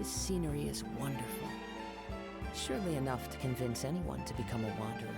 This scenery is wonderful. Surely enough to convince anyone to become a wanderer.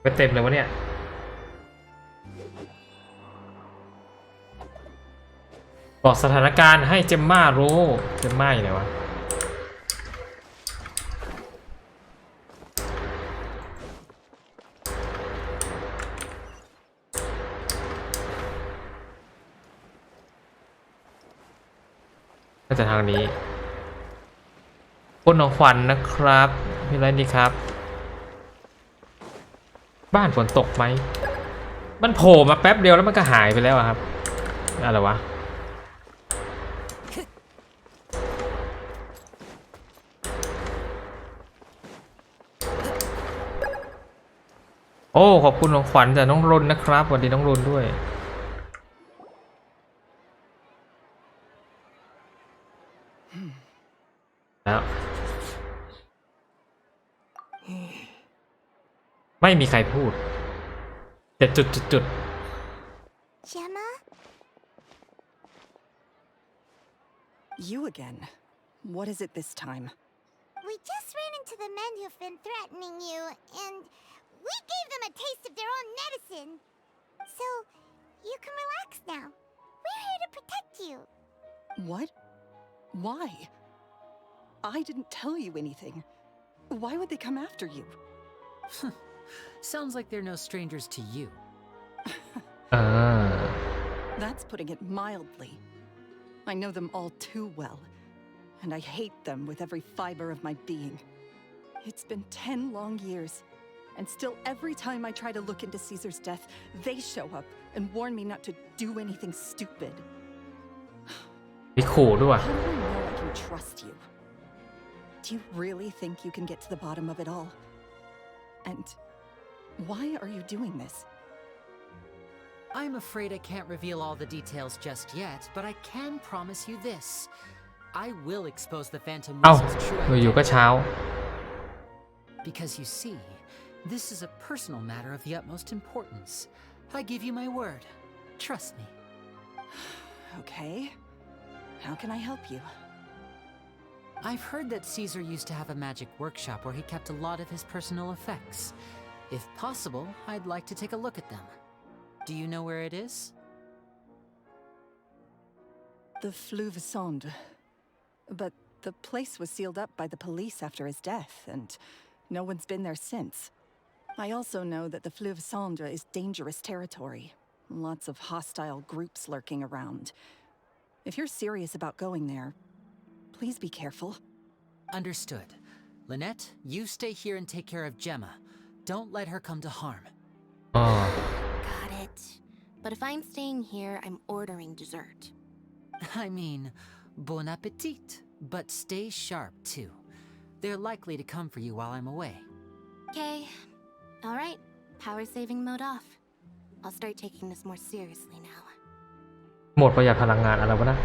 ไปเต็มเลยวะเนี่ยบอกสถานการณ์ให้เจมม่ารู้เจมม่าอยู่ไหนวะก็จะทางนี้คุณของขวัญ นะครับมีอะไรดีครับบ้านฝนตกไหมมันโผล่มาแป๊บเดียวแล้วมันก็หายไปแล้วครับอะไรวะโอ้ขอบคุณของขวัญจากน้องรนนะครับสวัสดีน้องรนด้วยแล้วไม่มีใครพูดแต่จุด Gemma? You again. What is it this time? We just ran into the men who've been threatening you, and we gave them a taste of their own medicine. So, you can relax now. We're here to protect you. What? Why? I didn't tell you anything. Why would they come after you? Sounds like they're no strangers to you. That's putting it mildly. I know them all too well, and I hate them with every fiber of my being. It's been 10 long years, and still every time I try to look into Caesar's death, they show up and warn me not to do anything stupid. มีขู่ด้วย How do I know I can trust you? Do you really think you can get to the bottom of it all? And why are you doing this? I'm afraid I can't reveal all the details just yet, but I can promise you this. I will expose the Phantom เอ้า Weasel's true อยู่ๆก็เช้า Because you see, this is a personal matter of the utmost importance. I give you my word. Trust me. Okay. How can I help you? I've heard that Caesar used to have a magic workshop where he kept a lot of his personal effects. If possible, I'd like to take a look at them. Do you know where it is? The Fleuve Sonde. But the place was sealed up by the police after his death, and no one's been there since. I also know that the Fleuve Sonde is dangerous territory. Lots of hostile groups lurking around. If you're serious about going there, please be careful. Understood. Lynette, you stay here and take care of Gemma. Don't let her come to harm. อ๋อ Got it. But if I'm staying here, I'm ordering dessert. I mean, bon appetit, but stay sharp too. They're likely to come for you while I'm away. Okay. Alright. Power saving mode off. I'll start taking this more seriously now. โหมดประหยัดพลังงานอะไรวะนะ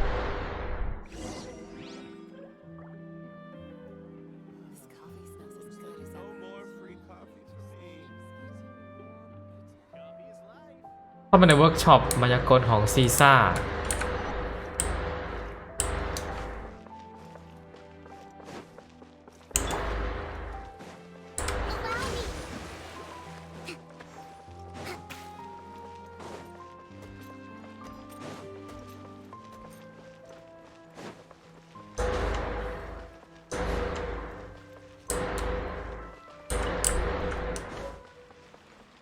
This coffee smells as good as No ever. more free coffees for me. Coffee's life. เข้ามาในเวิร์กช็อปมายากลของซีซ่า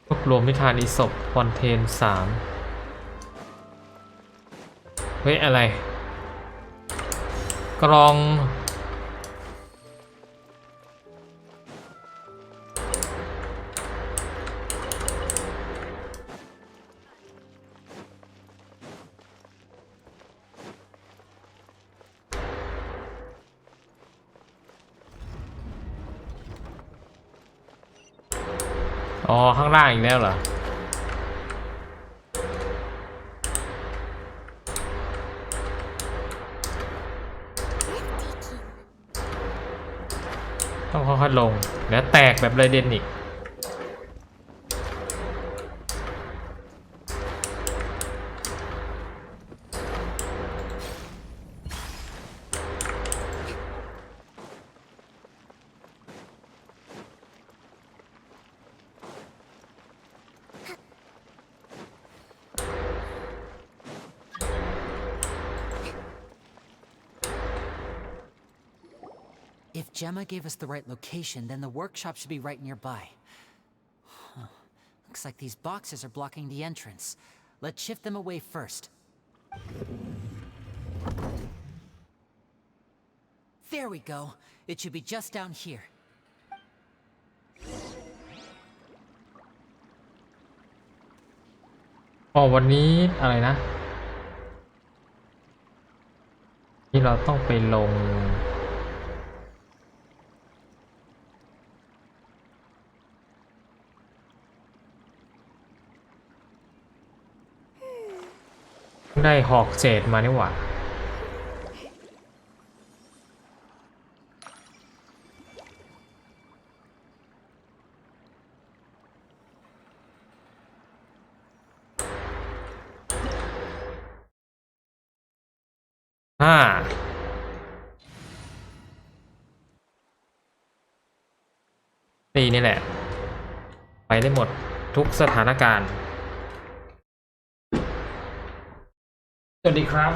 รวบรวมนิทานอีสปคอนเทนต์3เฮ้ยอะไรกรอง อ๋อข้างล่างอีกแล้วเหรอต้องค่อยๆลงแล้วแตกแบบไรเดนอีกIf Gemma gave us the right location, then the workshop should be right nearby. Huh. Looks like these boxes are blocking the entrance. Let's shift them away first. There we go. It should be just down here. อ๋อวันนี้อะไรนะที่เราต้องไปลงได้หอกเศษมานี่หว่านี่แหละไปได้หมดทุกสถานการณ์สวัสดีครับ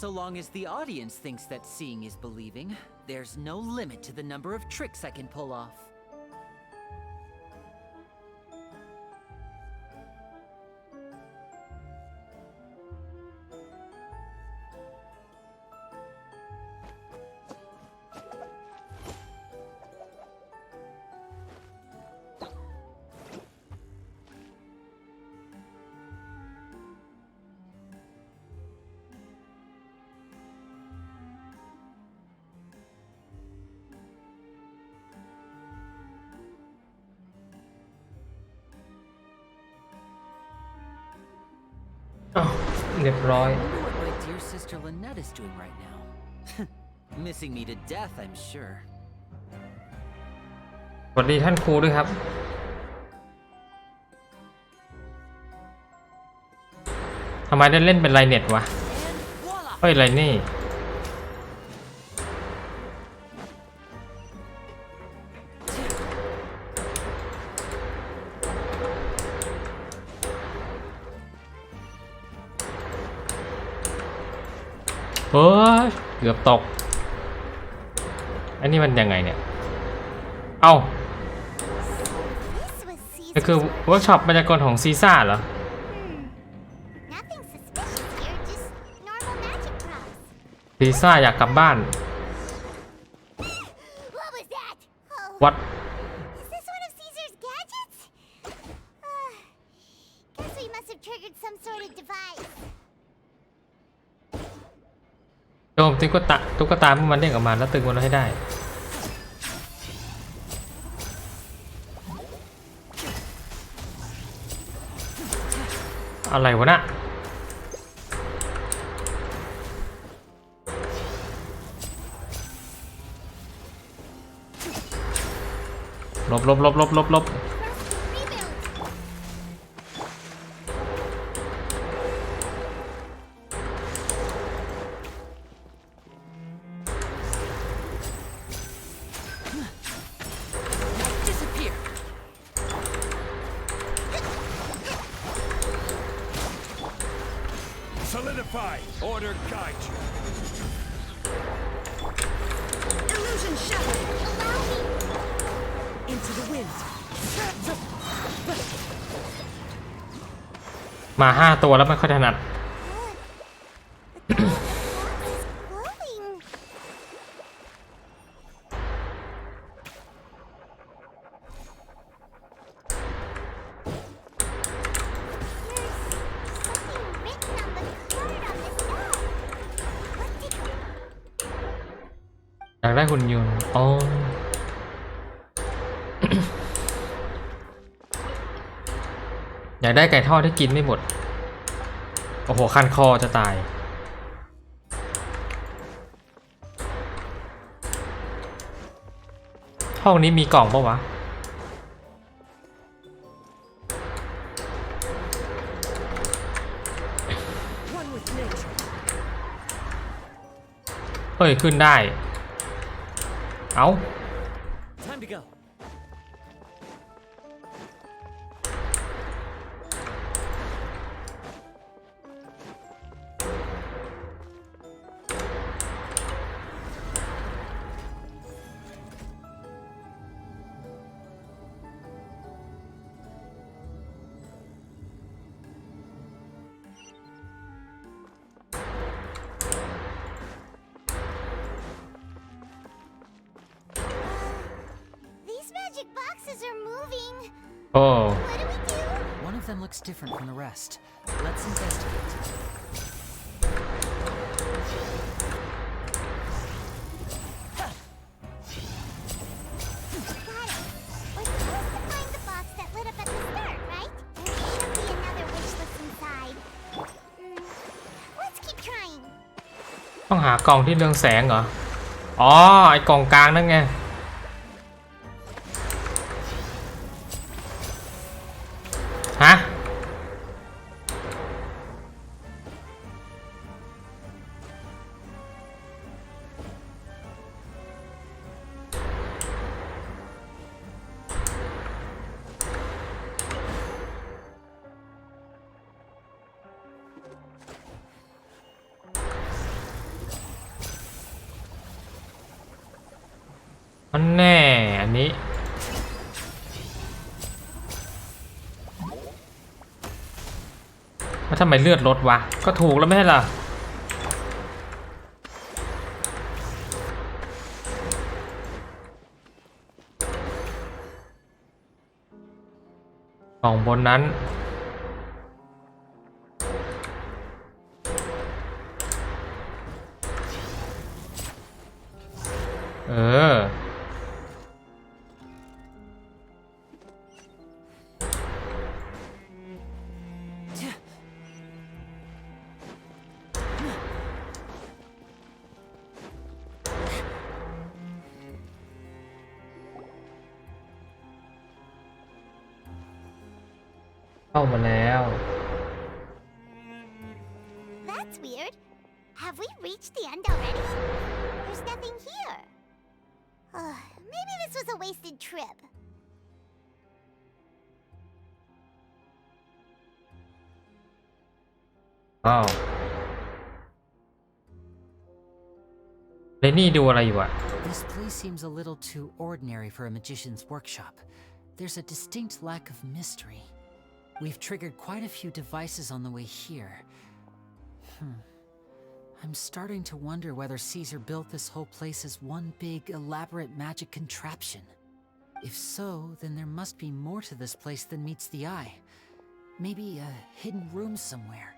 So long as the audience thinks that seeing is believing, there's no limit to the number of tricks I can pull off.เรียบร้อย I wonder what my dear sister Lynette is doing right now. Missing me to death, I'm sure. สวัสดีท่านครูด้วยครับทำไมได้เล่นเป็นไลเน็ตวะ And voila! เฮ้ยไรนี่เฮ้ยเกือบตกอันนี้มันยังไงเนี่ยเอ้า This was นี่ Caesar's คือเวิร์กช็อปบรรยากาศของซีซ่าเหรอ Nothing suspicious here, just normal magic props. ซีซ่าอยากกลับบ้าน What was that? Oh, วัด is this one of Caesar's gadgets? Guess we must have triggered some sort of device. โจมตุ๊กตาพวกมันเด้งออกมาแล้วตึงมันไว้ให้ได้อะไรวะน่ะลบ Disappear! Solidify. Order guide you. Illusion shattered. Into the wind. มา5 ตัวแล้วไม่ค่อยถนัด Glowing. อยากได้หุ่นยนต์อ๋อ อยากได้ไก่ทอดที่กินไม่หมด โอ้โห คันคอจะตาย ห้องนี้มีกล่องปะวะ One with nature. เฮ้ย ขึ้นได้ เอา Time to go. These magic boxes are moving. โอ้ What do we do? One of them looks different from the rest. Let's investigate. Got it. We're supposed to find the box that lit up at the start, right? There should be another wish list inside. Let's keep trying. ต้องหากล่องที่เรืองแสงเหรอ อ๋อ ไอกล่องกลางนั่นไง ฮะ มันแน่ อันนี้ แล้วทำไมเลือดลดวะ ก็ถูกแล้วไม่ใช่เหรอ กล่องบนนั้น เออ เข้ามาแล้ว That's weird. Have we reached the end already? There's nothing here. Maybe this was a wasted trip. อ้าวเลนี่ดูอะไรอยู่อะ This place seems a little too ordinary for a magician's workshop. There's a distinct lack of mystery. We've triggered quite a few devices on the way here. I'm starting to wonder whether Caesar built this whole place as one big, elaborate magic contraption. If so, then there must be more to this place than meets the eye. Maybe a hidden room somewhere.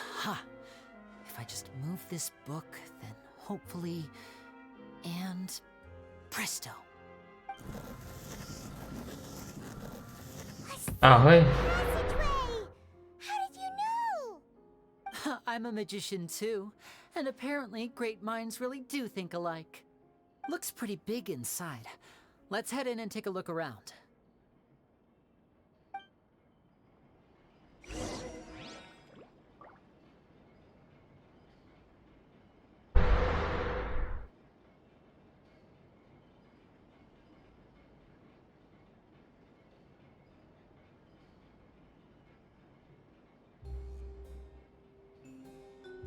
Aha! If I just move this book, then hopefully... And... presto! อ้าวเฮ้ย Passageway! How did you know? I'm a magician too, and apparently great minds really do think alike. Looks pretty big inside. Let's head in and take a look around.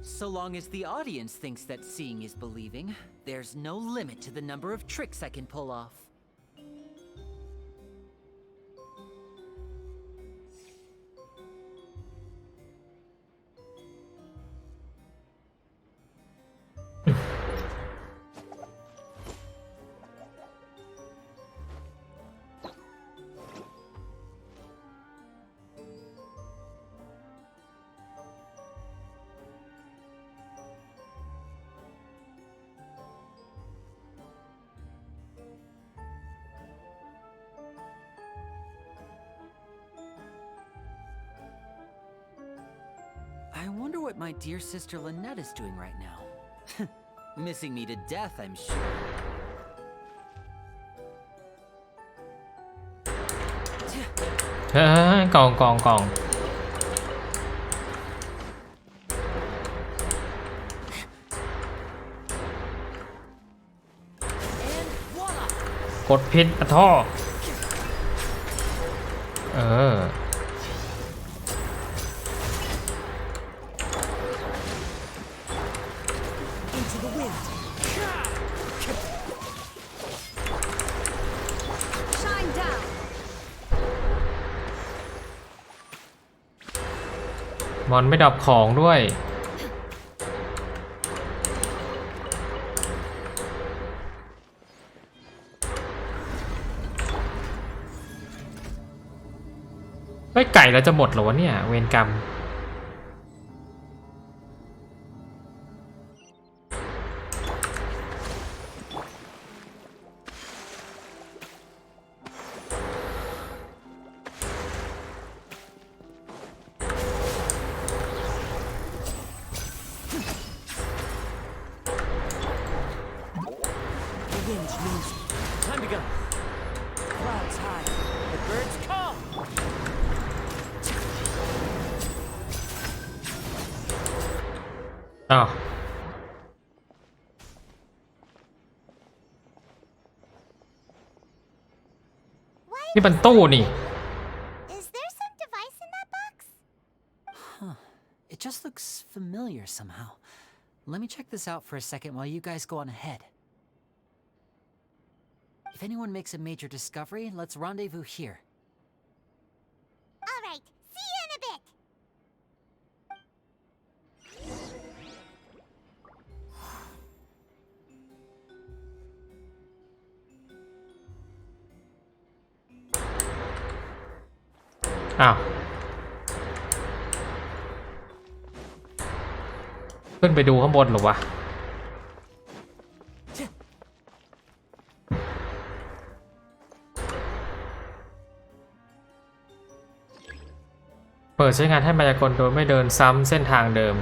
So long as the audience thinks that seeing is believing, there's no limit to the number of tricks I can pull off. I wonder what my dear sister Lynette is doing right now. Missing me to death, I'm sure. เฮ้ยกอง And voila! กดผิดอะท่อInto the wind. Shine down. มอนไม่ดับของด้วยไม่ไก่เราจะหมดเหรอวะเนี่ยเวรกรรมTime to go. Clouds high. The birds call. อ้าวนี่มันตู้นี่ Is there some device in that box? Huh. It just looks familiar somehow. Let me check this out for a second while you guys go on ahead. If anyone makes a major discovery, let's rendezvous here. All right. See you in a bit. อ้าวขึ้นไปดูข้างบนเหรอวะเปิดใช้งานให้มายากลโดยไม่เดินซ้ำเส้นทางเดิม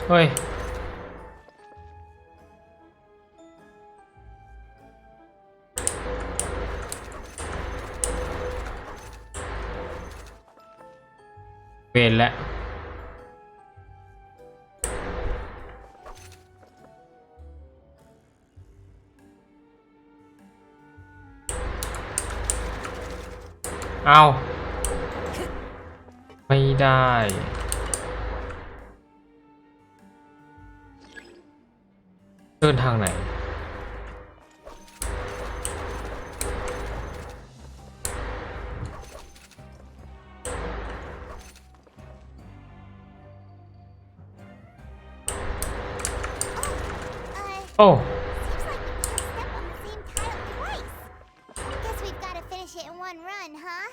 เฮ้ยเวรแล้วเอาไม่ได้เดินทางไหนโอ้ Seems like we can't step on the same tile twice. Guess we've got to finish it in one run, huh?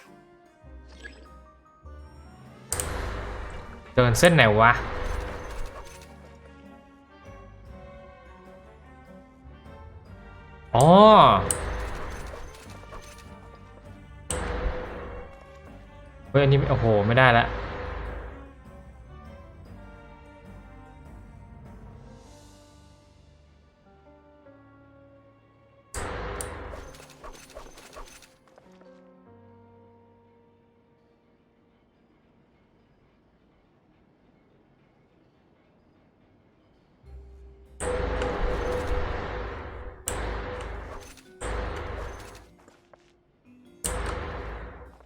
เดินเส้นไหนวะอ๋อเฮ้ยอันนี้โอ้โหไม่ได้ละ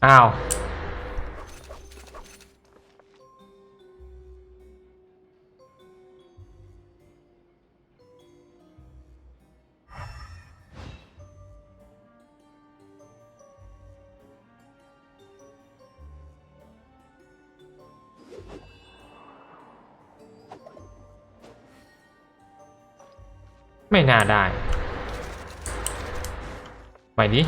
อ้าวไม่น่าได้ไปดิ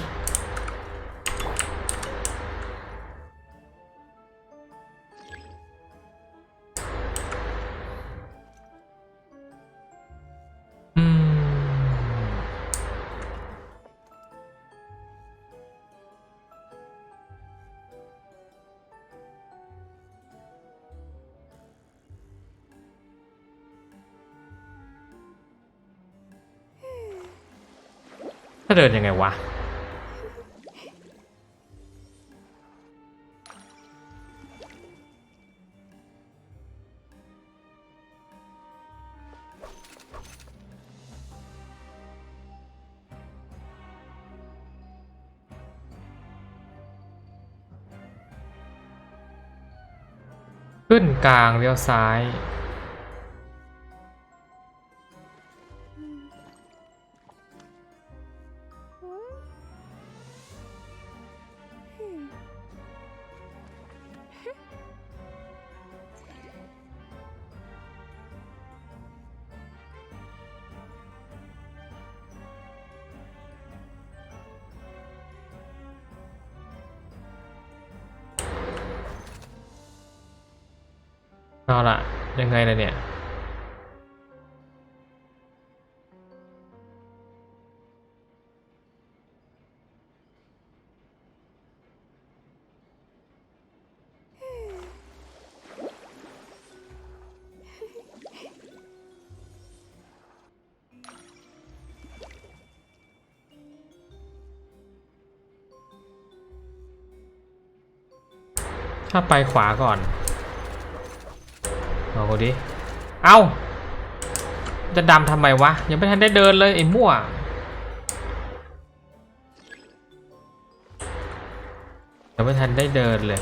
ถ้าเดินยังไงวะขึ้นกลางเลี้ยวซ้ายเอาล่ะยังไงล่ะเนี่ยถ้าไปขวาก่อนเอาดิเอ้าจะดำทำไมวะยังไม่ทันได้เดินเลยไอ้มั่วยังไม่ทันได้เดินเลย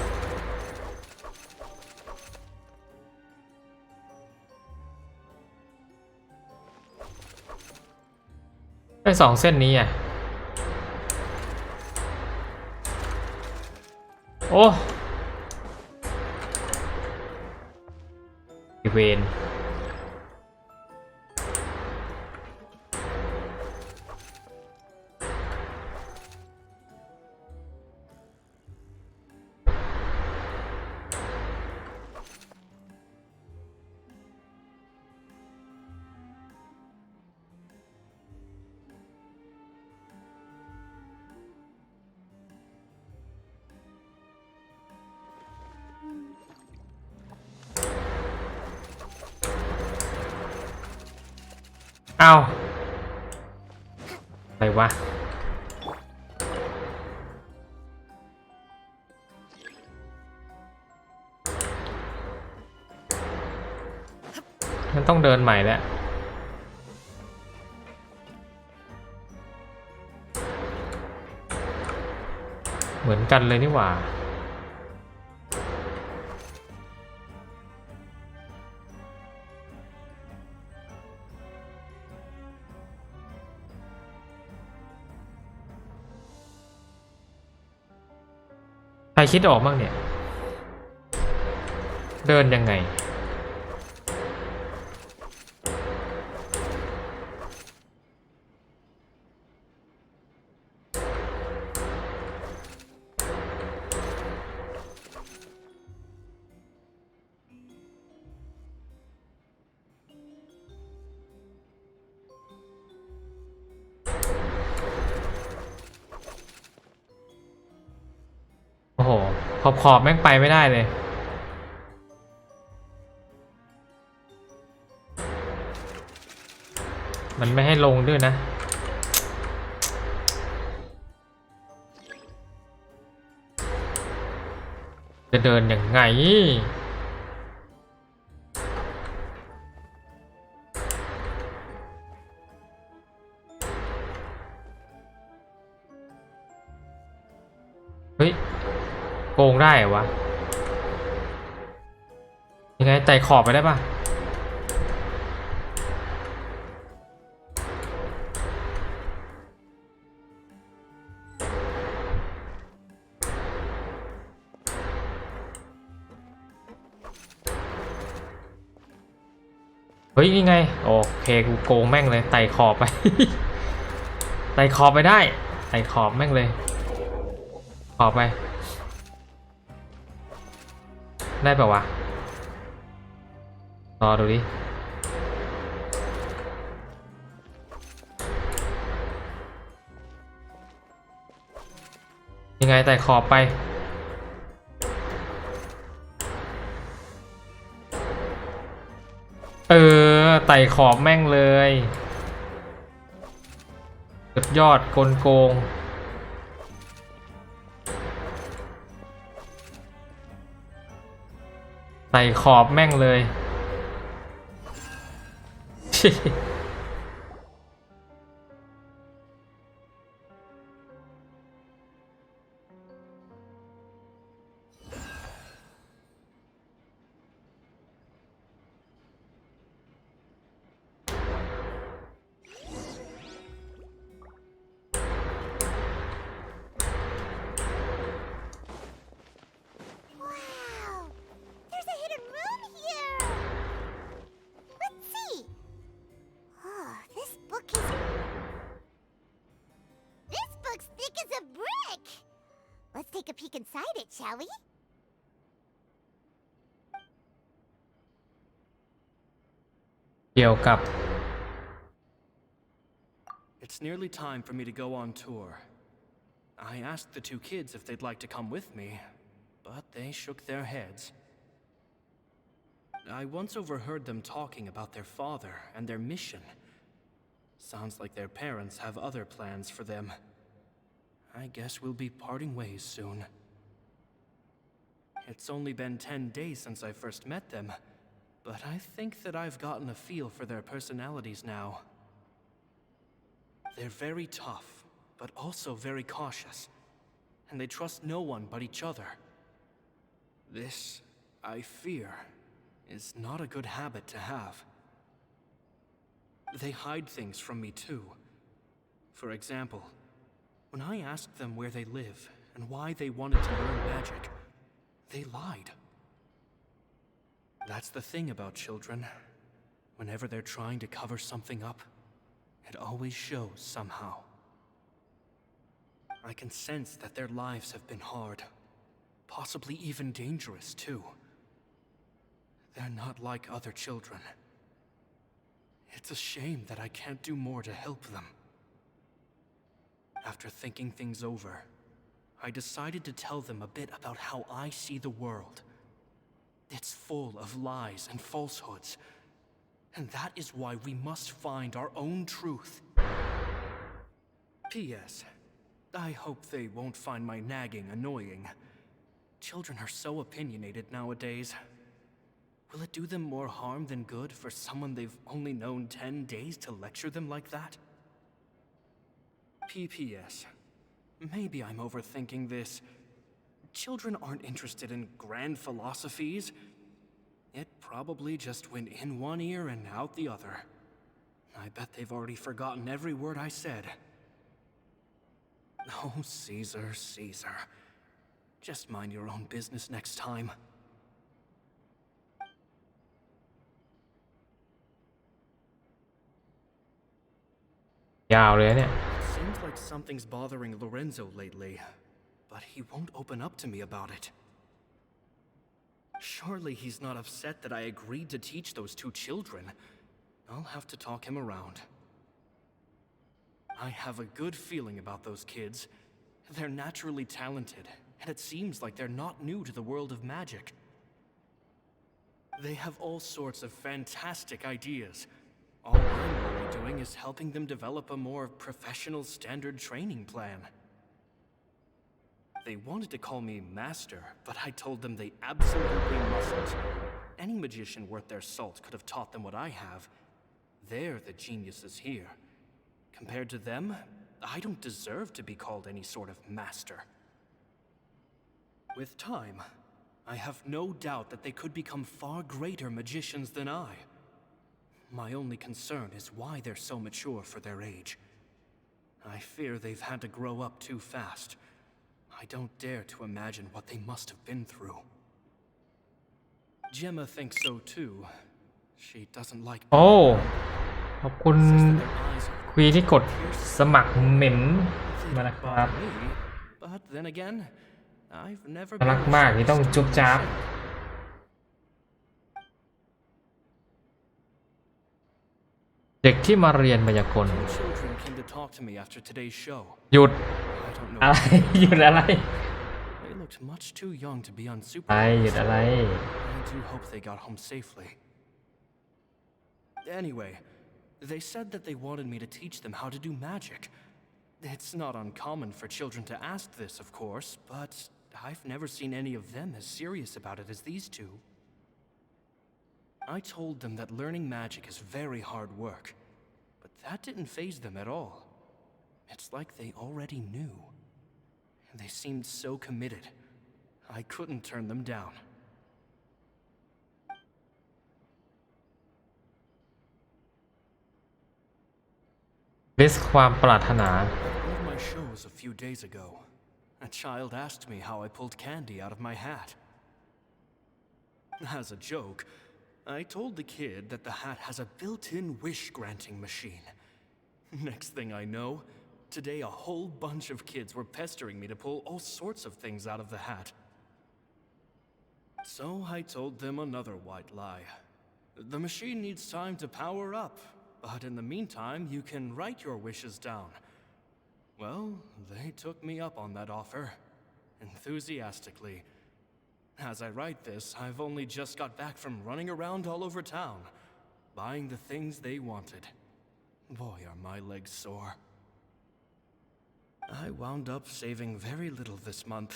ไปสองเส้นนี้อ่ะโอ้เวนเอาอะไรวะมันต้องเดินใหม่แล้วเหมือนกันเลยนี่หว่าใครคิดออกบ้างเนี่ยเดินยังไงโอ้โหขอบแม่งไปไม่ได้เลยมันไม่ให้ลงด้วยนะจะเดินยังไงเฮ้ย โกงได้เหรอวะยังไงไต่ขอบไปได้ปะเฮ้ยนี่ไงโอเคกูโกงแม่งเลยไต่ขอบไป ไต่ขอบไปได้ไต่ขอบแม่งเลยขอบไปได้ป่าวะรอดูดิยังไงไต่ขอบไปไต่ขอบแม่งเลยสุดยอดกลโกงไต่ขอบแม่งเลย Wow! There's a hidden room here! Let's see! Oh, this book's thick as a brick! Let's take a peek inside it, shall we? เกี่ยวกับ It's nearly time for me to go on tour. I asked the two kids if they'd like to come with me, but they shook their heads. I once overheard them talking about their father and their mission. Sounds like their parents have other plans for them. I guess we'll be parting ways soon. It's only been 10 days since I first met them, but I think that I've gotten a feel for their personalities now. They're very tough, but also very cautious, and they trust no one but each other. This, I fear, is not a good habit to have. They hide things from me too. For example, when I asked them where they live and why they wanted to learn magic, they lied. That's the thing about children. Whenever they're trying to cover something up, it always shows somehow. I can sense that their lives have been hard, possibly even dangerous too. They're not like other children. It's a shame that I can't do more to help them. After thinking things over, I decided to tell them a bit about how I see the world. It's full of lies and falsehoods, and that is why we must find our own truth. P.S. I hope they won't find my nagging annoying. Children are so opinionated nowadays. Will it do them more harm than good for someone they've only known 10 days to lecture them like that? P.P.S. Maybe I'm overthinking this. Children aren't interested in grand philosophies. It probably just went in one ear and out the other. I bet they've already forgotten every word I said. Oh, Caesar, Caesar. Just mind your own business next time. ยาวเลยเนี่ย Seems like something's bothering Lorenzo lately, but he won't open up to me about it. Surely he's not upset that I agreed to teach those two children. I'll have to talk him around. I have a good feeling about those kids. They're naturally talented, and it seems like they're not new to the world of magic. They have all sorts of fantastic ideas. All I'm really doing is helping them develop a more professional standard training plan. They wanted to call me Master, but I told them they absolutely mustn't. Any magician worth their salt could have taught them what I have. They're the geniuses here. Compared to them, I don't deserve to be called any sort of master. With time, I have no doubt that they could become far greater magicians than I. My only concern is why they're so mature for their age. I fear they've had to grow up too fast. I don't dare to imagine what they must have been through. Gemma thinks so too. She doesn't like โอ้ขอบคุณ says that their eyes are คุยที่กดสมัครเหม็นมานะครับ bother me, but then again, I've never น่ารัก been มากนี่ต้องจุ๊บจ๊าบเด็กที่มาเรียนมายากล Children came to talk to me after today's show. หยุด I don't know. อะไร หยุดอะไร They looked much too young to be ไปหยุด unsupervised. อะไร I do hope they got home safely. Anyway, they said that they wanted me to teach them how to do magic. It's not uncommon for children to ask this, of course, but I've never seen any of them as serious about it as these two. I told them that learning magic is very hard work, but that didn't faze them at all. It's like they already knew. They seemed so committed. I couldn't turn them down. ลิสต์ความปรารถนา At one of my shows a few days ago, a child asked me how I pulled candy out of my hat. As a joke, I told the kid that the hat has a built-in wish-granting machine. Next thing I know, today a whole bunch of kids were pestering me to pull all sorts of things out of the hat. So I told them another white lie. The machine needs time to power up, but in the meantime, you can write your wishes down. Well, they took me up on that offer, enthusiastically. As I write this, I've only just got back from running around all over town, buying the things they wanted. Boy, are my legs sore. I wound up saving very little this month,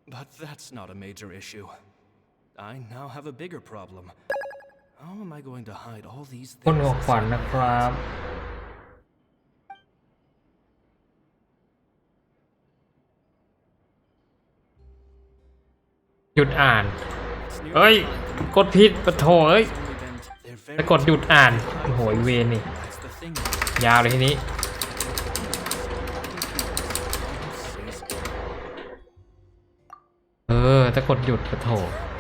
but that's not a major issue. I now have a bigger problem. How am I going to hide all these คุณ things? ของขวัญนะครับ หยุดอ่าน It's nearly เอ้ย time. กดผิดปะโถเอ้ย Only been they're very ไปกดหยุดอ่าน โอ้โหเวรนี่ That's the thing. ยาวเลยทีนี้ ถ้ากดหยุดปะโถ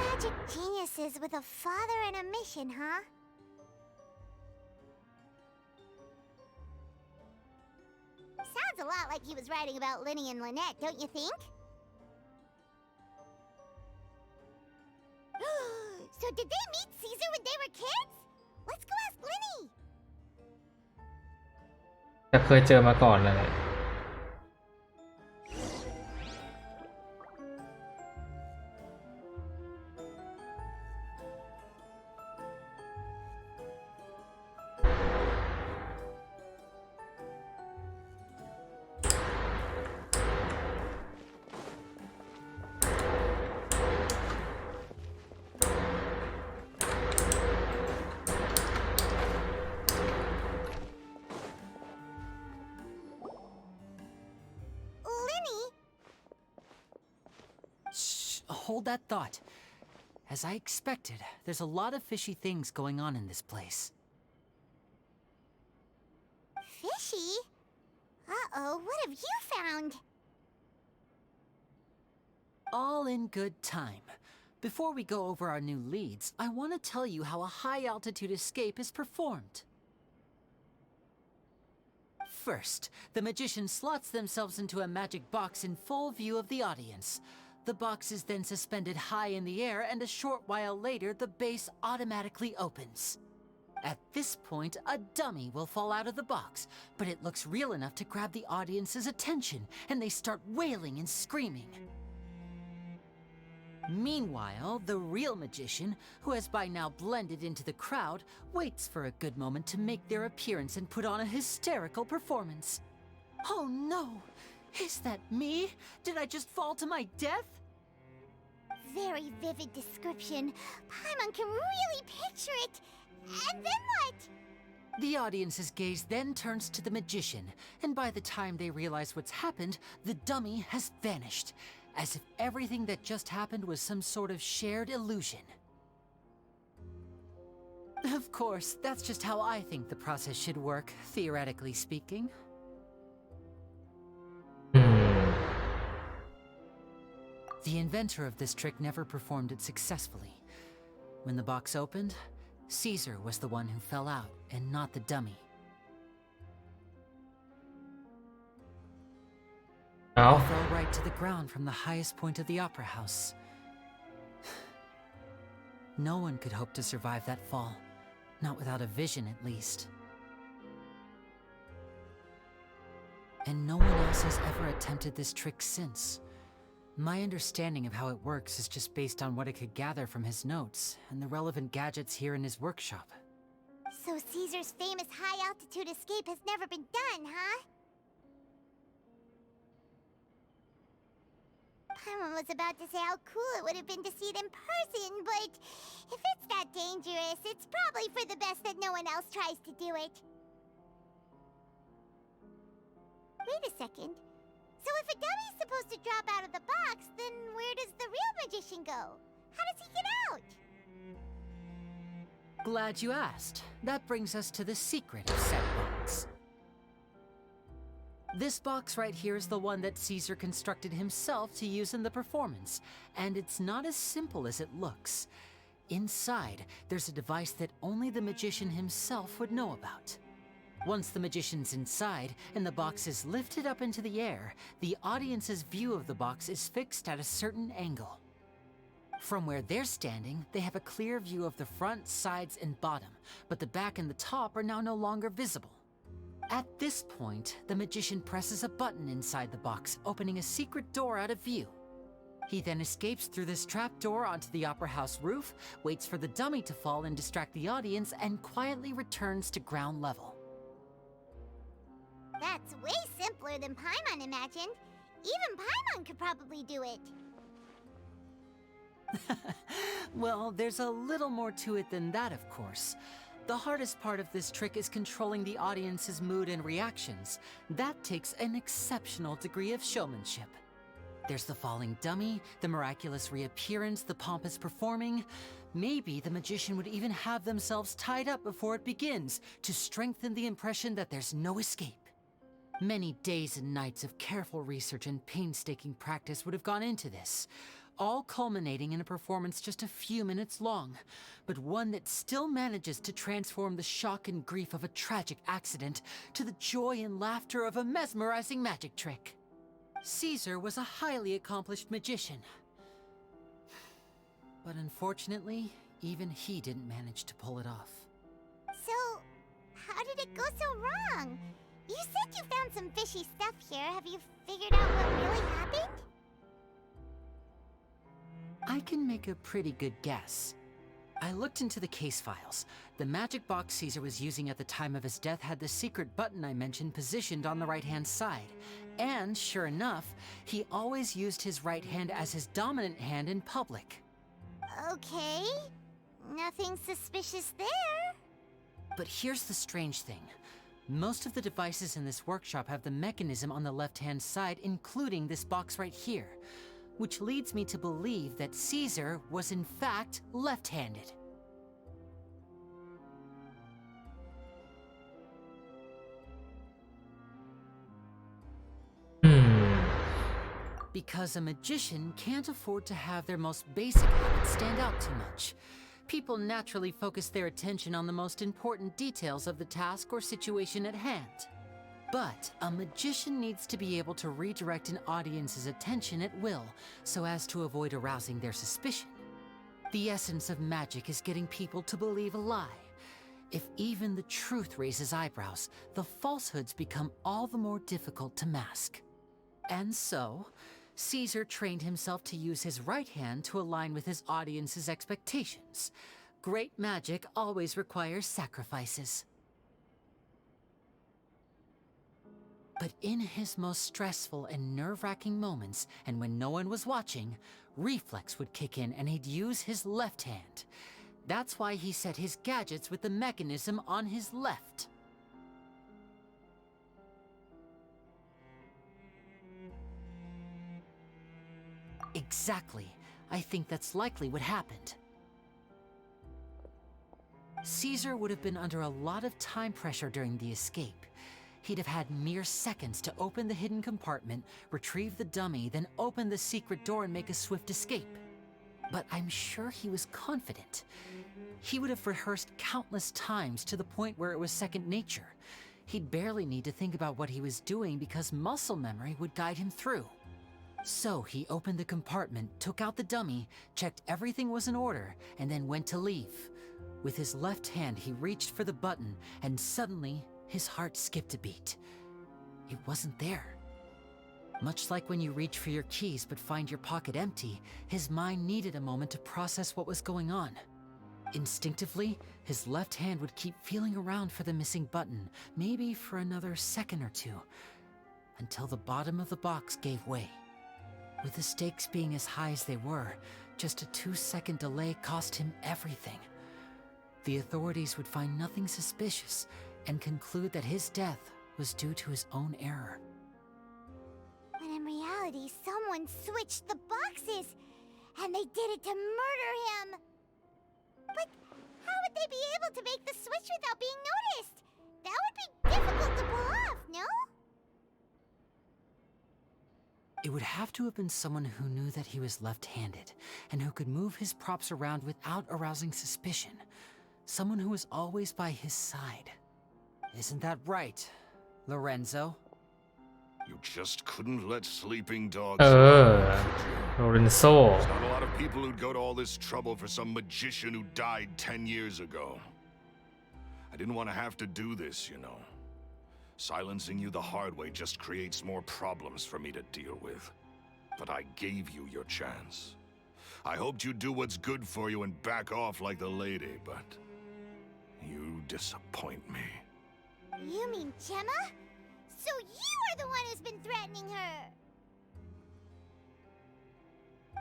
Magic geniuses with a father and a mission, huh? Sounds a lot like he was writing about Linny and Lynette, don't you think? So did they meet Caesar when they were kids? Let's go ask Linny. จะเคยเจอมาก่อนเลย Linny? Shh, hold that thought. As I expected, there's a lot of fishy things going on in this place. Fishy? Uh-oh, what have you found? All in good time. Before we go over our new leads, I want to tell you how a high-altitude escape is performed. First, the magician slots themselves into a magic box in full view of the audience. The box is then suspended high in the air, and a short while later, the base automatically opens. At this point, a dummy will fall out of the box, but it looks real enough to grab the audience's attention, and they start wailing and screaming. Meanwhile, the real magician, who has by now blended into the crowd, waits for a good moment to make their appearance and put on a hysterical performance. Oh no! Is that me? Did I just fall to my death? Very vivid description. Paimon can really picture it. And then what? The audience's gaze then turns to the magician, and by the time they realize what's happened, the dummy has vanished. as if everything that just happened was some sort of shared illusion. Of course, that's just how I think the process should work, theoretically speaking. The inventor of this trick never performed it successfully. When the box opened, Caesar was the one who fell out, and not the dummy. He fell right to the ground from the highest point of the opera house. No one could hope to survive that fall, not without a vision at least. And no one else has ever attempted this trick since. My understanding of how it works is just based on what I could gather from his notes and the relevant gadgets here in his workshop. So Caesar's famous high-altitude escape has never been done, huh? Paimon was about to say how cool it would have been to see it in person, but if it's that dangerous, it's probably for the best that no one else tries to do it. Wait a second. So if a dummy's supposed to drop out of the box, then where does the real magician go? How does he get out? Glad you asked. That brings us to the secret of said box. This box right here is the one that Caesar constructed himself to use in the performance, and it's not as simple as it looks. Inside, there's a device that only the magician himself would know about. Once the magician's inside and the box is lifted up into the air, the audience's view of the box is fixed at a certain angle. From where they're standing, they have a clear view of the front, sides, and bottom, but the back and the top are now no longer visible. At this point, the magician presses a button inside the box, opening a secret door out of view. He then escapes through this trap door onto the opera house roof, waits for the dummy to fall and distract the audience, and quietly returns to ground level. That's way simpler than Paimon imagined. Even Paimon could probably do it. Well, there's a little more to it than that, of course. The hardest part of this trick is controlling the audience's mood and reactions. That takes an exceptional degree of showmanship. There's the falling dummy, the miraculous reappearance, the pompous performing. Maybe the magician would even have themselves tied up before it begins to strengthen the impression that there's no escape. Many days and nights of careful research and painstaking practice would have gone into this, all culminating in a performance just a few minutes long, but one that still manages to transform the shock and grief of a tragic accident to the joy and laughter of a mesmerizing magic trick. Caesar was a highly accomplished magician, but unfortunately, even he didn't manage to pull it off. So, how did it go so wrong? You said you found some fishy stuff here. Have you figured out what really happened? I can make a pretty good guess. I looked into the case files. The magic box Caesar was using at the time of his death had the secret button I mentioned positioned on the right-hand side. And sure enough, he always used his right hand as his dominant hand in public. Okay. Nothing suspicious there. But here's the strange thing. Most of the devices in this workshop have the mechanism on the left-hand side, including this box right here, which leads me to believe that Caesar was in fact left-handed. Because a magician can't afford to have their most basic habits stand out too much. People naturally focus their attention on the most important details of the task or situation at hand. But a magician needs to be able to redirect an audience's attention at will, so as to avoid arousing their suspicion. The essence of magic is getting people to believe a lie. If even the truth raises eyebrows, the falsehoods become all the more difficult to mask. And so, Caesar trained himself to use his right hand to align with his audience's expectations. Great magic always requires sacrifices. But in his most stressful and nerve-wracking moments, and when no one was watching, reflex would kick in and he'd use his left hand. That's why he set his gadgets with the mechanism on his left. Exactly. I think that's likely what happened. Caesar would have been under a lot of time pressure during the escape. He'd have had mere seconds to open the hidden compartment, retrieve the dummy, then open the secret door and make a swift escape. But I'm sure he was confident. He would have rehearsed countless times to the point where it was second nature. He'd barely need to think about what he was doing because muscle memory would guide him through. So he opened the compartment, took out the dummy, checked everything was in order, and then went to leave. With his left hand, he reached for the button, and suddenly, his heart skipped a beat. It wasn't there. Much like when you reach for your keys but find your pocket empty, his mind needed a moment to process what was going on. Instinctively, his left hand would keep feeling around for the missing button, maybe for another second or two, until the bottom of the box gave way. With the stakes being as high as they were, just a 2-second delay cost him everything. The authorities would find nothing suspicious and conclude that his death was due to his own error. When in reality, someone switched the boxes, and they did it to murder him. But how would they be able to make the switch without being noticed? That would be difficult to pull off, no? It would have to have been someone who knew that he was left-handed and who could move his props around without arousing suspicion. Someone who was always by his side. Isn't that right, Lorenzo? You just couldn't let sleeping dogs. โลเรนโซ There's not a lot of people who'd go to all this trouble for some magician who died 10 years ago. I didn't want to have to do this, you know. Silencing you the hard way just creates more problems for me to deal with. But I gave you your chance. I hoped you'd do what's good for you and back off like the lady, but you disappoint me. You mean Gemma? So you are the one who's been threatening her!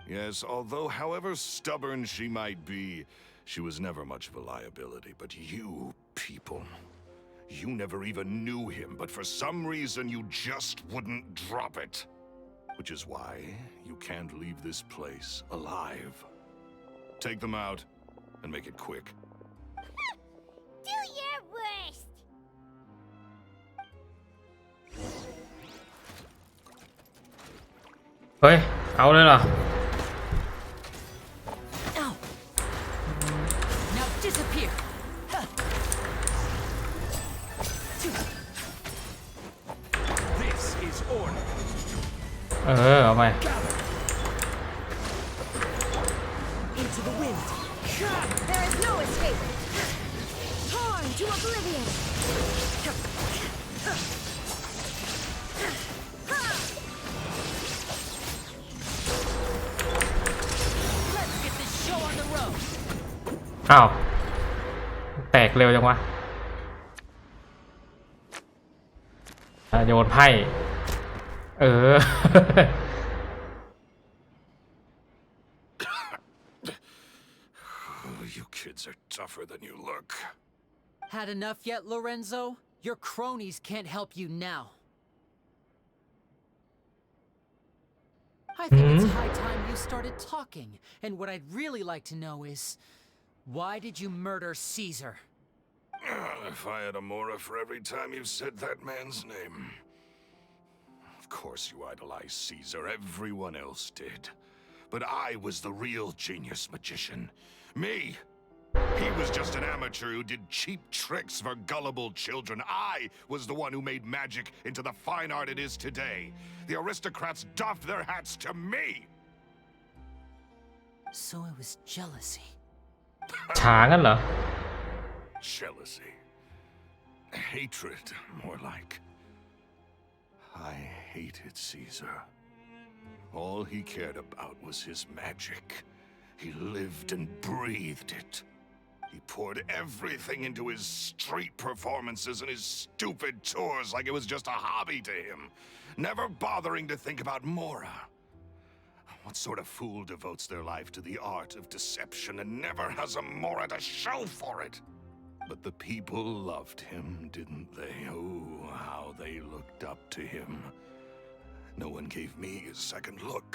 Yes, although however stubborn she might be, she was never much of a liability. But you people, you never even knew him, but for some reason you just wouldn't drop it. Which is why you can't leave this place alive. Take them out and make it quick. Do your worst! เฮ้ย เอาเลยเหรอ Ow! Now disappear! This is order. เอาไป Into the wind. There is no escape. Torn to oblivion. Let's get this show on the road! อ้าว แตกเร็วจังวะโยนไพ่ You kids are tougher than you look. Had enough yet, Lorenzo? Your cronies can't help you now. I think it's high time you started talking, and what I'd really like to know is, why did you murder Caesar? If I had a mora for every time you said that man's name. Of course you idolize Caesar, everyone else did. But I was the real genius magician. Me! He was just an amateur who did cheap tricks for gullible children. I was the one who made magic into the fine art it is today. The aristocrats doffed their hats to me! So it was jealousy. ช้ากันเหรอ Jealousy. Hatred, more like. I hated Caesar. All he cared about was his magic. He lived and breathed it. He poured everything into his street performances and his stupid tours like it was just a hobby to him, never bothering to think about Mora. What sort of fool devotes their life to the art of deception and never has a Mora to show for it? But the people loved him, didn't they? Oh, how they looked up to him. No one gave me a second look.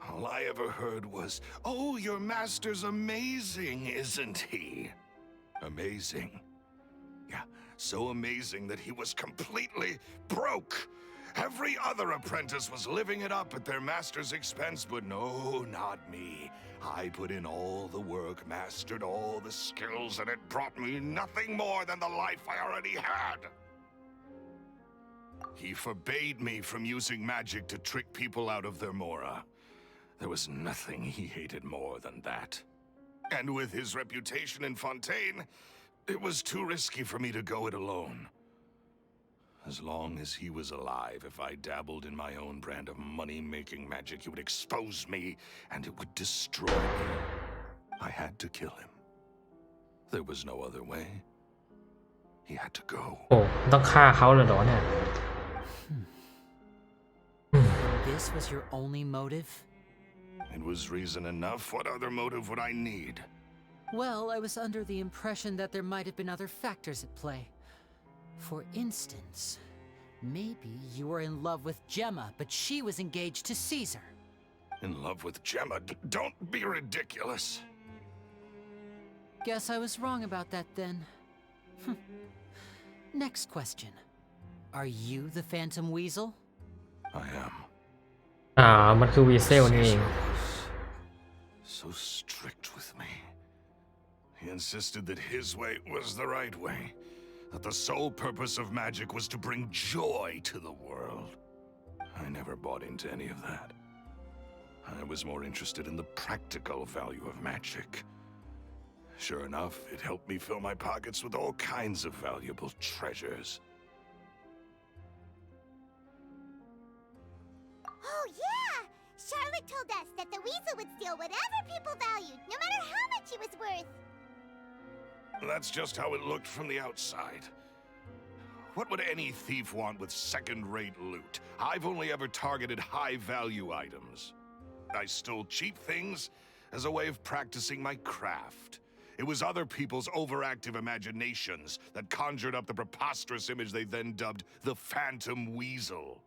All I ever heard was, "Oh, your master's amazing, isn't he?" Amazing. Yeah, so amazing that he was completely broke. Every other apprentice was living it up at their master's expense, but no, not me. I put in all the work, mastered all the skills, and it brought me nothing more than the life I already had. He forbade me from using magic to trick people out of their mora. There was nothing he hated more than that. And with his reputation in Fontaine, it was too risky for me to go it alone. As long as he was alive, if I dabbled in my own brand of money-making magic, he would expose me, and it would destroy me. I had to kill him. There was no other way. He had to go. โอ้ต้องฆ่าเขาเลยเหรอเนี่ย This was your only motive? It was reason enough. What other motive would I need? Well, I was under the impression that there might have been other factors at play. For instance, maybe you were in love with Gemma, but she was engaged to Caesar. In love with Gemma? Don't be ridiculous. Guess I was wrong about that then. Next question. Are you the Phantom Weasel? I am. มันคือวีเซลนี่เอง So strict with me. He insisted that his way was the right way. That the sole purpose of magic was to bring joy to the world. I never bought into any of that. I was more interested in the practical value of magic. Sure enough, it helped me fill my pockets with all kinds of valuable treasures. Oh, yeah! Charlotte told us that the weasel would steal whatever people valued, no matter how much it was worth. That's just how it looked from the outside. What would any thief want with second-rate loot? I've only ever targeted high-value items. I stole cheap things as a way of practicing my craft. It was other people's overactive imaginations that conjured up the preposterous image they then dubbed the Phantom Weasel.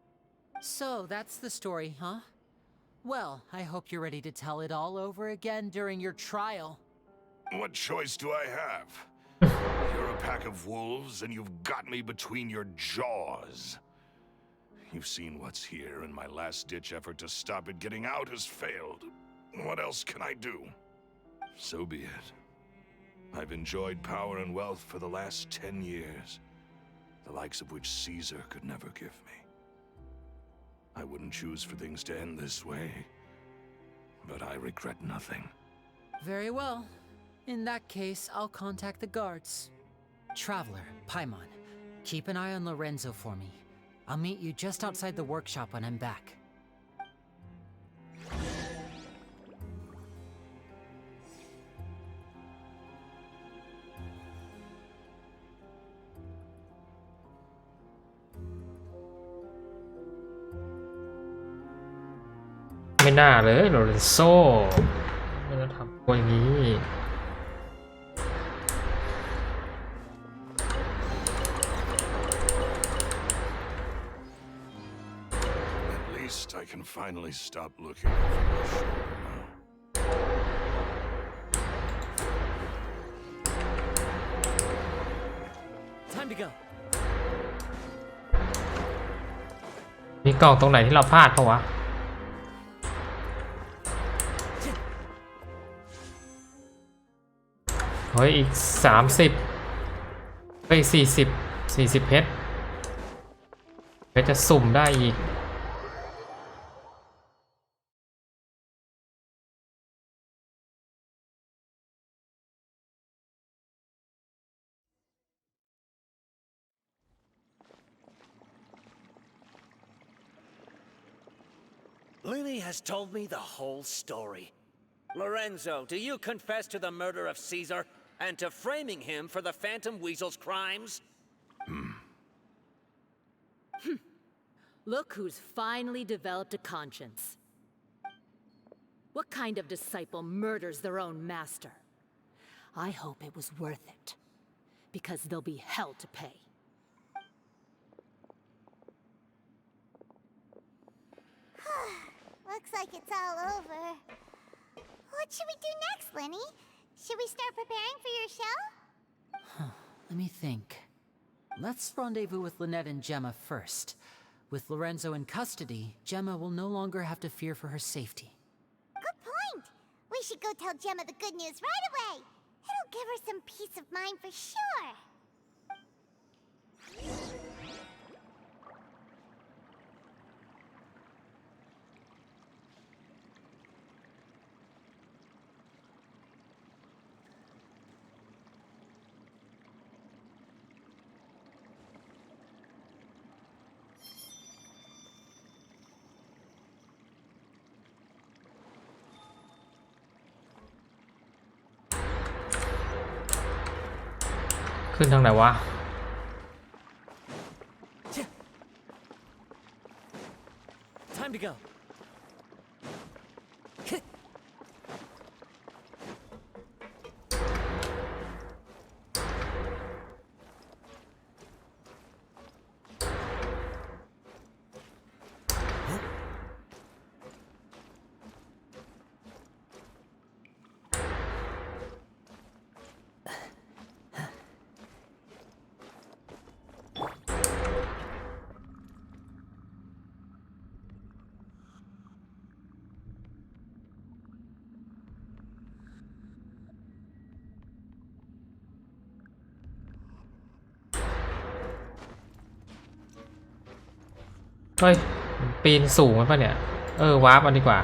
So that's the story, huh? Well, I hope you're ready to tell it all over again during your trial. What choice do I have? You're a pack of wolves, and you've got me between your jaws. You've seen what's here, and my last-ditch effort to stop it getting out has failed. What else can I do? So be it. I've enjoyed power and wealth for the last 10 years, the likes of which Caesar could never give me. I wouldn't choose for things to end this way, but I regret nothing. Very well. In that case, I'll contact the guards. Traveler, Paimon, keep an eye on Lorenzo for me. I'll meet you just outside the workshop when I'm back.ไม่น่าเลยโลเรนโซไม่น่าทำตัวอย่างนี้ At least I can finally stop looking over my shoulder now. Time to go. มีกล่องตรงไหนที่เราพลาดปะวะเฮ้ยอีก30เฮ้ย40เพชรจะสุ่มได้อีก Lily has told me the whole story. Lorenzo, do you confess to the murder of Caesar and to framing him for the Phantom Weasel's crimes? Look who's finally developed a conscience. What kind of disciple murders their own master? I hope it was worth it, because there'll be hell to pay. Looks like it's all over. What should we do next, Lenny? Should we start preparing for your show? Let me think. Let's rendezvous with Lynette and Gemma first. With Lorenzo in custody, Gemma will no longer have to fear for her safety. Good point. We should go tell Gemma the good news right away. It'll give her some peace of mind for sure. ขึ้นทางไหนวะ Time to go.เฮ้ยปีนสูงมั้ยป่ะเนี่ยวาร์ปมันดีกว่า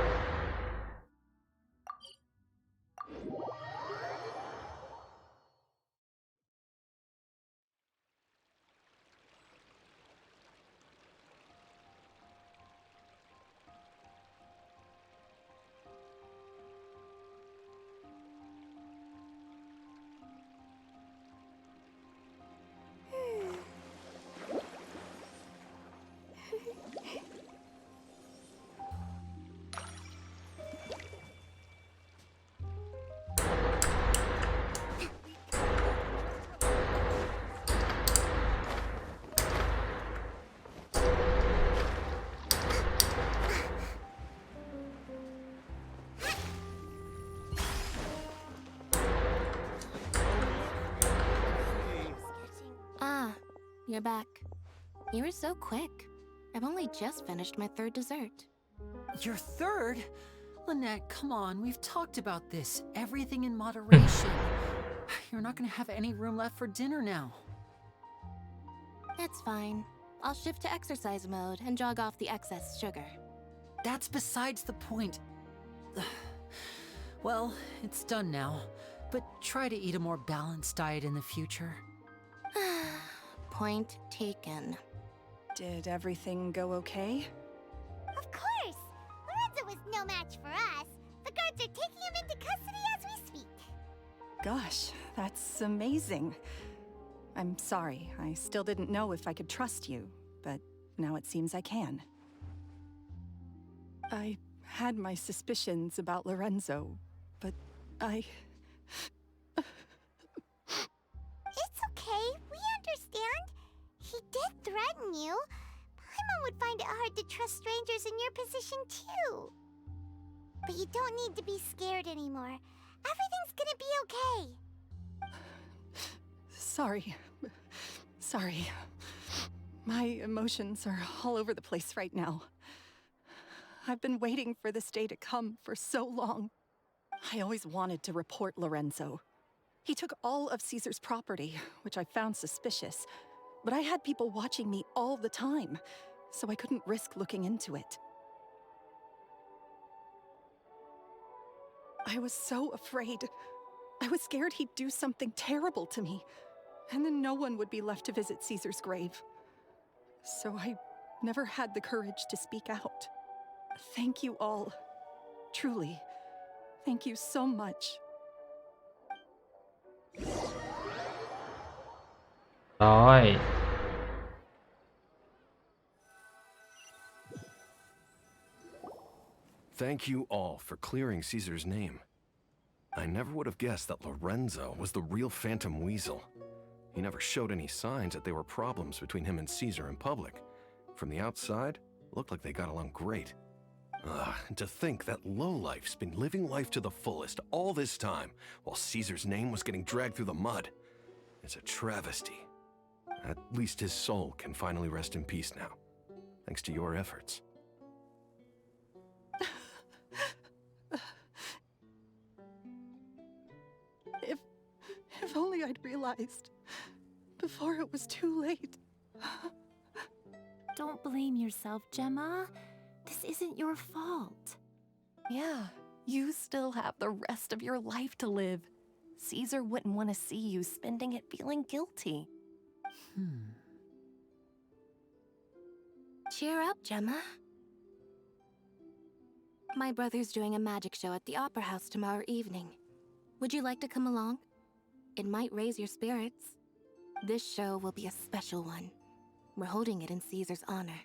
You're back. You were so quick. I've only just finished my third dessert. Your third? Lynette, come on, we've talked about this. Everything in moderation. You're not gonna have any room left for dinner now. It's fine. I'll shift to exercise mode and jog off the excess sugar. That's besides the point. Well, it's done now, but try to eat a more balanced diet in the future. Point taken. Did everything go okay? Of course! Lorenzo was no match for us. The guards are taking him into custody as we speak. Gosh, that's amazing. I'm sorry, I still didn't know if I could trust you, but now it seems I can. I had my suspicions about Lorenzo, but It's okay, we understand. He did threaten you. Paimon would find it hard to trust strangers in your position too. But you don't need to be scared anymore. Everything's gonna be okay. Sorry. My emotions are all over the place right now. I've been waiting for this day to come for so long. I always wanted to report Lorenzo. He took all of Caesar's property, which I found suspicious, but I had people watching me all the time, so I couldn't risk looking into it. I was so afraid. I was scared he'd do something terrible to me, and then no one would be left to visit Caesar's grave. So I never had the courage to speak out. Thank you all. Truly, thank you so much. Thank you all for clearing Caesar's name. I never would have guessed that Lorenzo was the real Phantom Weasel. He never showed any signs that there were problems between him and Caesar in public. From the outside, it looked like they got along great. And to think that lowlife's been living life to the fullest all this time, while Caesar's name was getting dragged through the mud. It's a travesty. At least his soul can finally rest in peace now, thanks to your efforts. If only I'd realized before it was too late. Don't blame yourself, Gemma. This isn't your fault. Yeah, you still have the rest of your life to live. Caesar wouldn't want to see you spending it feeling guilty. Cheer up, Gemma. My brother's doing a magic show at the Opera House tomorrow evening. Would you like to come along? It might raise your spirits. This show will be a special one. We're holding it in Caesar's honor.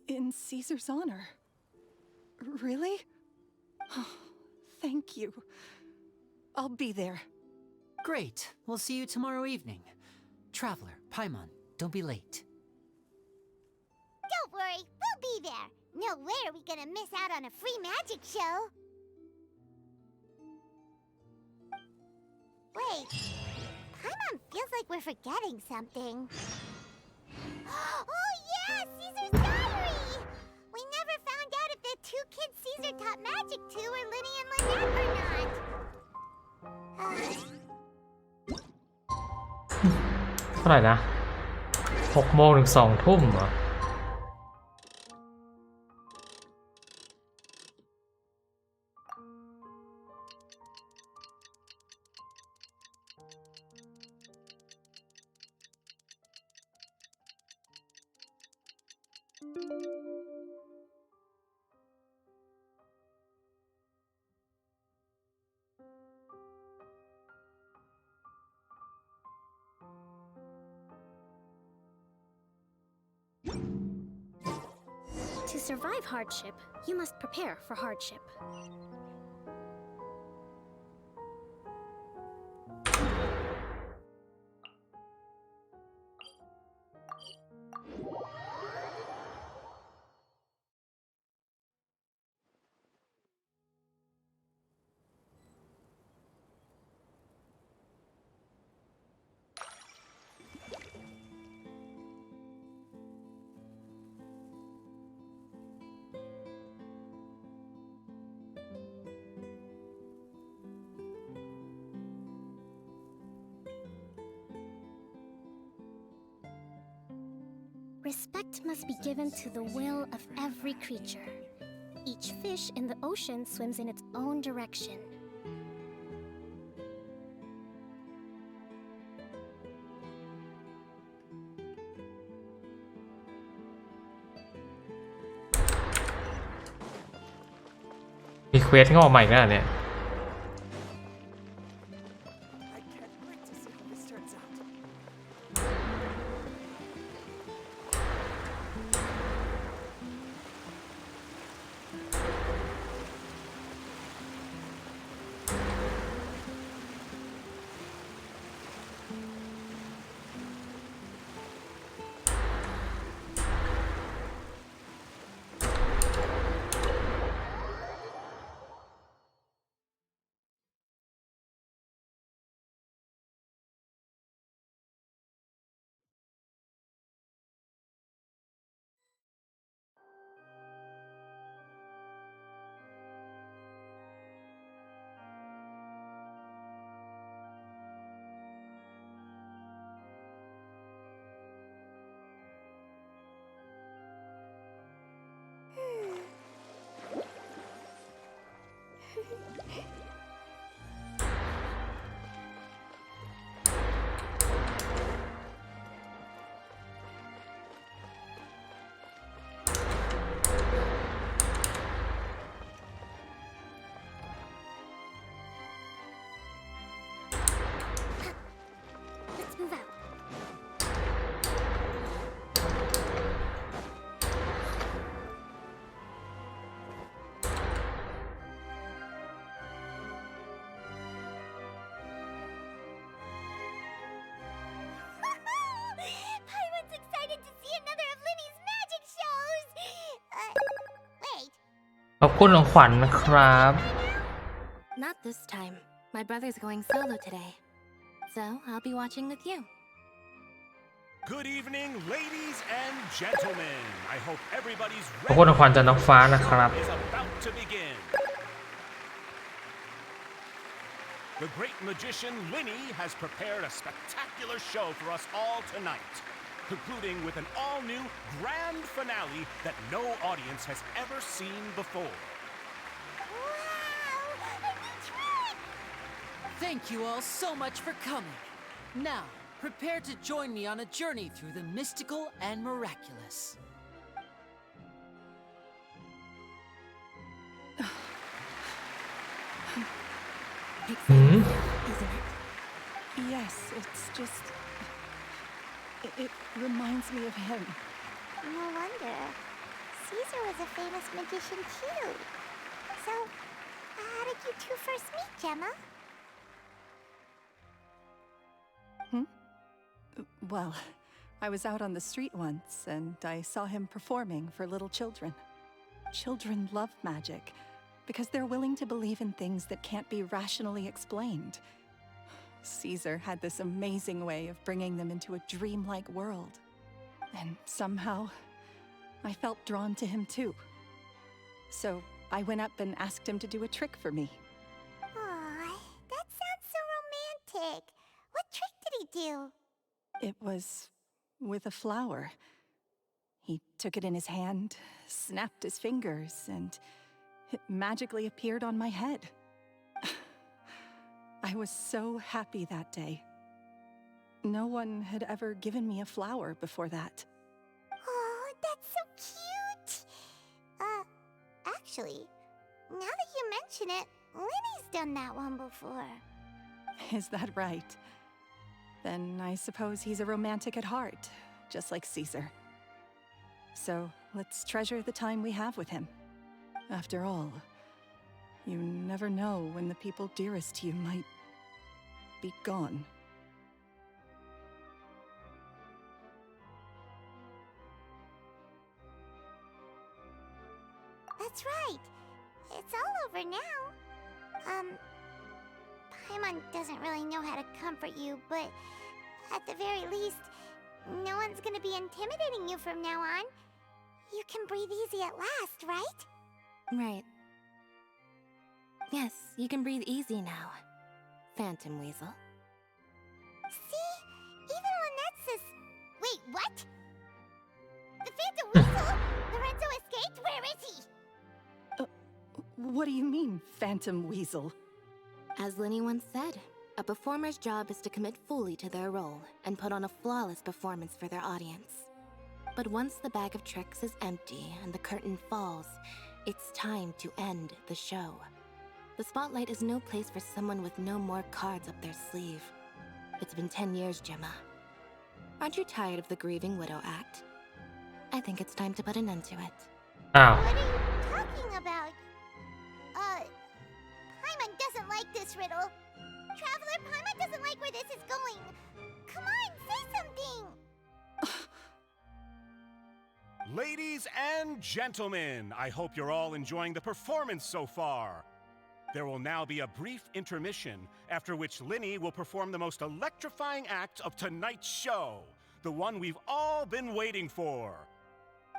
In Caesar's honor? Really? Oh, thank you. I'll be there. Great. We'll see you tomorrow evening. Traveler, Paimon, don't be late. Don't worry, we'll be there. No way are we gonna miss out on a free magic show. Wait, Paimon feels like we're forgetting something. Oh yeah, Caesar's diary! We never found out if the two kids Caesar taught magic to were Linny and Lynette or not. เท่าไหร่นะ6 โมงถึง 2 ทุ่มเหรอTo survive hardship, you must prepare for hardship. Respect must be given to the will of every creature. Each fish in the ocean swims in its own direction.มีเควสงอกใหม่อีกแล้วเนี่ย ขอบคุณของขวัญนะครับ Not this time. My brother's going solo today. So I'll be watching with you. Good evening, ladies and gentlemen. I hope everybody's ขอบคุณของขวัญจากน้องฟ้านะครับ is about to begin. The great magician Linny has prepared a spectacular show for us all tonight, concluding with an all-new grand finale that no audience has ever seen before. Thank you all so much for coming. Now, prepare to join me on a journey through the mystical and miraculous. Isn't it? Yes, it's just... It reminds me of him. No wonder. Caesar was a famous magician too. So, how did you two first meet, Gemma? Well, I was out on the street once, and I saw him performing for little children. Children love magic, because they're willing to believe in things that can't be rationally explained. Caesar had this amazing way of bringing them into a dreamlike world. And somehow, I felt drawn to him too. So I went up and asked him to do a trick for me. Aw, that sounds so romantic. What trick did he do? It was with a flower. He took it in his hand, snapped his fingers, and it magically appeared on my head. I was so happy that day. No one had ever given me a flower before that. Oh, that's so cute! Actually, now that you mention it, Linny's done that one before. Is that right? Then I suppose he's a romantic at heart, just like Caesar. So let's treasure the time we have with him. After all, you never know when the people dearest to you might be gone. That's right. It's all over now. Paimon doesn't really know how to comfort you, but at the very least, no one's gonna be intimidating you from now on. You can breathe easy at last, right? Right. Yes, you can breathe easy now, Phantom Weasel. See? Even Lynette says... Wait, what? The Phantom Weasel? Lorenzo escaped? Where is he? What do you mean, Phantom Weasel? As Linny once said, a performer's job is to commit fully to their role and put on a flawless performance for their audience. But once the bag of tricks is empty and the curtain falls, it's time to end the show. The spotlight is no place for someone with no more cards up their sleeve. It's been 10 years, Gemma. Aren't you tired of the grieving widow act? I think it's time to put an end to it. Ow. What are you talking about? Paimon doesn't like this riddle. Traveler, Paimon doesn't like where this is going. Come on, say something! Ladies and gentlemen, I hope you're all enjoying the performance so far. There will now be a brief intermission, after which Linny will perform the most electrifying act of tonight's show, the one we've all been waiting for.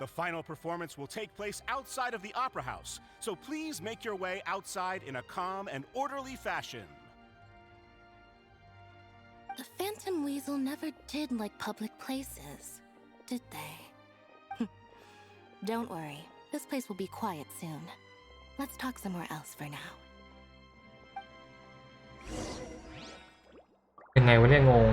The final performance will take place outside of the Opera House, so please make your way outside in a calm and orderly fashion. The Phantom Weasel never did like public places, did they? Don't worry, this place will be quiet soon. Let's talk somewhere else for now. ยังไงวะเนี่ยงง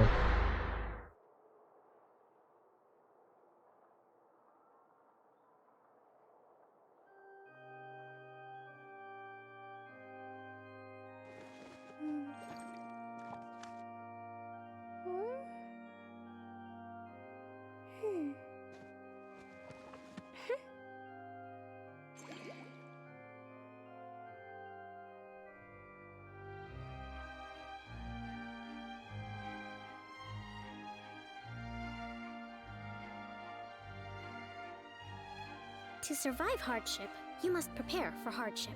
To survive hardship, You must prepare for hardship.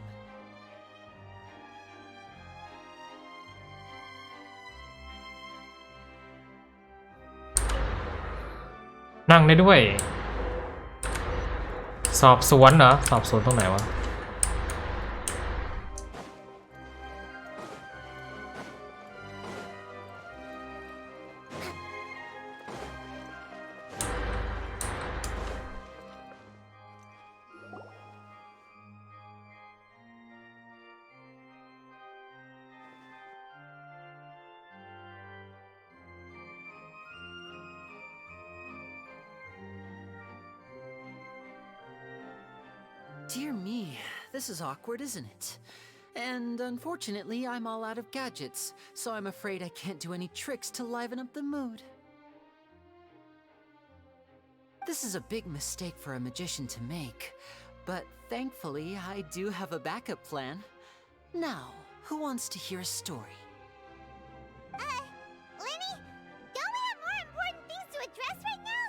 นั่งได้ด้วยสอบสวนเหรอสอบสวนตรงไหนวะ Dear me, this is awkward, isn't it? And unfortunately, I'm all out of gadgets, so I'm afraid I can't do any tricks to liven up the mood. This is a big mistake for a magician to make, but thankfully, I do have a backup plan. Now, who wants to hear a story? Lenny? Don't we have more important things to address right now?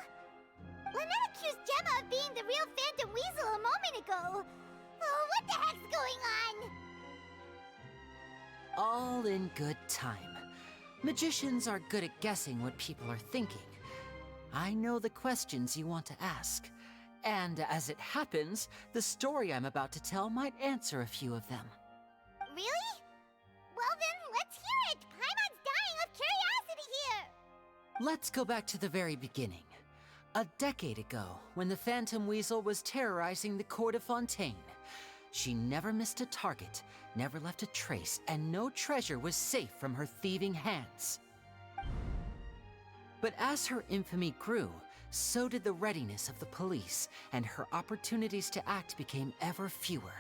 Lynette accused Gemma of being the real Phantom Weasel a moment ago. Oh, what the heck's going on? All in good time. Magicians are good at guessing what people are thinking. I know the questions you want to ask. And as it happens, the story I'm about to tell might answer a few of them. Really? Well then, let's hear it! Paimon's dying of curiosity here! Let's go back to the very beginning. A decade ago, when the Phantom Weasel was terrorizing the court of Fontaine. She never missed a target, never left a trace, and no treasure was safe from her thieving hands. But as her infamy grew, so did the readiness of the police, and her opportunities to act became ever fewer.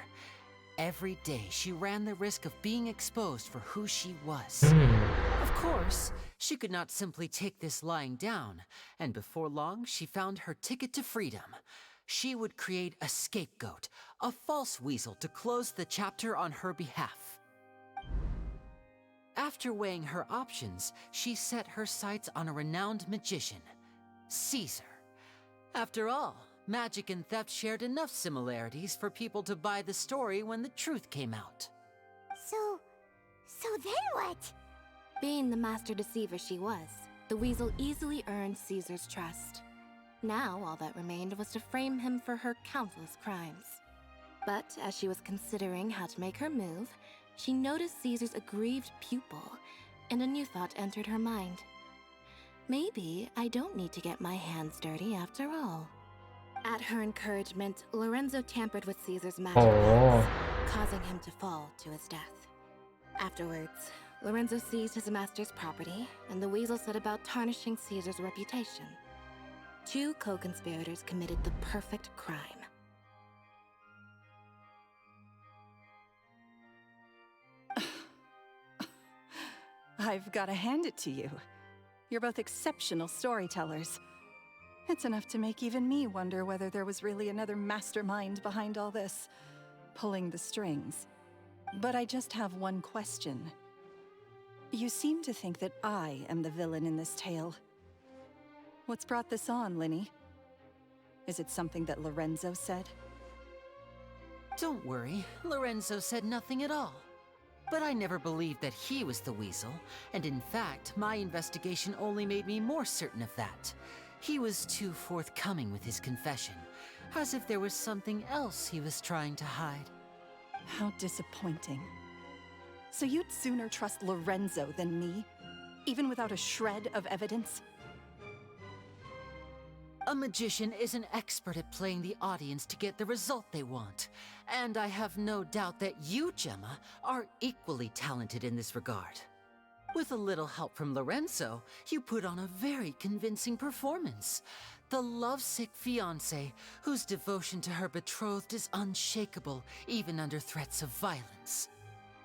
Every day, she ran the risk of being exposed for who she was. Of course, she could not simply take this lying down, and before long, she found her ticket to freedom. She would create a scapegoat, a false weasel to close the chapter on her behalf. After weighing her options, she set her sights on a renowned magician, Caesar. After all, magic and theft shared enough similarities for people to buy the story when the truth came out. So then what? Being the master deceiver she was, the weasel easily earned Caesar's trust. Now, all that remained was to frame him for her countless crimes. But as she was considering how to make her move, she noticed Caesar's aggrieved pupil, and a new thought entered her mind. Maybe I don't need to get my hands dirty after all. At her encouragement, Lorenzo tampered with Caesar's magic box, causing him to fall to his death. Afterwards, Lorenzo seized his master's property, and the weasel set about tarnishing Caesar's reputation. Two co-conspirators committed the perfect crime. I've got to hand it to you. You're both exceptional storytellers. It's enough to make even me wonder whether there was really another mastermind behind all this, pulling the strings. But I just have one question. You seem to think that I am the villain in this tale. What's brought this on, Linny? Is it something that Lorenzo said? Don't worry, Lorenzo said nothing at all. But I never believed that he was the weasel, and in fact, my investigation only made me more certain of that. He was too forthcoming with his confession, as if there was something else he was trying to hide. How disappointing. So you'd sooner trust Lorenzo than me, even without a shred of evidence? A magician is an expert at playing the audience to get the result they want. And I have no doubt that you, Gemma, are equally talented in this regard. With a little help from Lorenzo, you put on a very convincing performance. The lovesick fiancé, whose devotion to her betrothed is unshakable, even under threats of violence.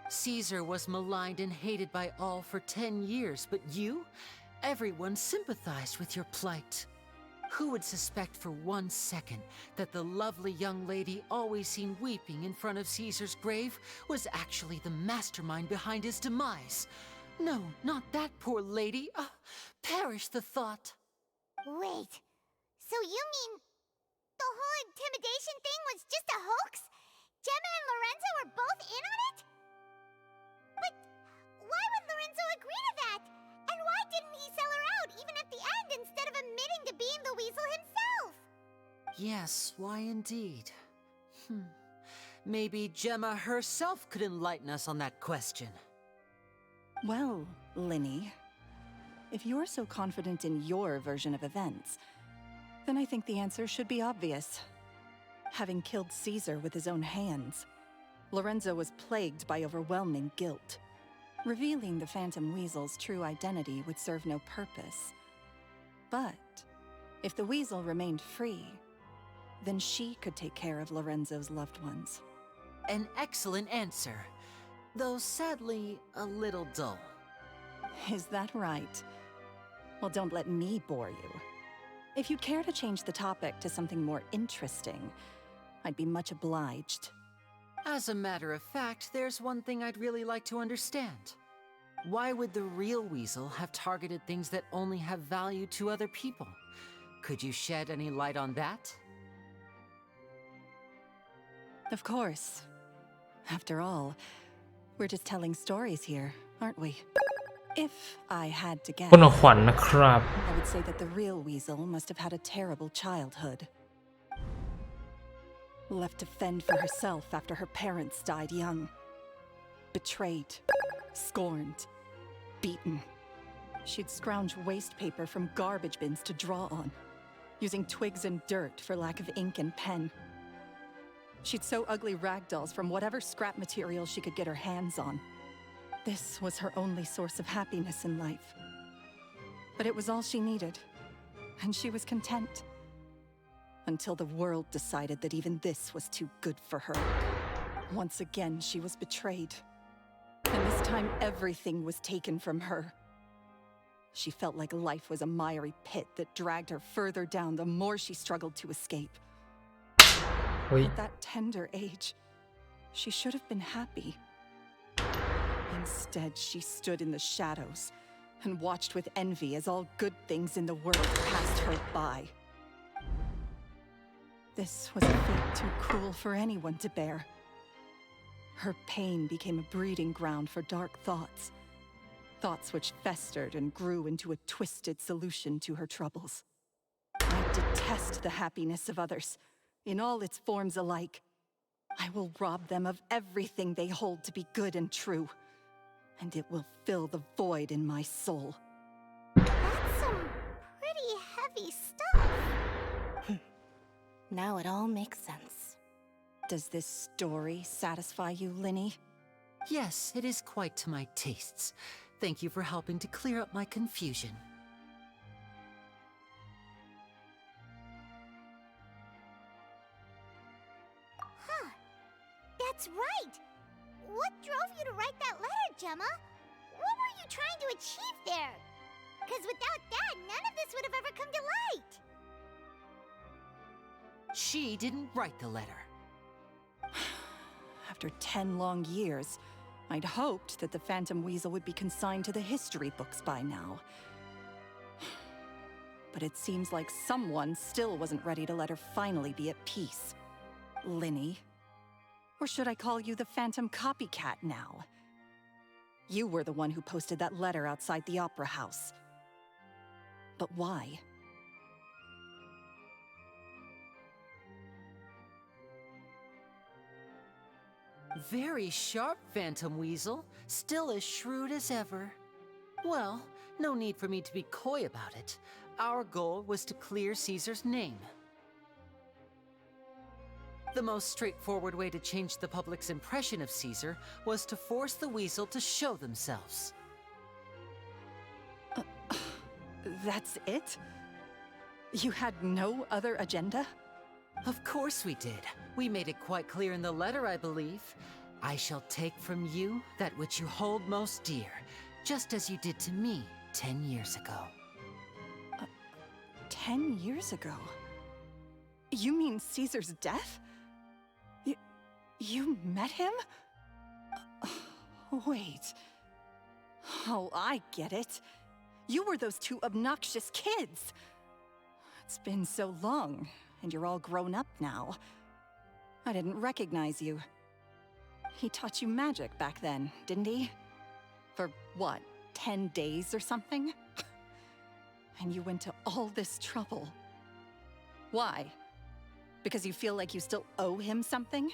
Caesar was maligned and hated by all for 10 years, but you? Everyone sympathized with your plight. Who would suspect for 1 second that the lovely young lady always seen weeping in front of Caesar's grave was actually the mastermind behind his demise? No, not that poor lady. Perish the thought. Wait, so you mean the whole intimidation thing was just a hoax? Lorenzo are both in on it? But why would Lorenzo agree to that? And why didn't he sell her out even at the end instead of admitting to being the weasel himself? Yes, why indeed? Maybe Gemma herself could enlighten us on that question. Well, Linny, if you're so confident in your version of events, then I think the answer should be obvious. Having killed Caesar with his own hands, Lorenzo was plagued by overwhelming guilt. Revealing the Phantom Weasel's true identity would serve no purpose. But if the weasel remained free, then she could take care of Lorenzo's loved ones. An excellent answer, though sadly a little dull. Is that right? Well, don't let me bore you. If you'd care to change the topic to something more interesting, I'd be much obliged. As a matter of fact, there's one thing I'd really like to understand. Why would the real weasel have targeted things that only have value to other people? Could you shed any light on that? Of course. After all, we're just telling stories here, aren't we? If I had to guess, คุณขวัญนะครับ I would say that the real weasel must have had a terrible childhood. Left to fend for herself after her parents died young. Betrayed, scorned, beaten. She'd scrounge waste paper from garbage bins to draw on, using twigs and dirt for lack of ink and pen. She'd sew ugly rag dolls from whatever scrap material she could get her hands on. This was her only source of happiness in life. But it was all she needed, and she was content. Until the world decided that even this was too good for her. Once again, she was betrayed. And this time, everything was taken from her. She felt like life was a miry pit that dragged her further down the more she struggled to escape. At that tender age, she should have been happy. Instead, she stood in the shadows and watched with envy as all good things in the world passed her by. This was a fate too cruel for anyone to bear. Her pain became a breeding ground for dark thoughts, thoughts which festered and grew into a twisted solution to her troubles. I detest the happiness of others, in all its forms alike. I will rob them of everything they hold to be good and true, and it will fill the void in my soul. That's some pretty heavy stuff. Now it all makes sense. Does this story satisfy you, Linny? Yes, it is quite to my tastes. Thank you for helping to clear up my confusion. Huh. That's right. What drove you to write that letter, Gemma? What were you trying to achieve there? Because without that, none of this would have ever come to light. She didn't write the letter. After 10 long years, I'd hoped that the Phantom Weasel would be consigned to the history books by now. But it seems like someone still wasn't ready to let her finally be at peace. Linny. Or should I call you the Phantom Copycat now? You were the one who posted that letter outside the Opera House. But why? Very sharp, Phantom Weasel. Still as shrewd as ever. Well, no need for me to be coy about it. Our goal was to clear Caesar's name. The most straightforward way to change the public's impression of Caesar was to force the weasel to show themselves. That's it? You had no other agenda? Of course we did. We made it quite clear in the letter, I believe. I shall take from you that which you hold most dear, just as you did to me 10 years ago. 10 years ago? You mean Caesar's death? You met him? Wait. Oh, I get it. You were those two obnoxious kids. It's been so long, and you're all grown up now. I didn't recognize you. He taught you magic back then, didn't he? For what, 10 days or something? And you went to all this trouble. Why? Because you feel like you still owe him something?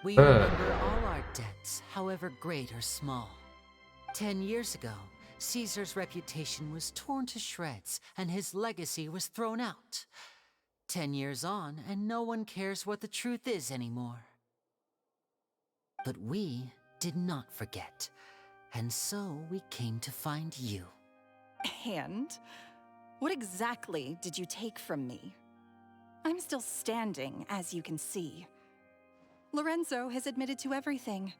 We remember all our debts, however great or small. 10 years ago, Caesar's reputation was torn to shreds and his legacy was thrown out. 10 years on, and no one cares what the truth is anymore. But we did not forget, and so we came to find you. And? What exactly did you take from me? I'm still standing, as you can see. Lorenzo has admitted to everything.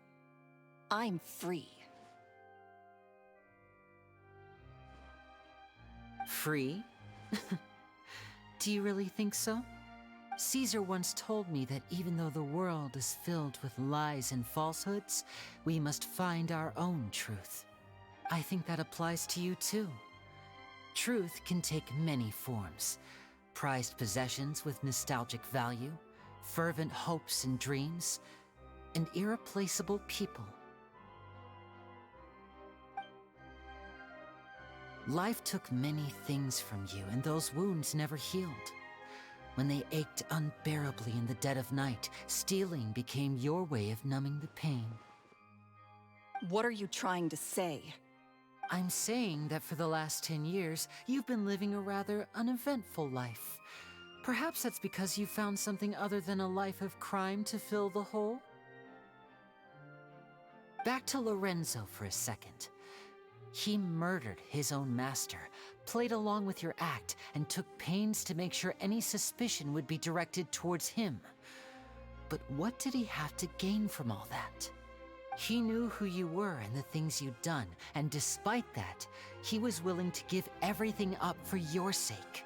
I'm free. Free? Do you really think so? Caesar once told me that even though the world is filled with lies and falsehoods, we must find our own truth. I think that applies to you too. Truth can take many forms. Prized possessions with nostalgic value, fervent hopes and dreams, and irreplaceable people. Life took many things from you, and those wounds never healed. When they ached unbearably in the dead of night, stealing became your way of numbing the pain. What are you trying to say? I'm saying that for the last 10 years, you've been living a rather uneventful life. Perhaps that's because you found something other than a life of crime to fill the hole? Back to Lorenzo for a second. He murdered his own master, played along with your act, and took pains to make sure any suspicion would be directed towards him. But what did he have to gain from all that? He knew who you were and the things you'd done, and despite that, he was willing to give everything up for your sake.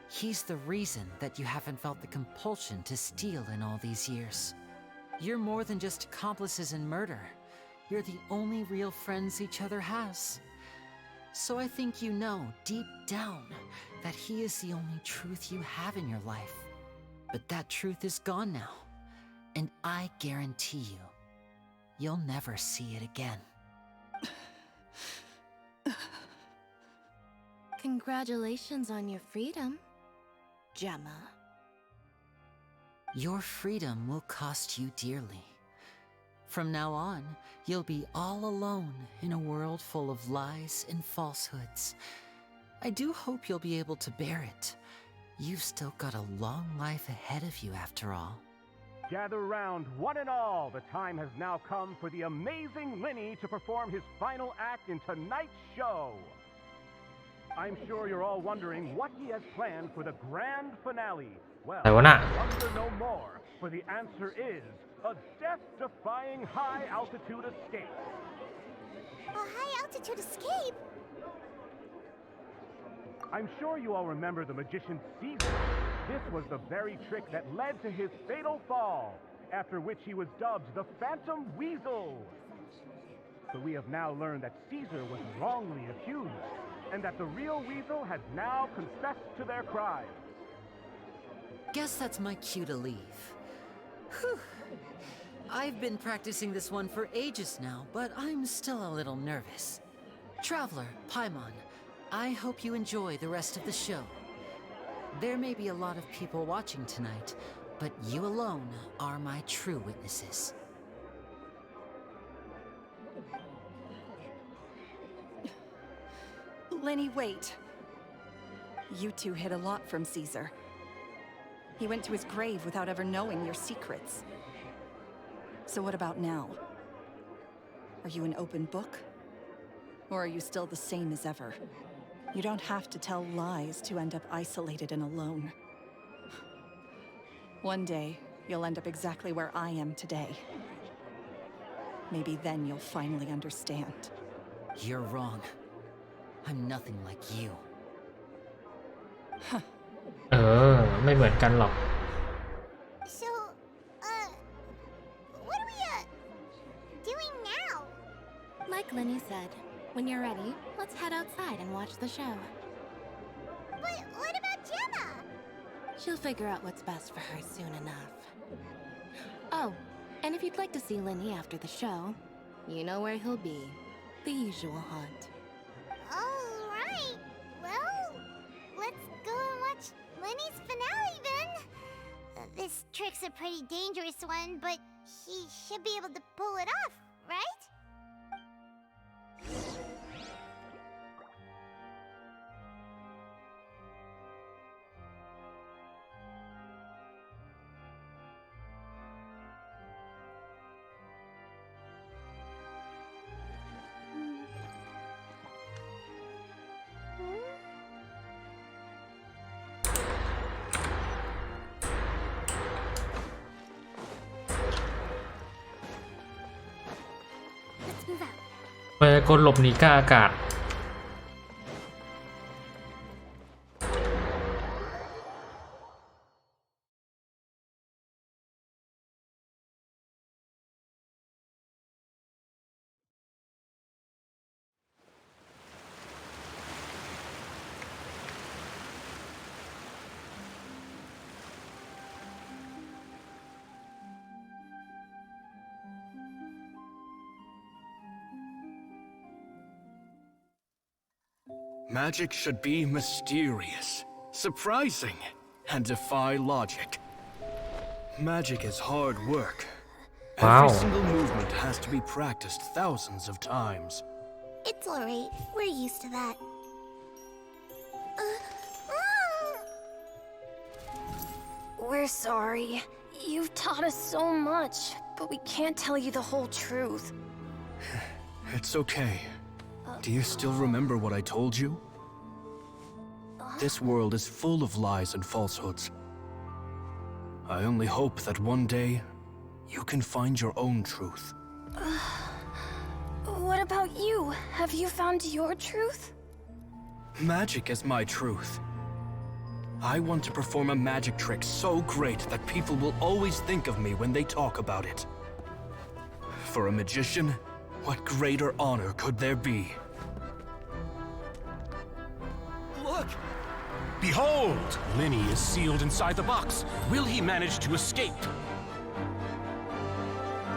He's the reason that you haven't felt the compulsion to steal in all these years. You're more than just accomplices in murder. You're the only real friends each other has. So I think you know, deep down, that he is the only truth you have in your life. But that truth is gone now, and I guarantee you, you'll never see it again. Congratulations on your freedom, Gemma. Your freedom will cost you dearly. From now on, you'll be all alone in a world full of lies and falsehoods. I do hope you'll be able to bear it. You've still got a long life ahead of you after all. Gather round, one and all. The time has now come for the amazing Lenny to perform his final act in tonight's show. I'm sure you're all wondering what he has planned for the grand finale. Well, wonder no more, for the answer is a death-defying high-altitude escape. A high-altitude escape? I'm sure you all remember the magician Caesar. This was the very trick that led to his fatal fall, after which he was dubbed the Phantom Weasel. So we have now learned that Caesar was wrongly accused, and that the real Weasel has now confessed to their crime. Guess that's my cue to leave. Whew. I've been practicing this one for ages now, but I'm still a little nervous. Traveler, Paimon, I hope you enjoy the rest of the show. There may be a lot of people watching tonight, but you alone are my true witnesses. Lenny, wait. You two hid a lot from Caesar. He went to his grave without ever knowing your secrets. So what about now? Are you an open book? Or are you still the same as ever? You don't have to tell lies to end up isolated and alone. One day, you'll end up exactly where I am today. Maybe then you'll finally understand. You're wrong. I'm nothing like you. ไม่เหมือนกันหรอก So, what are we, doing now? Like Lenny said, when you're ready, let's head outside and watch the show. But what about Gemma? She'll figure out what's best for her soon enough. Oh, And if you'd like to see Linny after the show, you know where he'll be. The usual haunt. Alright, well, let's go and watch Lenny's finale then. This trick's a pretty dangerous one, but he should be able to pull it off, right? Let's move out. เปิดกลหลบหนีกลางอากาศMagic should be mysterious, surprising, and defy logic. Magic is hard work. Wow. Every single movement has to be practiced thousands of times. It's alright, we're used to that. We're sorry. You've taught us so much, but we can't tell you the whole truth. It's okay. Do you still remember what I told you? This world is full of lies and falsehoods. I only hope that one day you can find your own truth. What about you? Have you found your truth? Magic is my truth. I want to perform a magic trick so great that people will always think of me when they talk about it. For a magician, what greater honor could there be? Look! Behold! Linny is sealed inside the box. Will he manage to escape?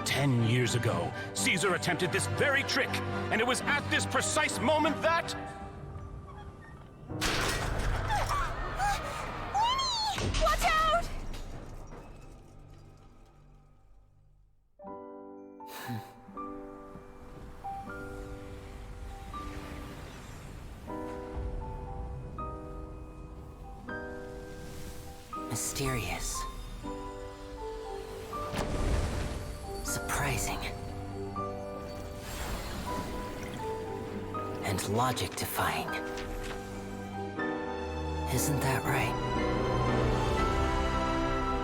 10 years ago, Caesar attempted this very trick, and it was at this precise moment that... Watch out! Mysterious. Surprising. And logic-defying. Isn't that right?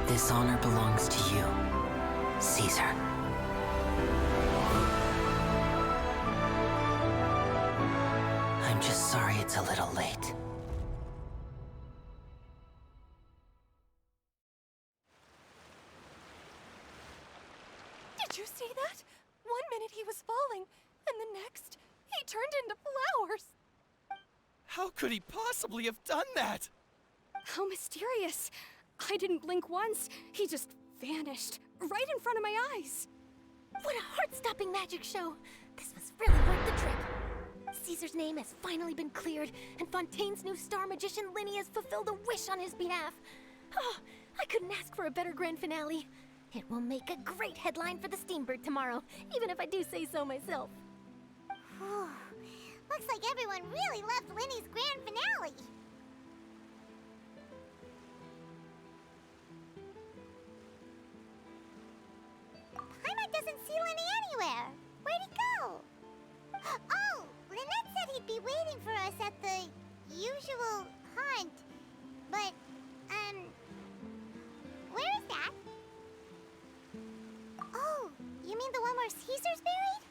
This honor belongs to you, Caesar. I'm just sorry it's a little late. Did you see that? 1 minute he was falling, and the next, he turned into flowers. How could he possibly have done that? How mysterious. I didn't blink once. He just vanished right in front of my eyes. What a heart-stopping magic show. This was really worth the trip. Caesar's name has finally been cleared, and Fontaine's new star magician Linny has fulfilled a wish on his behalf. Oh, I couldn't ask for a better grand finale. It will make a great headline for the Steambird tomorrow, even if I do say so myself. Looks like everyone really loved Linny's grand finale. Paimon doesn't see Linny anywhere. Where'd he go? Oh, Lynette said he'd be waiting for us at the usual haunt. But, where is that? Oh, you mean the one where Caesar's buried?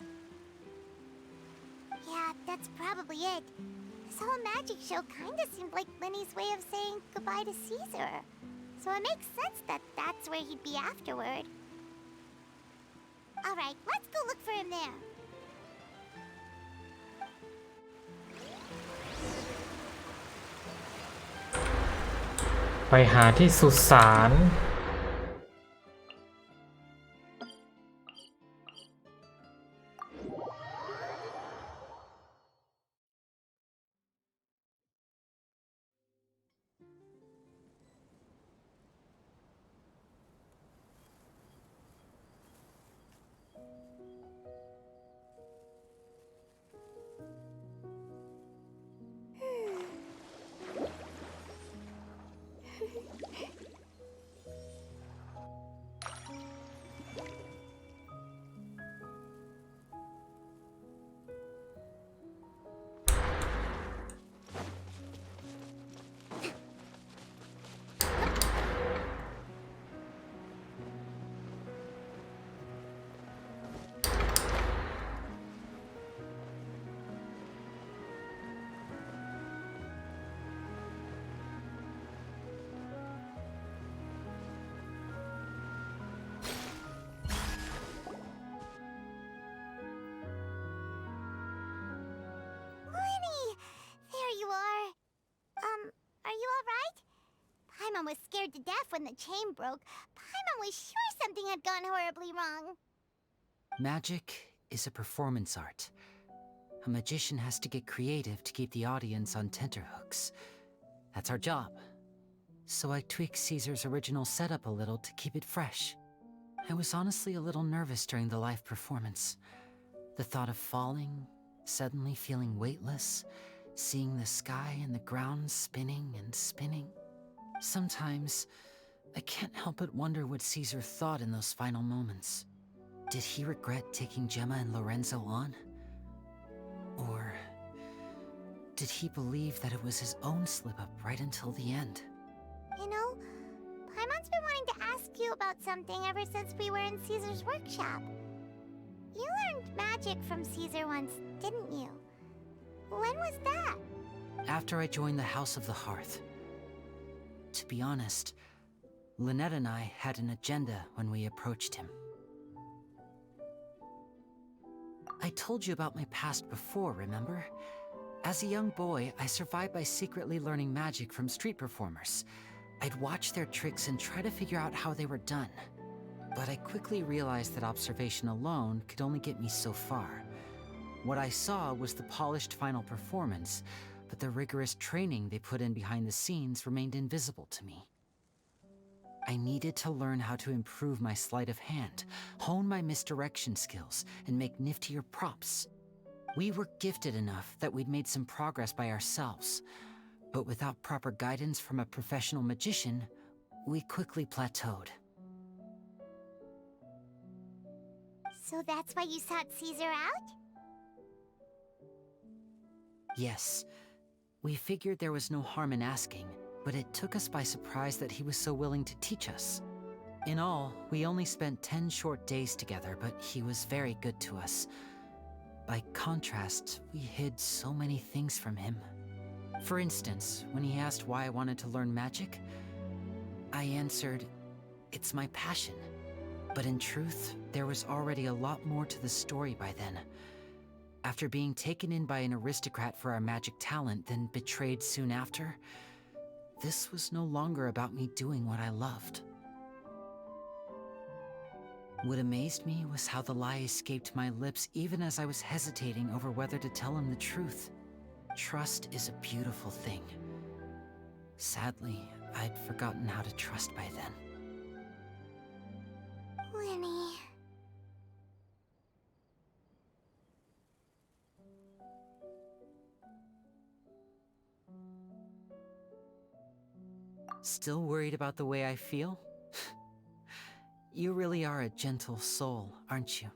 Yeah, that's probably it. This whole magic show kinda seemed like Linny's way of saying goodbye to Caesar. So it makes sense that that's where he'd be afterward. Alright, let's go look for him there. ไปหาที่สุสาน Paimon was scared to death when the chain broke, Paimon was sure something had gone horribly wrong. Magic is a performance art. A magician has to get creative to keep the audience on tenterhooks. That's our job. So I tweaked Caesar's original setup a little to keep it fresh. I was honestly a little nervous during the live performance. The thought of falling, suddenly feeling weightless, seeing the sky and the ground spinning and spinning. Sometimes, I can't help but wonder what Caesar thought in those final moments. Did he regret taking Gemma and Lorenzo on? Or did he believe that it was his own slip-up right until the end? You know, Paimon's been wanting to ask you about something ever since we were in Caesar's workshop. You learned magic from Caesar once, didn't you? When was that? After I joined the House of the Hearth. To be honest, Lynette and I had an agenda when we approached him. I told you about my past before, remember? As a young boy, I survived by secretly learning magic from street performers. I'd watch their tricks and try to figure out how they were done. But I quickly realized that observation alone could only get me so far. What I saw was the polished final performance, but the rigorous training they put in behind the scenes remained invisible to me. I needed to learn how to improve my sleight of hand, hone my misdirection skills, and make niftier props. We were gifted enough that we'd made some progress by ourselves, but without proper guidance from a professional magician, we quickly plateaued. So that's why you sought Caesar out? Yes. We figured there was no harm in asking, but it took us by surprise that he was so willing to teach us. In all, we only spent 10 short days together, but he was very good to us. By contrast, we hid so many things from him. For instance, when he asked why I wanted to learn magic, I answered, "It's my passion." But in truth, there was already a lot more to the story by then. After being taken in by an aristocrat for our magic talent, then betrayed soon after, this was no longer about me doing what I loved. What amazed me was how the lie escaped my lips even as I was hesitating over whether to tell him the truth. Trust is a beautiful thing. Sadly, I'd forgotten how to trust by then. Winnie. Still worried about the way I feel? You really are a gentle soul, aren't you?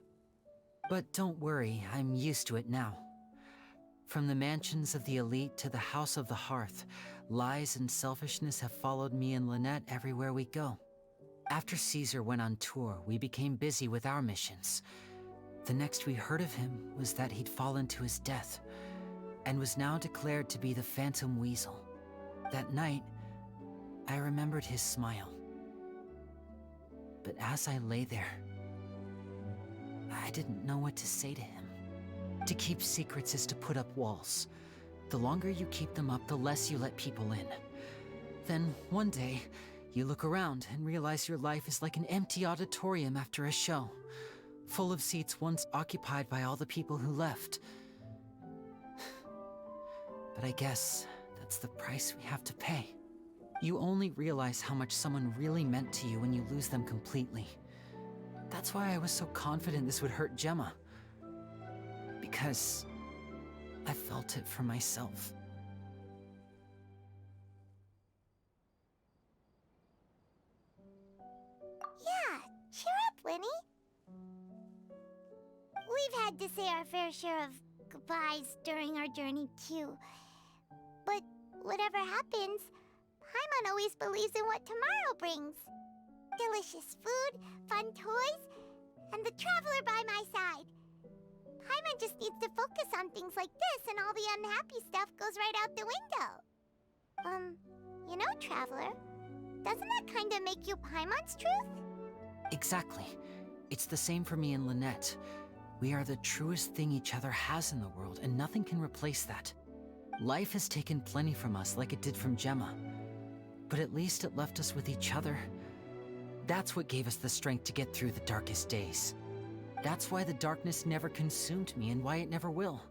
But don't worry, I'm used to it now. From the mansions of the elite to the House of the Hearth, lies and selfishness have followed me and Lynette everywhere we go. After Caesar went on tour, we became busy with our missions. The next we heard of him was that he'd fallen to his death, and was now declared to be the Phantom Weasel. That night, I remembered his smile. But as I lay there, I didn't know what to say to him. To keep secrets is to put up walls. The longer you keep them up, the less you let people in. Then, one day, you look around and realize your life is like an empty auditorium after a show, full of seats once occupied by all the people who left. But I guess that's the price we have to pay. You only realize how much someone really meant to you when you lose them completely. That's why I was so confident this would hurt Gemma. Because I felt it for myself. Yeah, cheer up, Winnie. We've had to say our fair share of goodbyes during our journey, too. But whatever happens, Paimon always believes in what tomorrow brings. Delicious food, fun toys, and the traveler by my side. Paimon just needs to focus on things like this and all the unhappy stuff goes right out the window. You know, Traveler, doesn't that kind of make you Paimon's truth? Exactly. It's the same for me and Lynette. We are the truest thing each other has in the world, and nothing can replace that. Life has taken plenty from us like it did from Gemma. but at least it left us with each other. That's what gave us the strength to get through the darkest days. That's why the darkness never consumed me and why it never will.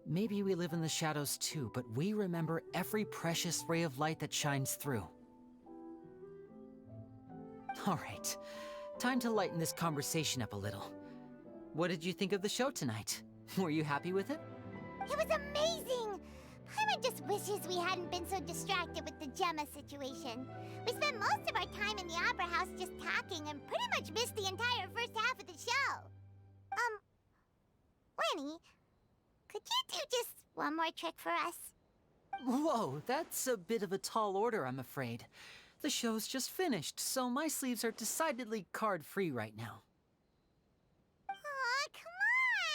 Maybe we live in the shadows too, but we remember every precious ray of light that shines through. All right, time to lighten this conversation up a little. What did you think of the show tonight? Were you happy with it? It was amazing! Paimon just wishes we hadn't been so distracted with the Gemma situation. We spent most of our time in the Opera House just talking and pretty much missed the entire first half of the show. Lenny, could you do just one more trick for us? Whoa, that's a bit of a tall order, I'm afraid. The show's just finished, so my sleeves are decidedly card-free right now. Aw, come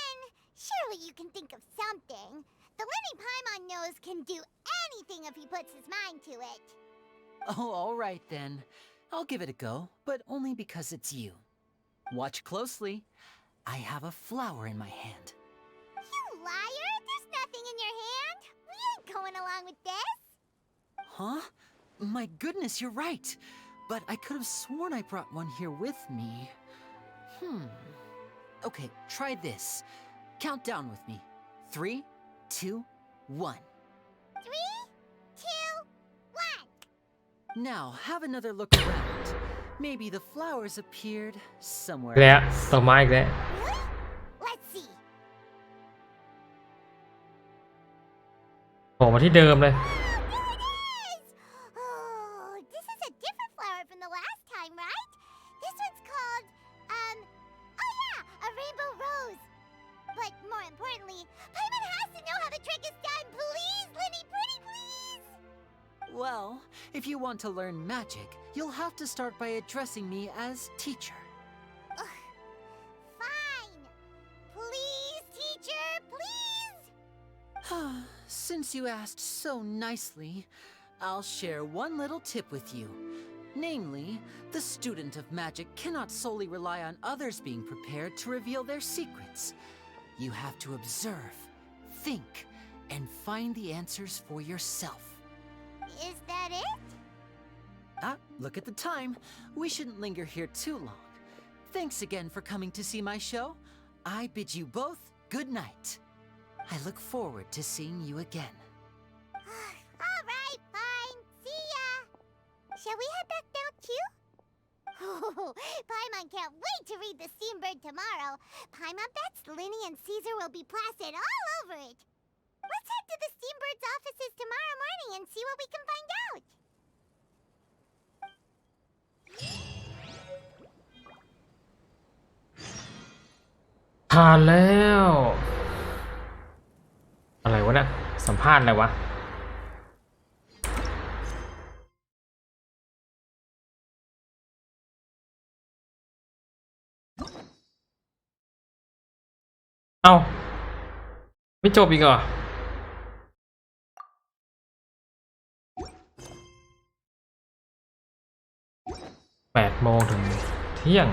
on! Surely you can think of something. The Lenny Paimon knows can do anything if he puts his mind to it. Oh, all right then. I'll give it a go, but only because it's you. Watch closely. I have a flower in my hand. You liar! There's nothing in your hand! We ain't going along with this! Huh? My goodness, you're right. But I could have sworn I brought one here with me. Okay, try this. Count down with me. 3, 2, 1. 3, 2, 1. Now, have another look around. Maybe the flowers appeared somewhere แล้ว else. ต่อมาอีกแล้ว Let's see. โผล่มาที่เดิมเลย Oh, this is a different flower from the last time, right? This one's called, oh yeah, a rainbow rose. But more importantly, Paimon has to know how the trick is done. Please, Lenny, pretty please. Well, if you want to learn magic, you'll have to start by addressing me as teacher. Fine. Please, teacher, please. Since you asked so nicely, I'll share one little tip with you. Namely, the student of magic cannot solely rely on others being prepared to reveal their secrets. You have to observe, think, and find the answers for yourself. Is that it? Look at the time. We shouldn't linger here too long. Thanks again for coming to see my show. I bid you both good night. I look forward to seeing you again. All right, fine. See ya. Shall we head back down too? Oh, Paimon can't wait to read The Steambird tomorrow. Paimon bets Lenny and Caesar will be plastered all over it. Let's head to the Steambird's offices tomorrow morning and see what we can find out. ผ่านแล้ว อะไรวะเนี่ยสัมภาษณ์อะไรวะ เอ้าไม่จบอีกเหรอ8 โมงถึงเที่ยง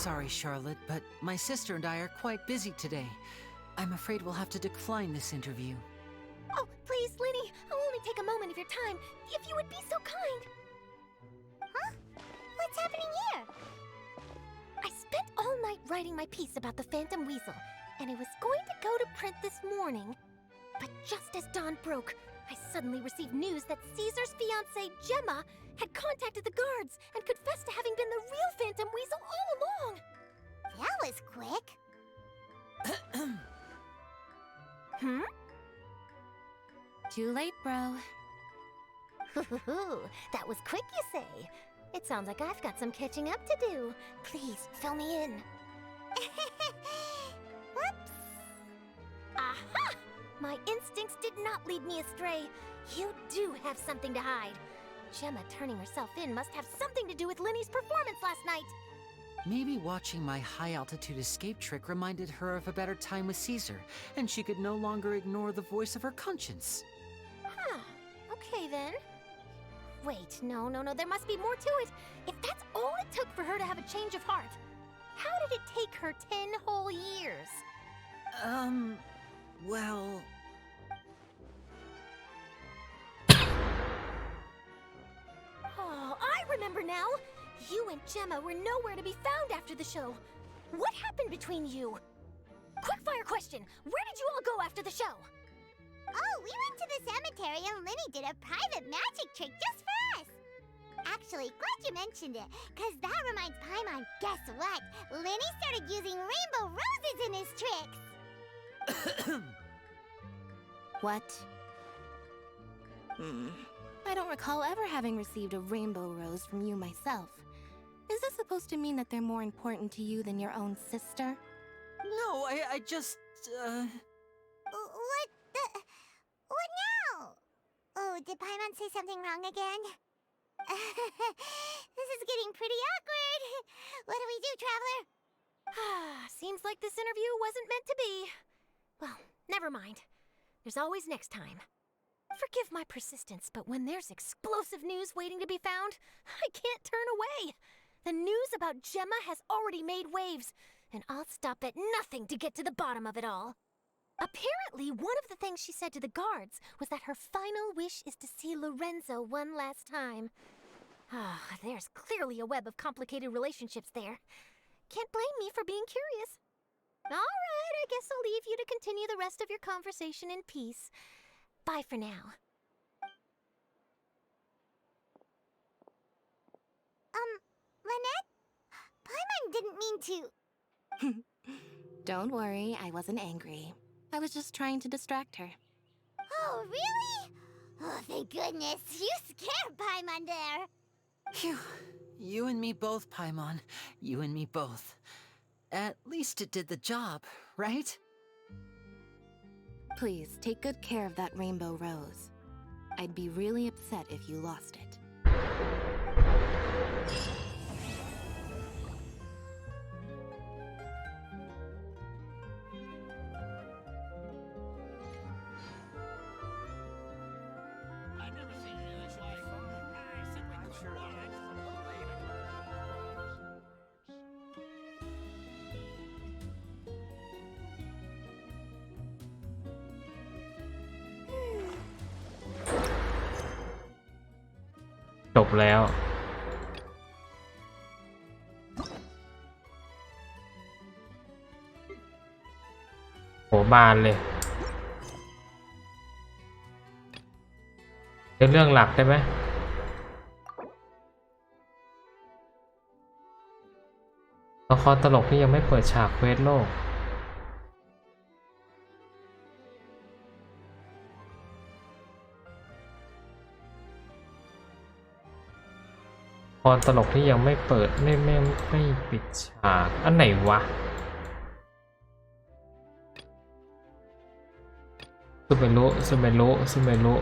Sorry, Charlotte, but my sister and I are quite busy today. I'm afraid we'll have to decline this interview. Oh, please, Lenny, I'll only take a moment of your time, if you would be so kind. Huh? What's happening here? I spent all night writing my piece about the Phantom Weasel, and it was going to go to print this morning. But just as dawn broke, I suddenly received news that Caesar's fiancée, Gemma, had contacted the guards and confessed to having been the real Phantom Weasel all along. That was quick. Too late, bro. That was quick, you say? It sounds like I've got some catching up to do. Please, fill me in. Whoops. Aha! My instincts did not lead me astray. You do have something to hide. Gemma turning herself in must have something to do with Linny's performance last night. Maybe watching my high-altitude escape trick reminded her of a better time with Caesar, and she could no longer ignore the voice of her conscience. Huh. Okay, then. Wait, no, there must be more to it. If that's all it took for her to have a change of heart, how did it take her 10 whole years? Well... Oh, I remember now! You and Gemma were nowhere to be found after the show. What happened between you? Quickfire question! Where did you all go after the show? Oh, we went to the cemetery and Linny did a private magic trick just for us. Actually, glad you mentioned it, because that reminds Paimon, guess what? Linny started using rainbow roses in his tricks. What? I don't recall ever having received a rainbow rose from you myself. Is this supposed to mean that they're more important to you than your own sister? No, I just, What now? Oh, did Paimon say something wrong again? This is getting pretty awkward. What do we do, Traveler? Seems like this interview wasn't meant to be. Well, never mind. There's always next time. Forgive my persistence, but when there's explosive news waiting to be found, I can't turn away. The news about Gemma has already made waves, and I'll stop at nothing to get to the bottom of it all. Apparently, one of the things she said to the guards was that her final wish is to see Lorenzo one last time. There's clearly a web of complicated relationships there. Can't blame me for being curious. All right, I guess I'll leave you to continue the rest of your conversation in peace. Bye for now. Lynette? Paimon didn't mean to... Don't worry, I wasn't angry. I was just trying to distract her. Oh, really? Oh, thank goodness. You scared Paimon there. Phew. You and me both, Paimon. You and me both. At least it did the job, right? Please, take good care of that rainbow rose. I'd be really upset if you lost it. จบแล้วโหบานเลยเรื่องหลักได้ไหมละครตลกที่ยังไม่เปิดฉากเควสโลกละครตลกที่ยังไม่เปิดไม่ปิดฉากอันไหนวะซึ่งไม่รู้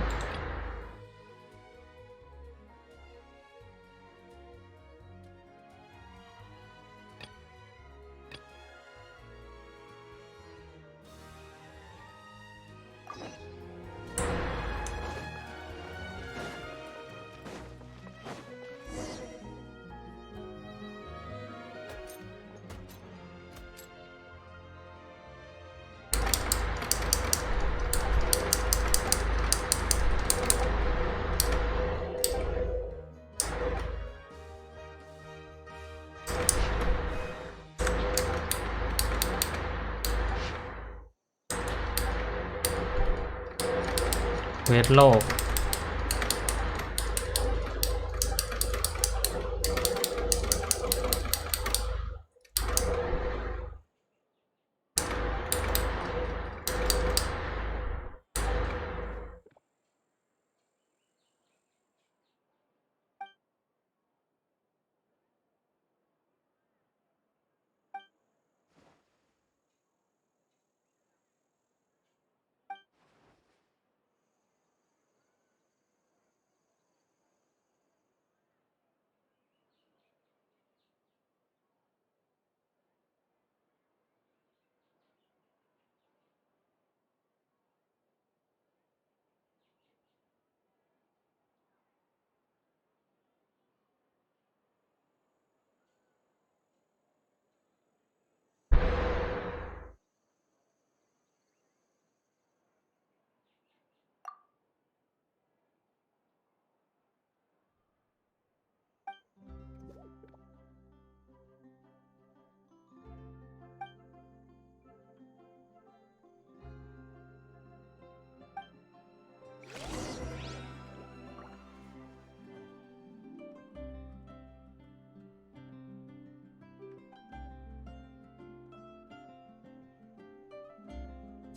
เวทโลก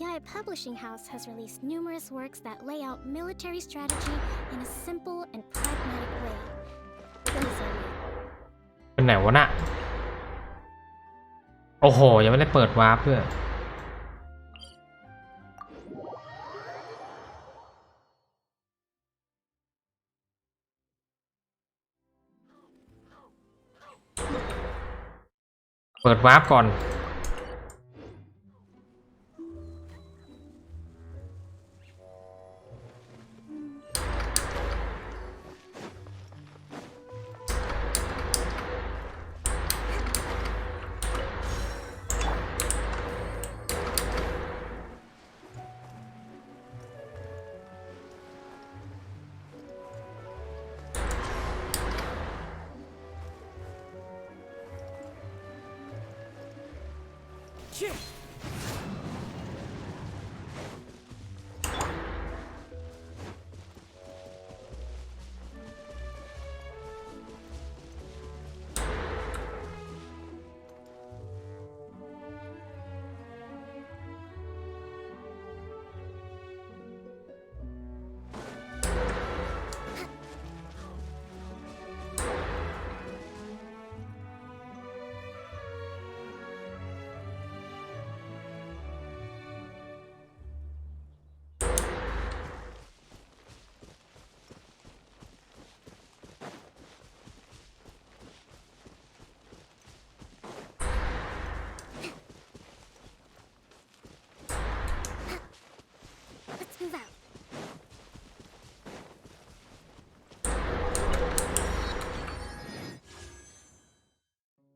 Yahoo Publishing House has released numerous works that lay out military strategy in a simple and pragmatic way. เป็นไหนวะน่ะโอ้โหยังไม่ได้เปิดวาร์ปเพื่อเปิดวาร์ปก่อน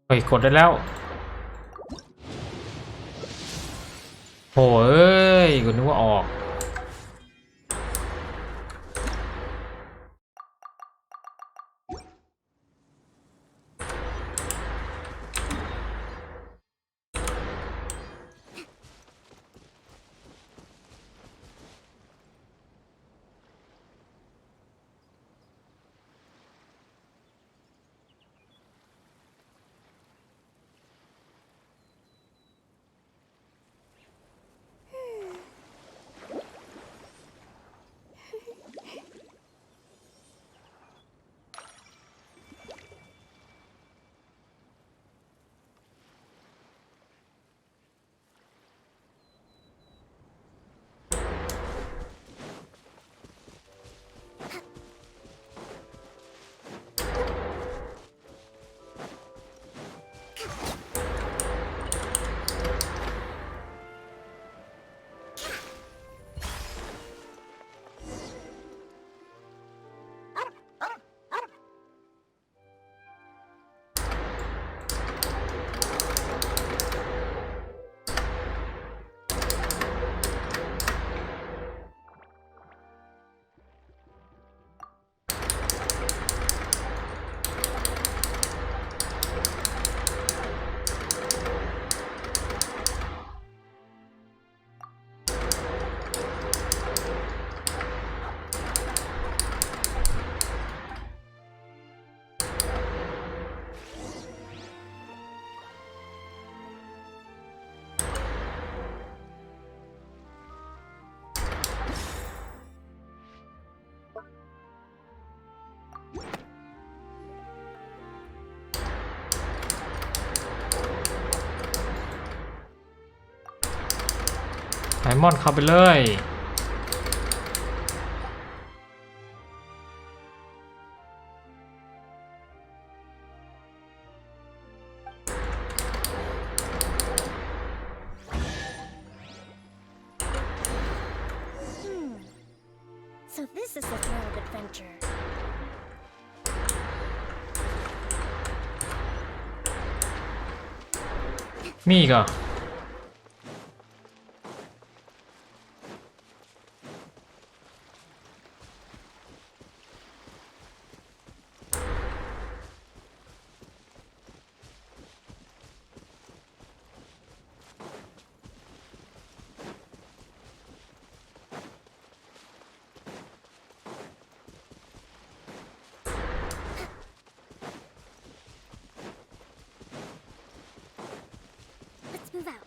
เฮ้ยกดได้แล้วโหเอ้ยกูนึกว่าออก ไดมอนด์เข้าไปเลย So this is the thrill of adventure. มีอีกเหรอ Let's move out.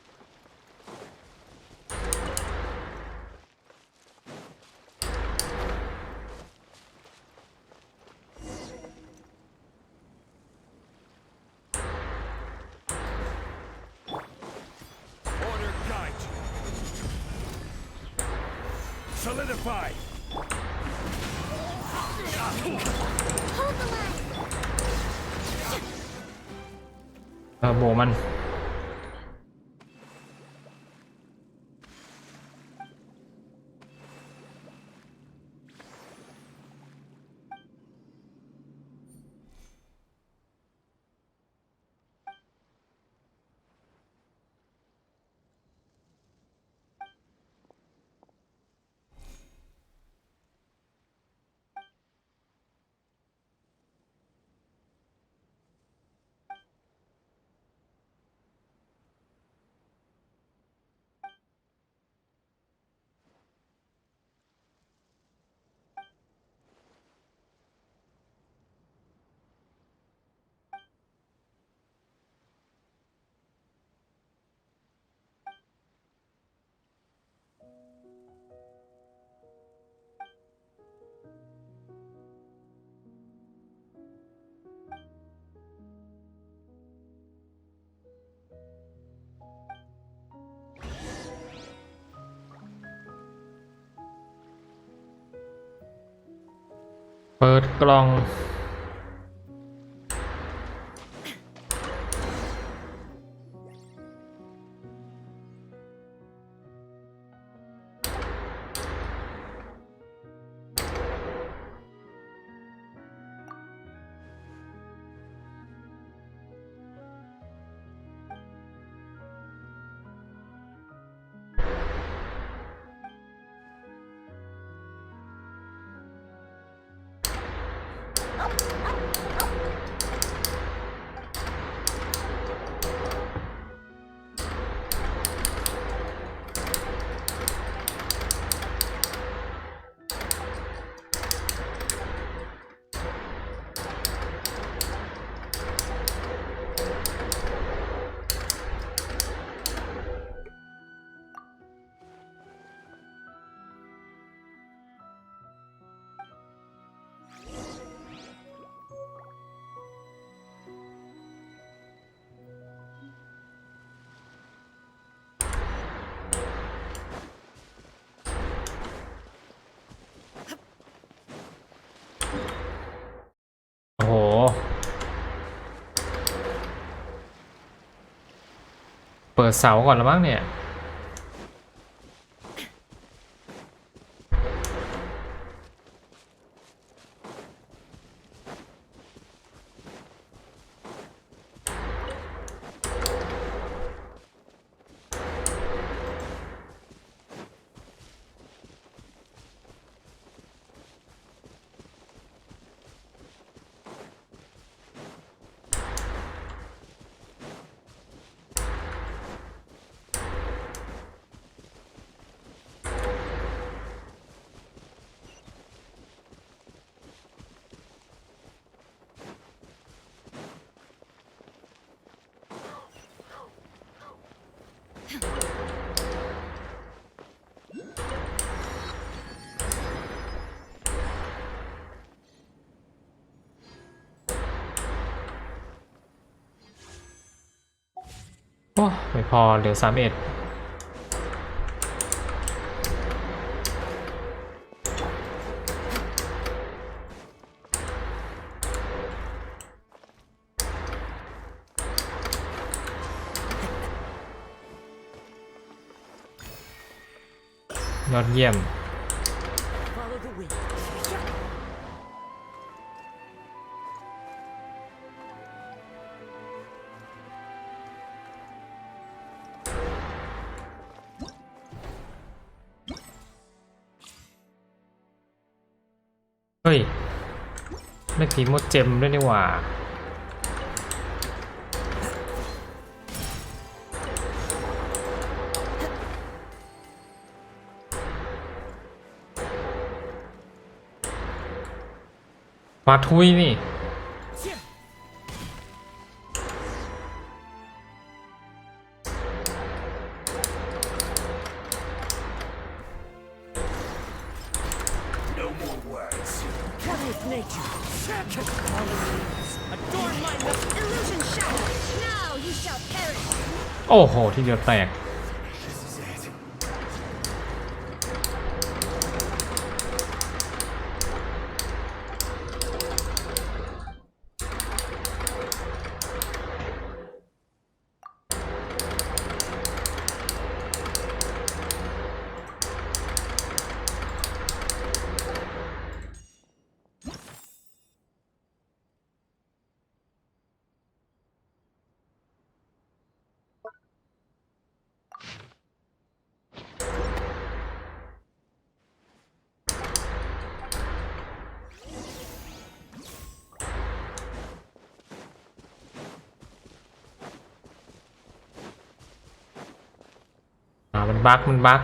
Order guide. Solidify. Hold the line. โบมัน เปิดกล่อง โอ้โห เปิดเสาก่อนแล้วมั้งเนี่ย โอ้ไม่พอเหลือ31 ยอดเยี่ยม Follow the wind. เฮ้ยได้ผีมดเจมด้วยนี่หว่ามาทุยนี่Nature. Adorn my illusion shadow. Now you shall perish. โอ้โหที่เดียวแตกมันบั๊ก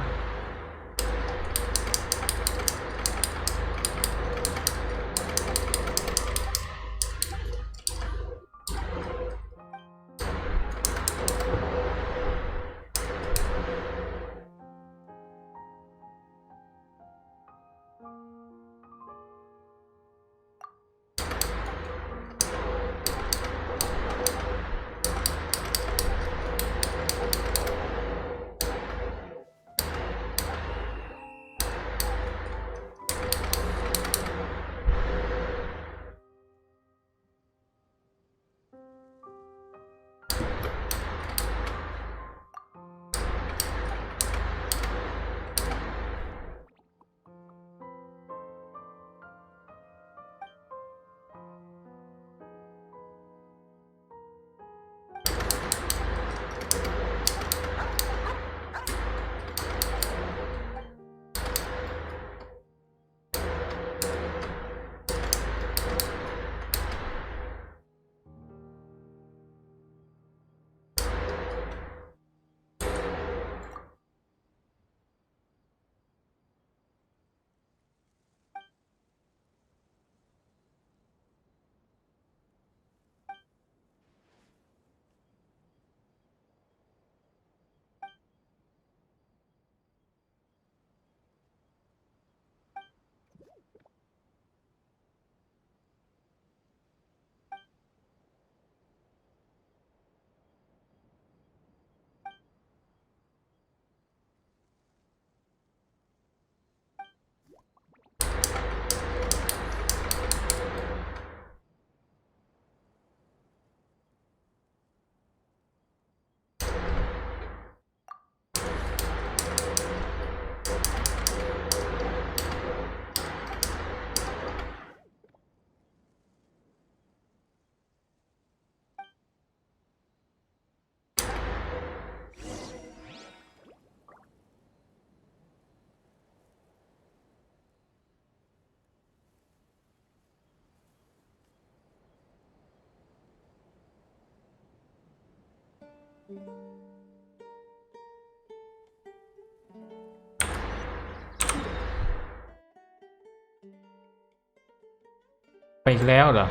ไปอีกแล้วเหรอ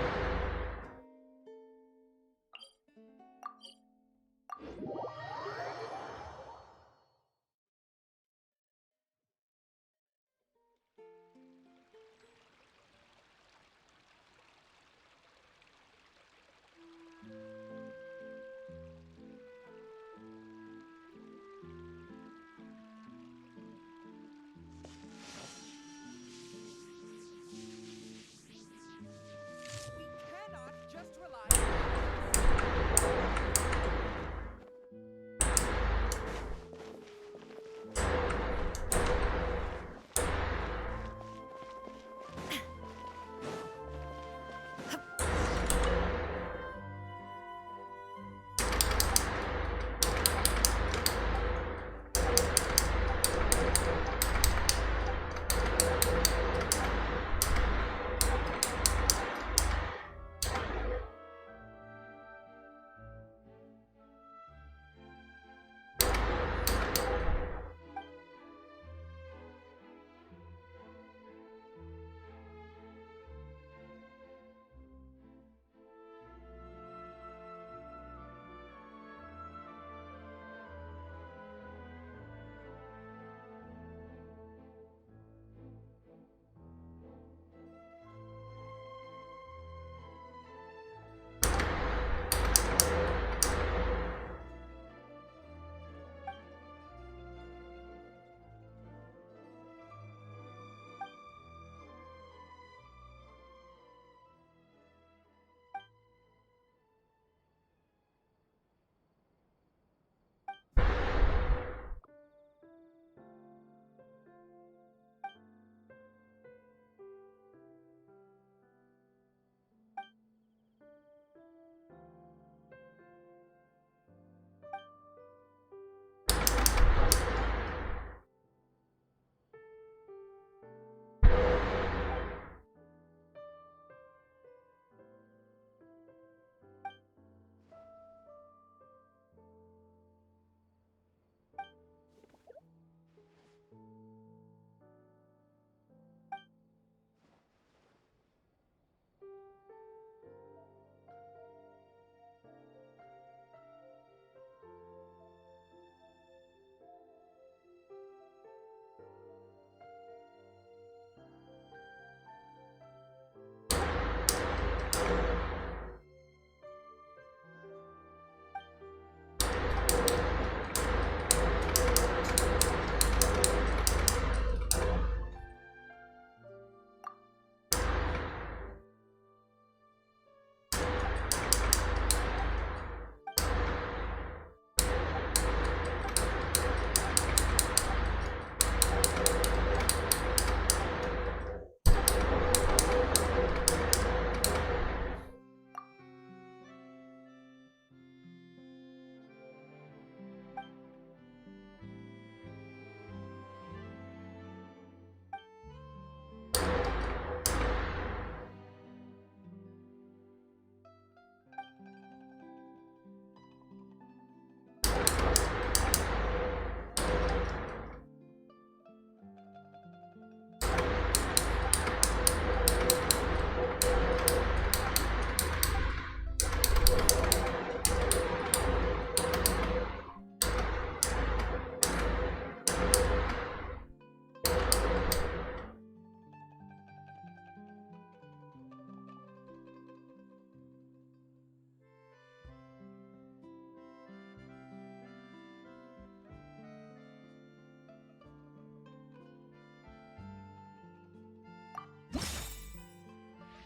Hey,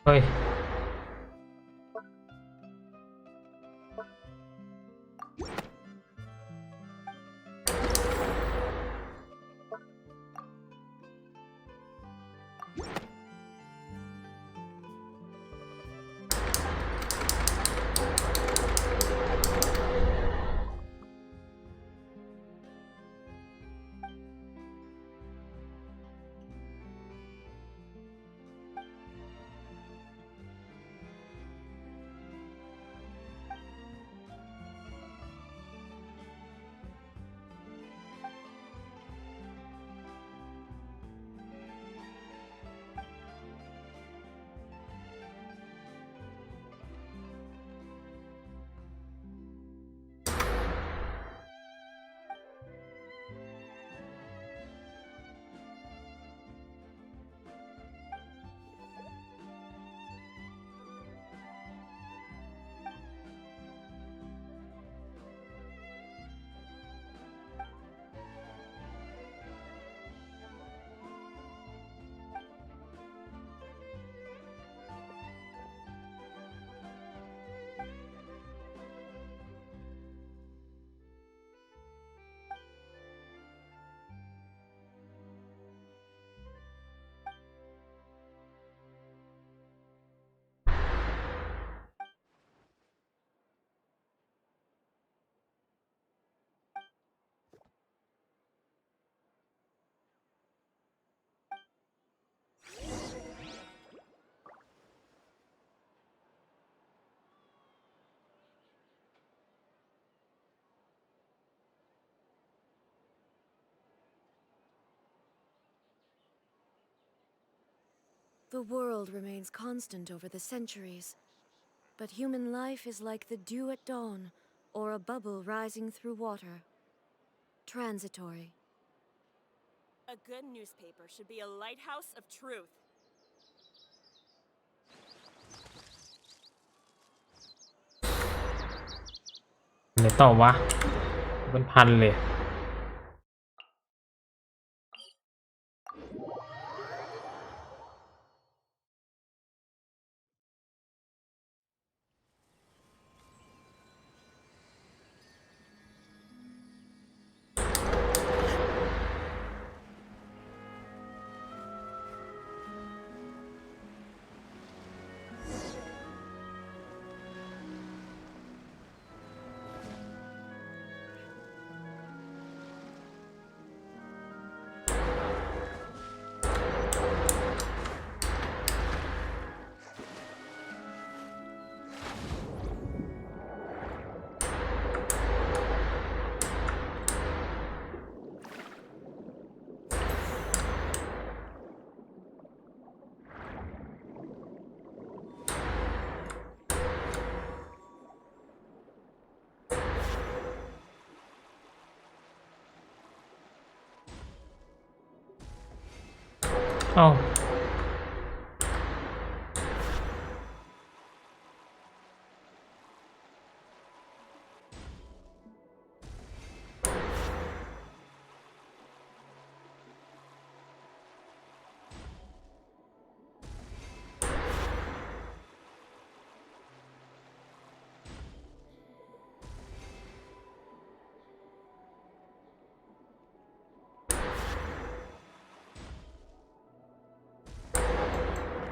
เฮ้ยThe world remains constant over the centuries, but human life is like the dew at dawn, or a bubble rising through water. Transitory. A good newspaper should be a lighthouse of truth. ไหนต่อวะเป็นพันเลยเอ้า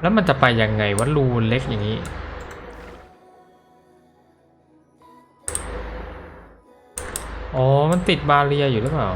แล้วมันจะไปยังไงวะรูเล็กอย่างนี้อ๋อมันติดบาเรียอยู่หรือเปล่า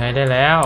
ไงได้แล้ว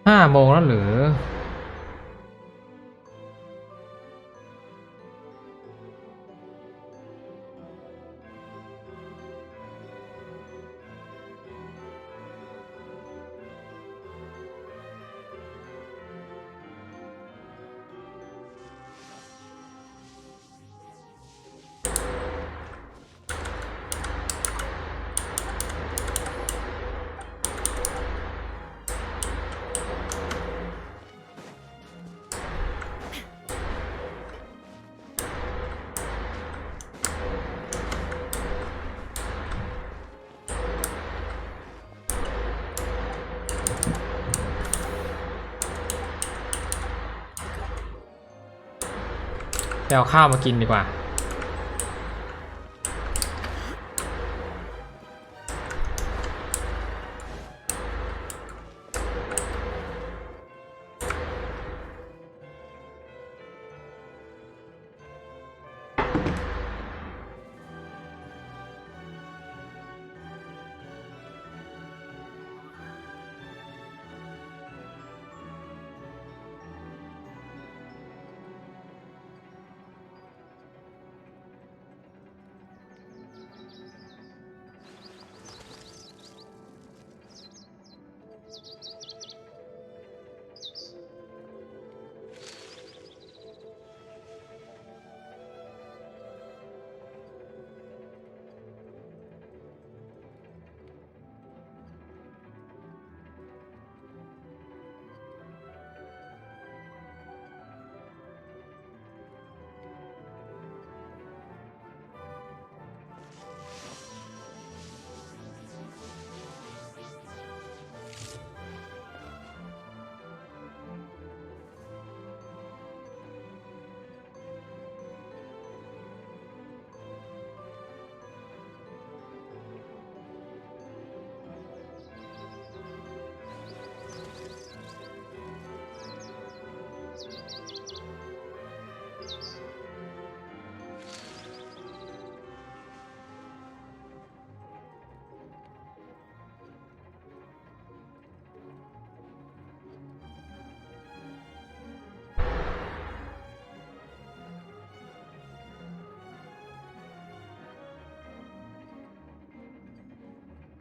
5 โมงแล้วหรือไปเอาข้าวมากินดีกว่า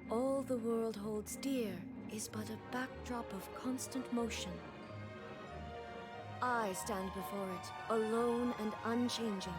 All the world holds dear is but a backdrop of constant motion. I stand before it, alone and unchanging.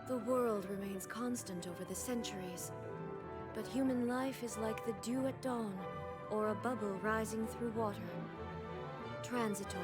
The world remains constant over the centuries, but human life is like the dew at dawn, or a bubble rising through water. Transitory.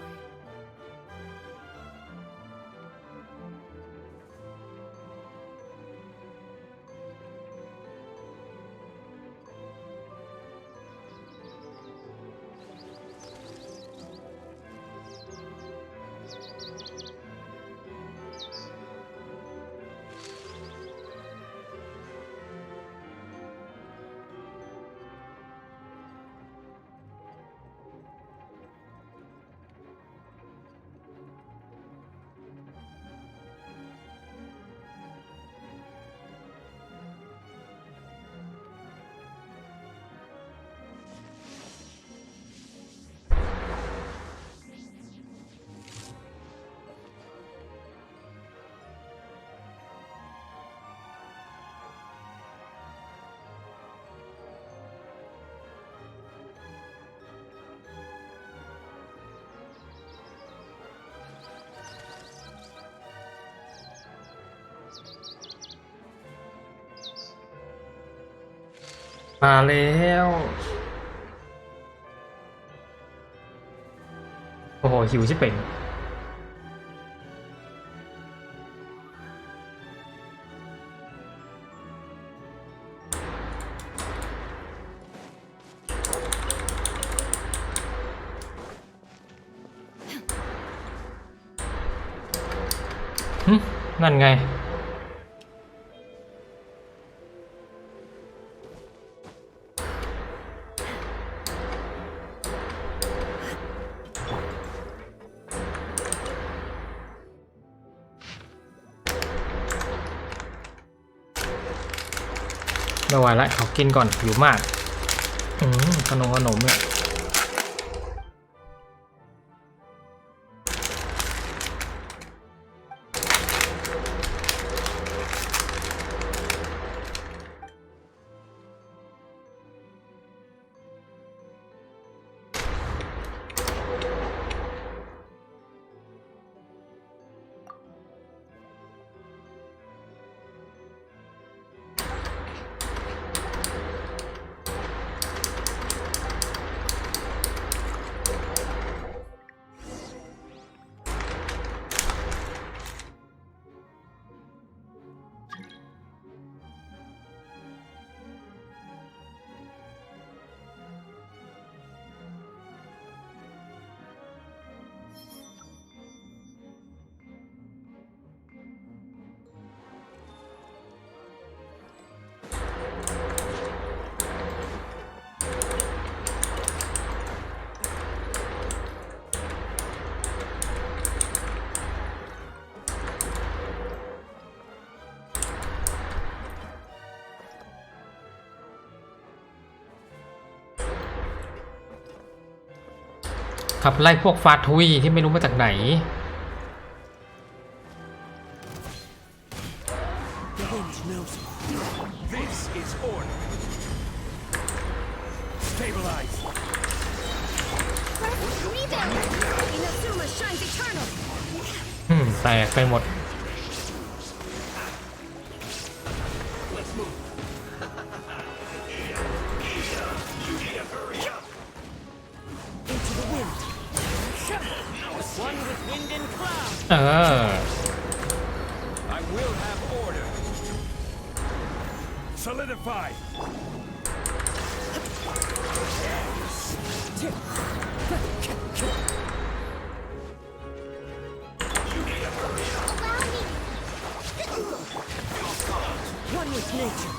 มาแล้วโอ้โหหิวชิบเป่งนั่นไงไม่ไหวแล้วขอกินก่อนหิวมากขนมเนี่ยขับไล่พวกฟาทุยที่ไม่รู้มาจากไหน แตกไปหมดI will have order. Solidify. One with nature.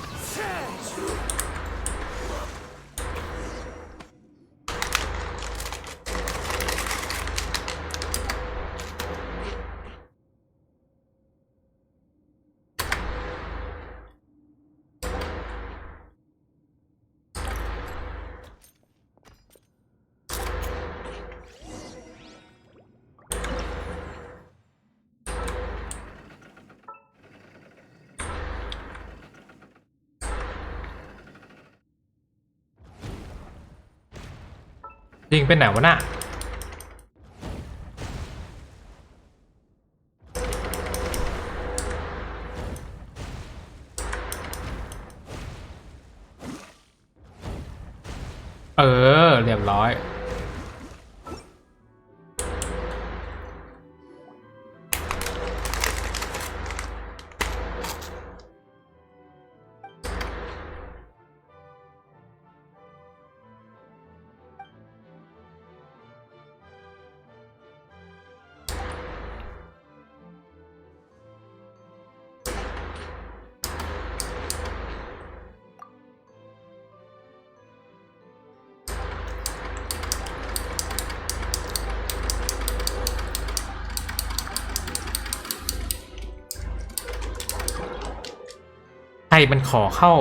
ยิงเป็นไหนวะน่ะเรียบร้อยใครมันขอเข้า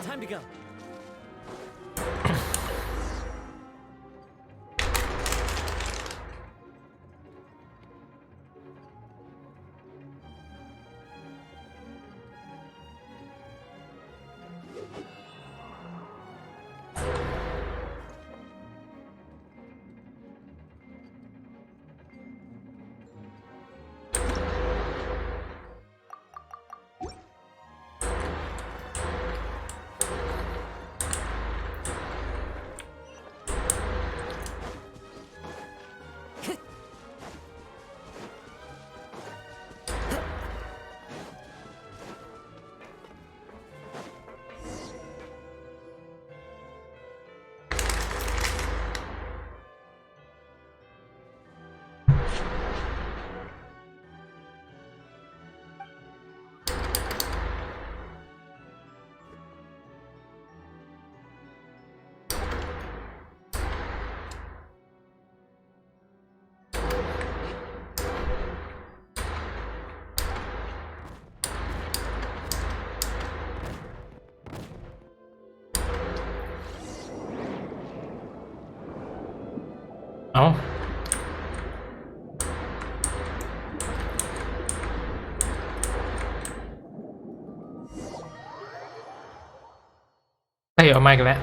Time to go. เอ้าเอ้ยเอาไมค์กันแล้ว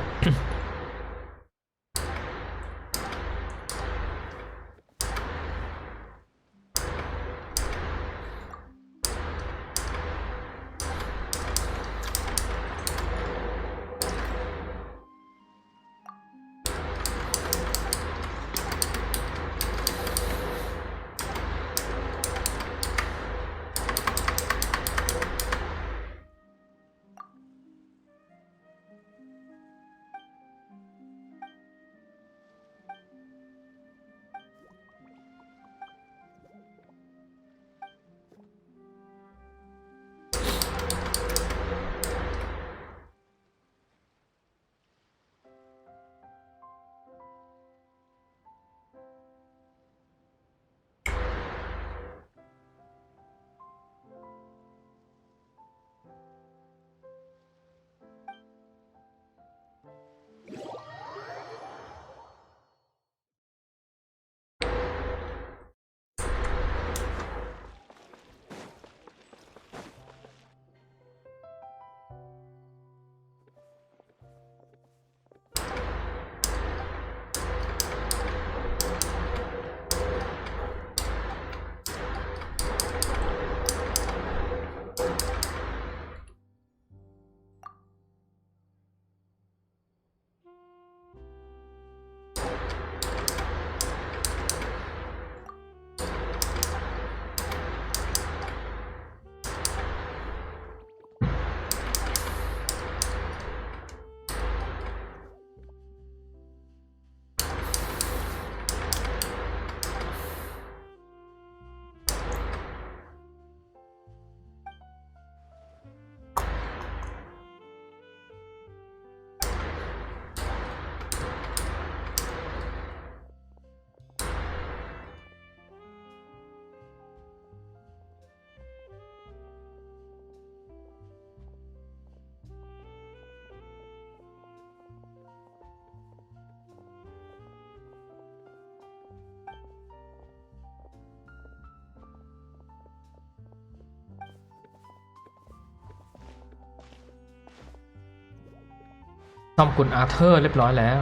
ซ่อมคุณอาร์เธอร์เรียบร้อยแล้ว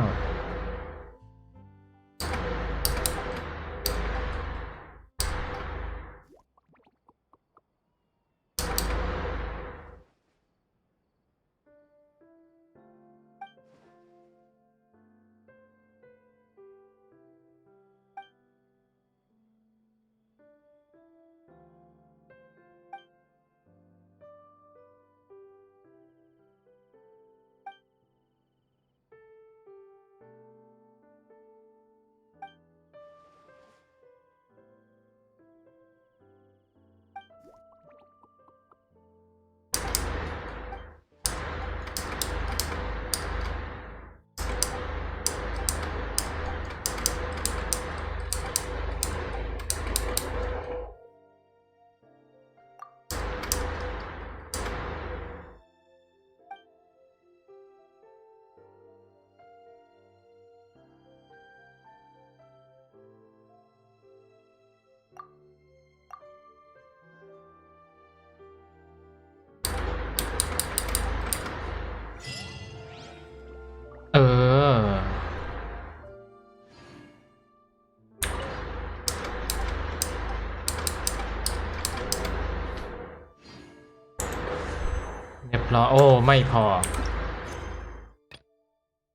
รอโอ้ไม่พอ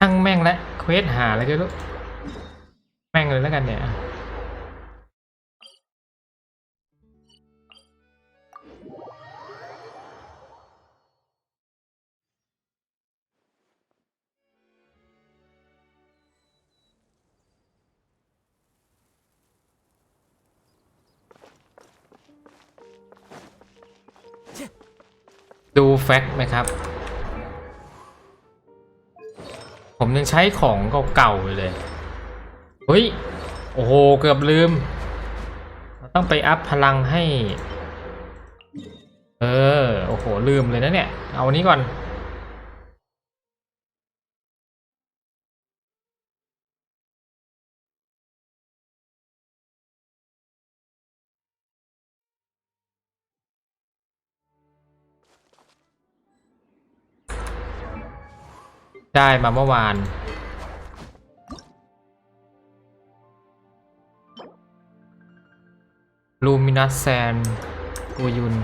ทั้งแม่งและเควสหาอะไรก็รู้แม่งเลยแล้วกันเนี่ยดูแฟกต์ไหมครับผมยังใช้ของเก่าๆอยู่เลยเฮ้ยโอ้โหเกือบลืมต้องไปอัพพลังให้โอ้โหลืมเลยนะเนี่ยเอาอันนี้ก่อนได้มาเมื่อวานลูมินัสแซนกูยุน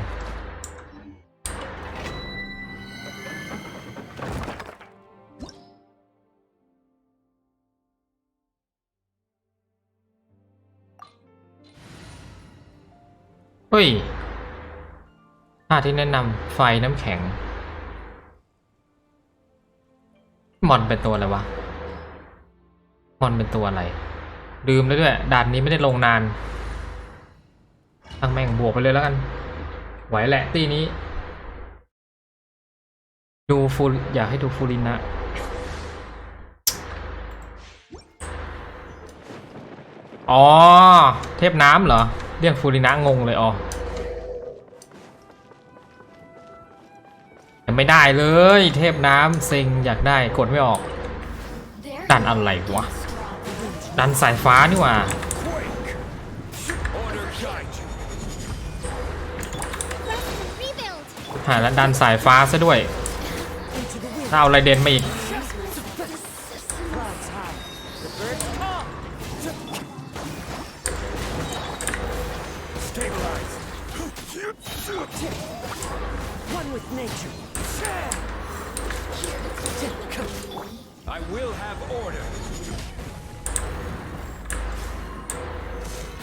เฮ้ยท่าที่แนะนำไฟน้ำแข็งมอนเป็นตัวอะไรวะมอนเป็นตัวอะไรลืมแล้วด้วยด่านนี้ไม่ได้ลงนานตั้งแม่งบวกไปเลยแล้วกันไหวแหละตีนี้ดูฟูอยากให้ดูฟูรินะอ๋อเทพน้ำเหรอเรียกฟูรินะงงเลยอ๋อไม่ได้เลยเทพน้ำเซ็งอยากได้กดไม่ออกดันอะไรวะดันสายฟ้านี่หว่าหาแล้วดันสายฟ้าซะด้วยถ้าเอาไรเดนมาอีกI will have order.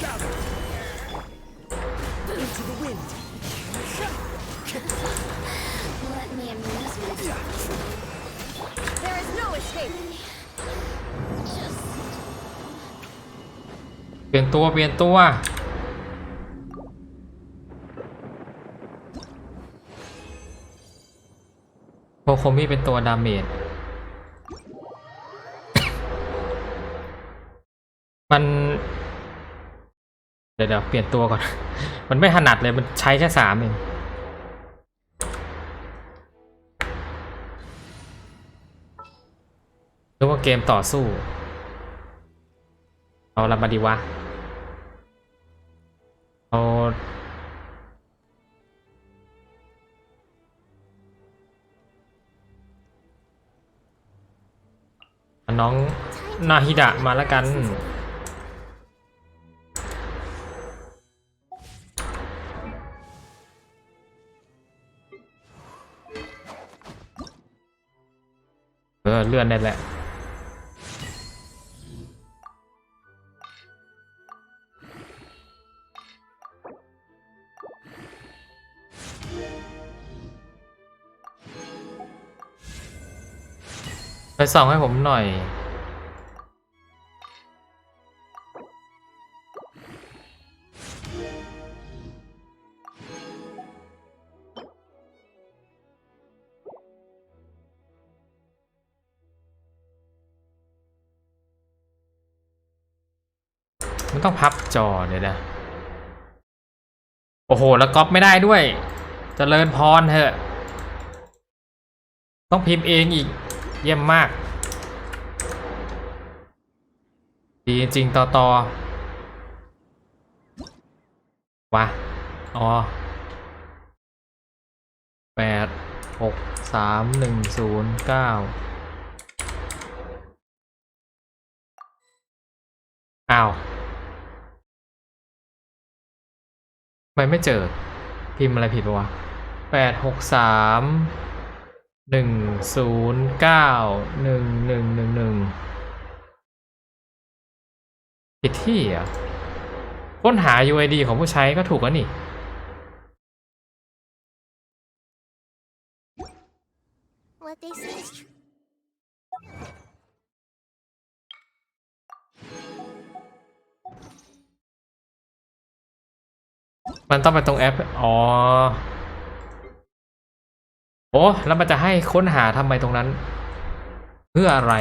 Gather into the wind. Let me amuse myself. There is no escape. เปลี่ยนตัวโคโคมิเป็นตัวดาเมจมันเดี๋ยวเปลี่ยนตัวก่อน มันไม่ถนัดเลยมันใช้แค่3เองนึกว่าเกมต่อสู้เอาละมาดีวะเอาน้องนาฮิดะมาแล้วกันเลื่อนได้แหละไปส่องให้ผมหน่อยมันต้องพับจอเดี๋ยวนะโอ้โหแล้วก๊อปไม่ได้ด้วยเจริญพรเถอะต้องพิมพ์เองอีกเยี่ยมมากดีจริงต่อวะอ๋อ8 6 3 1 0 9อ้าวทำไมไม่เจอพิมพ์อะไรผิดปะวะ8 6 3 ผิดที่อ่ะค้นหา UID ของผู้ใช้ก็ถูกแล้วนี่ What they say is true. มันต้องไปตรงแอปอ๋อโอ้แล้วมันจะให้ค้นหาทำไมตรงนั้นเพื่ออะไร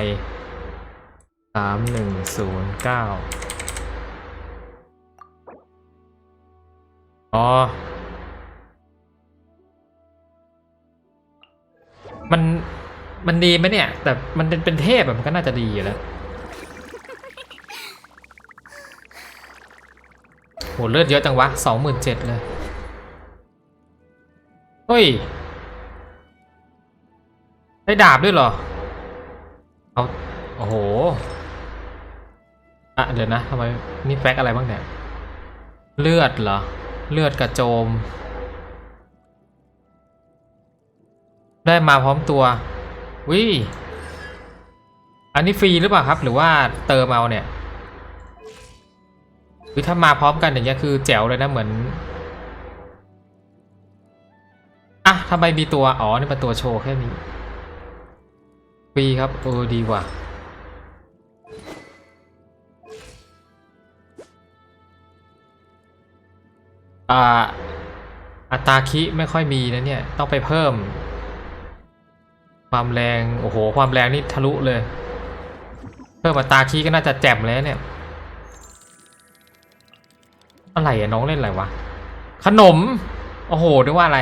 3109อ๋อมันดีไหมเนี่ยแต่มันเป็นเทพแบบมันก็น่าจะดีอยู่แล้วโหเลือดเยอะจังวะ 27,000 เลยเฮ้ยได้ดาบด้วยเหรอเอาโอ้โหอ่ะเดี๋ยวนะทำไมนี่แฟกอะไรบ้างเนี่ยเลือดเหรอเลือดกระโจมได้มาพร้อมตัววิอันนี้ฟรีหรือเปล่าครับหรือว่าเติมเอาเนี่ยหรือถ้ามาพร้อมกันอย่างเงี้ยคือแจ๋วเลยนะเหมือนอ่ะทำไมมีตัวอ๋อนี่เป็นตัวโชว์แค่นี้ฟรีครับดีกว่าอัตราคิไม่ค่อยมีนะเนี่ยต้องไปเพิ่มความแรงโอ้โหความแรงนี่ทะลุเลยเพิ่มอัตราคิก็น่าจะแจ่มแล้วเนี่ยอะไรอะน้องเล่นอะไรวะขนมโอ้โหนึกว่าอะไร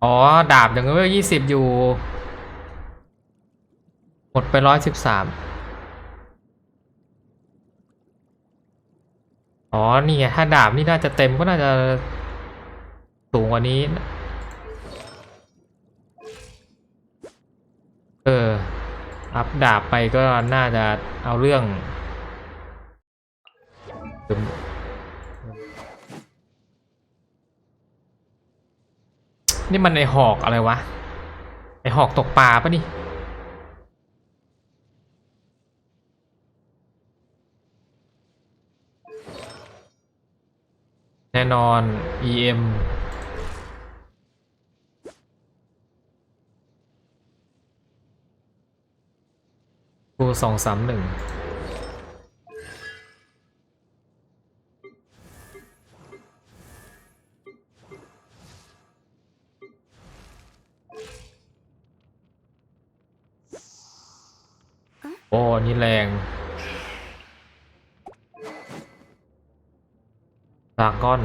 อ๋อดาบอย่างเงี้ย20อยู่หมดไป113อ๋อนี่ไงถ้าดาบนี่น่าจะเต็มก็น่าจะสูงกว่านี้อัพดาบไปก็น่าจะเอาเรื่องนี่มันไอหอกอะไรวะไอหอกตกปลาปะนี่แน่นอน EM 231โอ้นี่แรงดราก้อน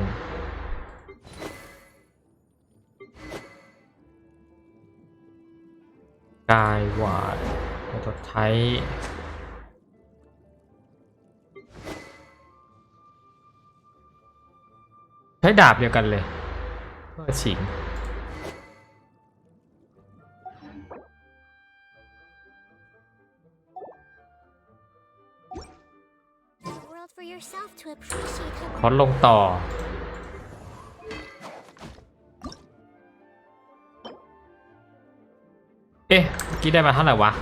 กายวาดตัวไทยใช้ดาบเดียวกันเลยก็ฉิงขอลงต่อเอ๊ะเมื่อกี้ได้มาเท่าไหร่วะ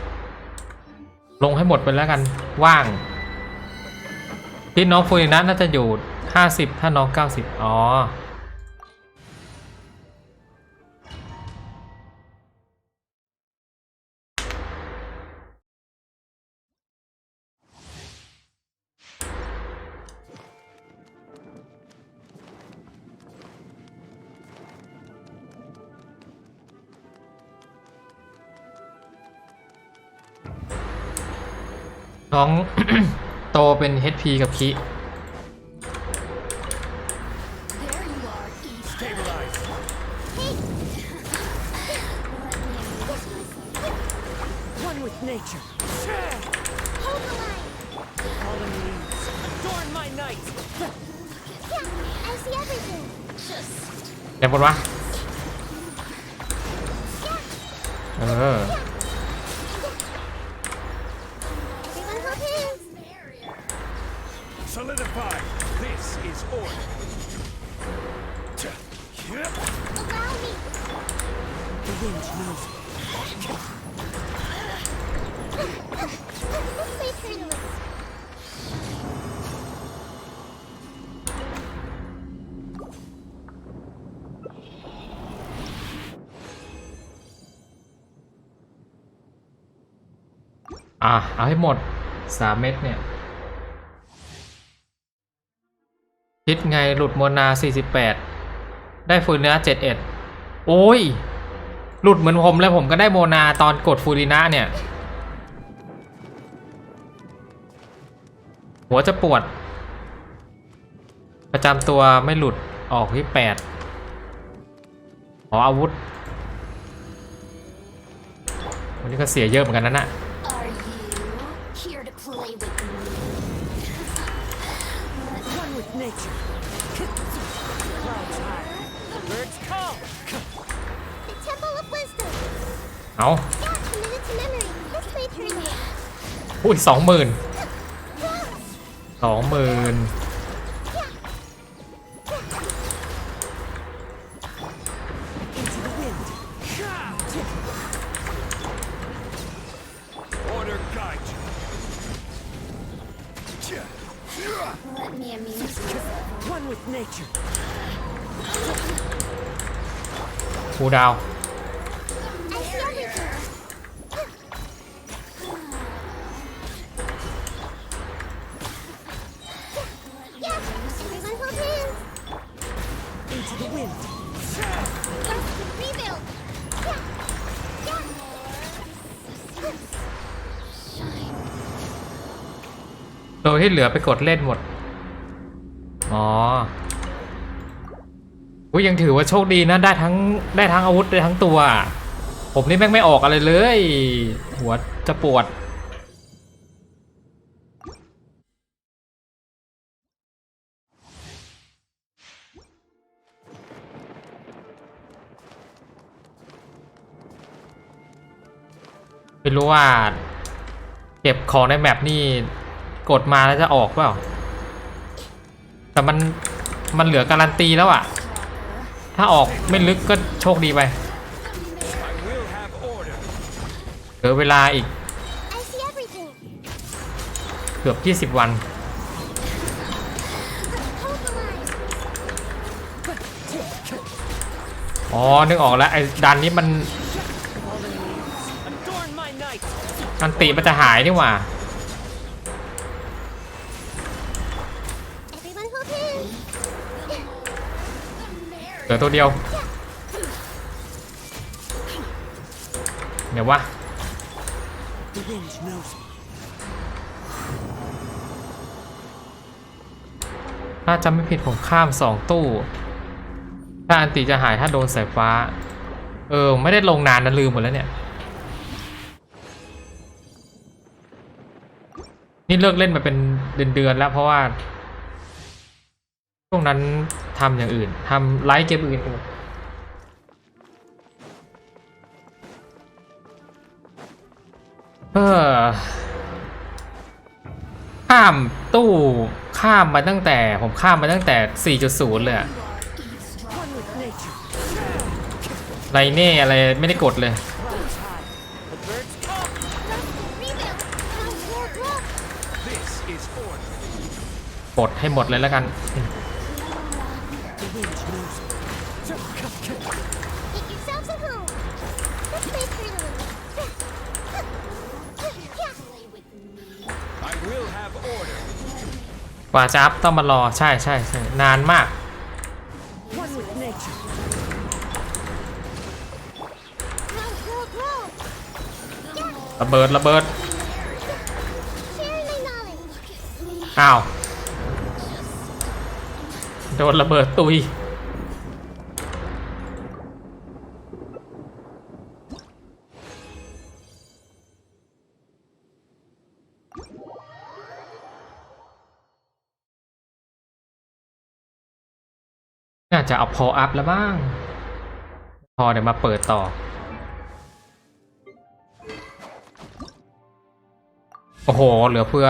ลงให้หมดไปแล้วกันว่างพี่น้องฟูรินะน่าจะอยู่50ถ้าน้อง90อ๋อน้อง โตเป็น HP กับคิเดี๋ยวบนวะSolidify. This is order. Allow me. The wind knows. Let's play through the list. เอาให้หมด3 เม็ดเนี่ยคิดไงหลุดโมนา48ได้ฟูรินะ71โอ้ยหลุดเหมือนผมเลยผมก็ได้โมนาตอนกดฟูรินะเนี่ยหัวจะปวดประจำตัวไม่หลุดออกที่8ขออาวุธวันนี้ก็เสียเยอะเหมือนกันนั่นน่ะOne with nature. Clouds high. Birds call. The Temple of Wisdom. เอา Yeah, committed to memory. Let's play through the list. อุ้ย20,000 Into the wind. Order guide you. Let me amuse you. One with nature. คูดาว I see everything. Yeah, everyone hold hands. Into the wind. Let's rebuild. Yeah. ตัวที่เหลือไปกดเล่นหมดอ๋อยังถือว่าโชคดีนะได้ทั้งอาวุธได้ทั้งตัวผมนี่แม่งไม่ออกอะไรเลยหัวจะปวดไม่รู้ว่าเก็บของในแมปนี่กดมาแล้วจะออกเปล่าแต่มันเหลือการันตีแล้วอะถ้าออกไม่ลึกก็โชคดีไปเหลือเวลาอีกเกือบ20 วันนึกออกแล้วไอ้ดันนี้มันติมันจะหายนี่หว่าเหลือตัวเดียวเดี๋ยววะถ้าจำไม่ผิดผมข้าม2 ตู้ถ้าอันติจะหายถ้าโดนสายฟ้าไม่ได้ลงนานนะลืมหมดแล้วเนี่ยนี่เลิกเล่นมาเป็นเดือนแล้วเพราะว่าช่วงนั้นทำอย่างอื่นทำไลฟ์เกมอื่นข้ามตู้ข้ามมาตั้งแต่ผมข้ามมาตั้งแต่ 4.0 เลยอะไรเน่อะไรไม่ได้กดเลยกดให้หมดเลยแล้วกัน กว่าจะอัพต้องมารอใช่นานมากระเบิดอ้าวโดนระเบิดตุยน่าจะเอาพออัพแล้วบ้างพอเดี๋ยวมาเปิดต่อโอ้โหเหลือเพื่อ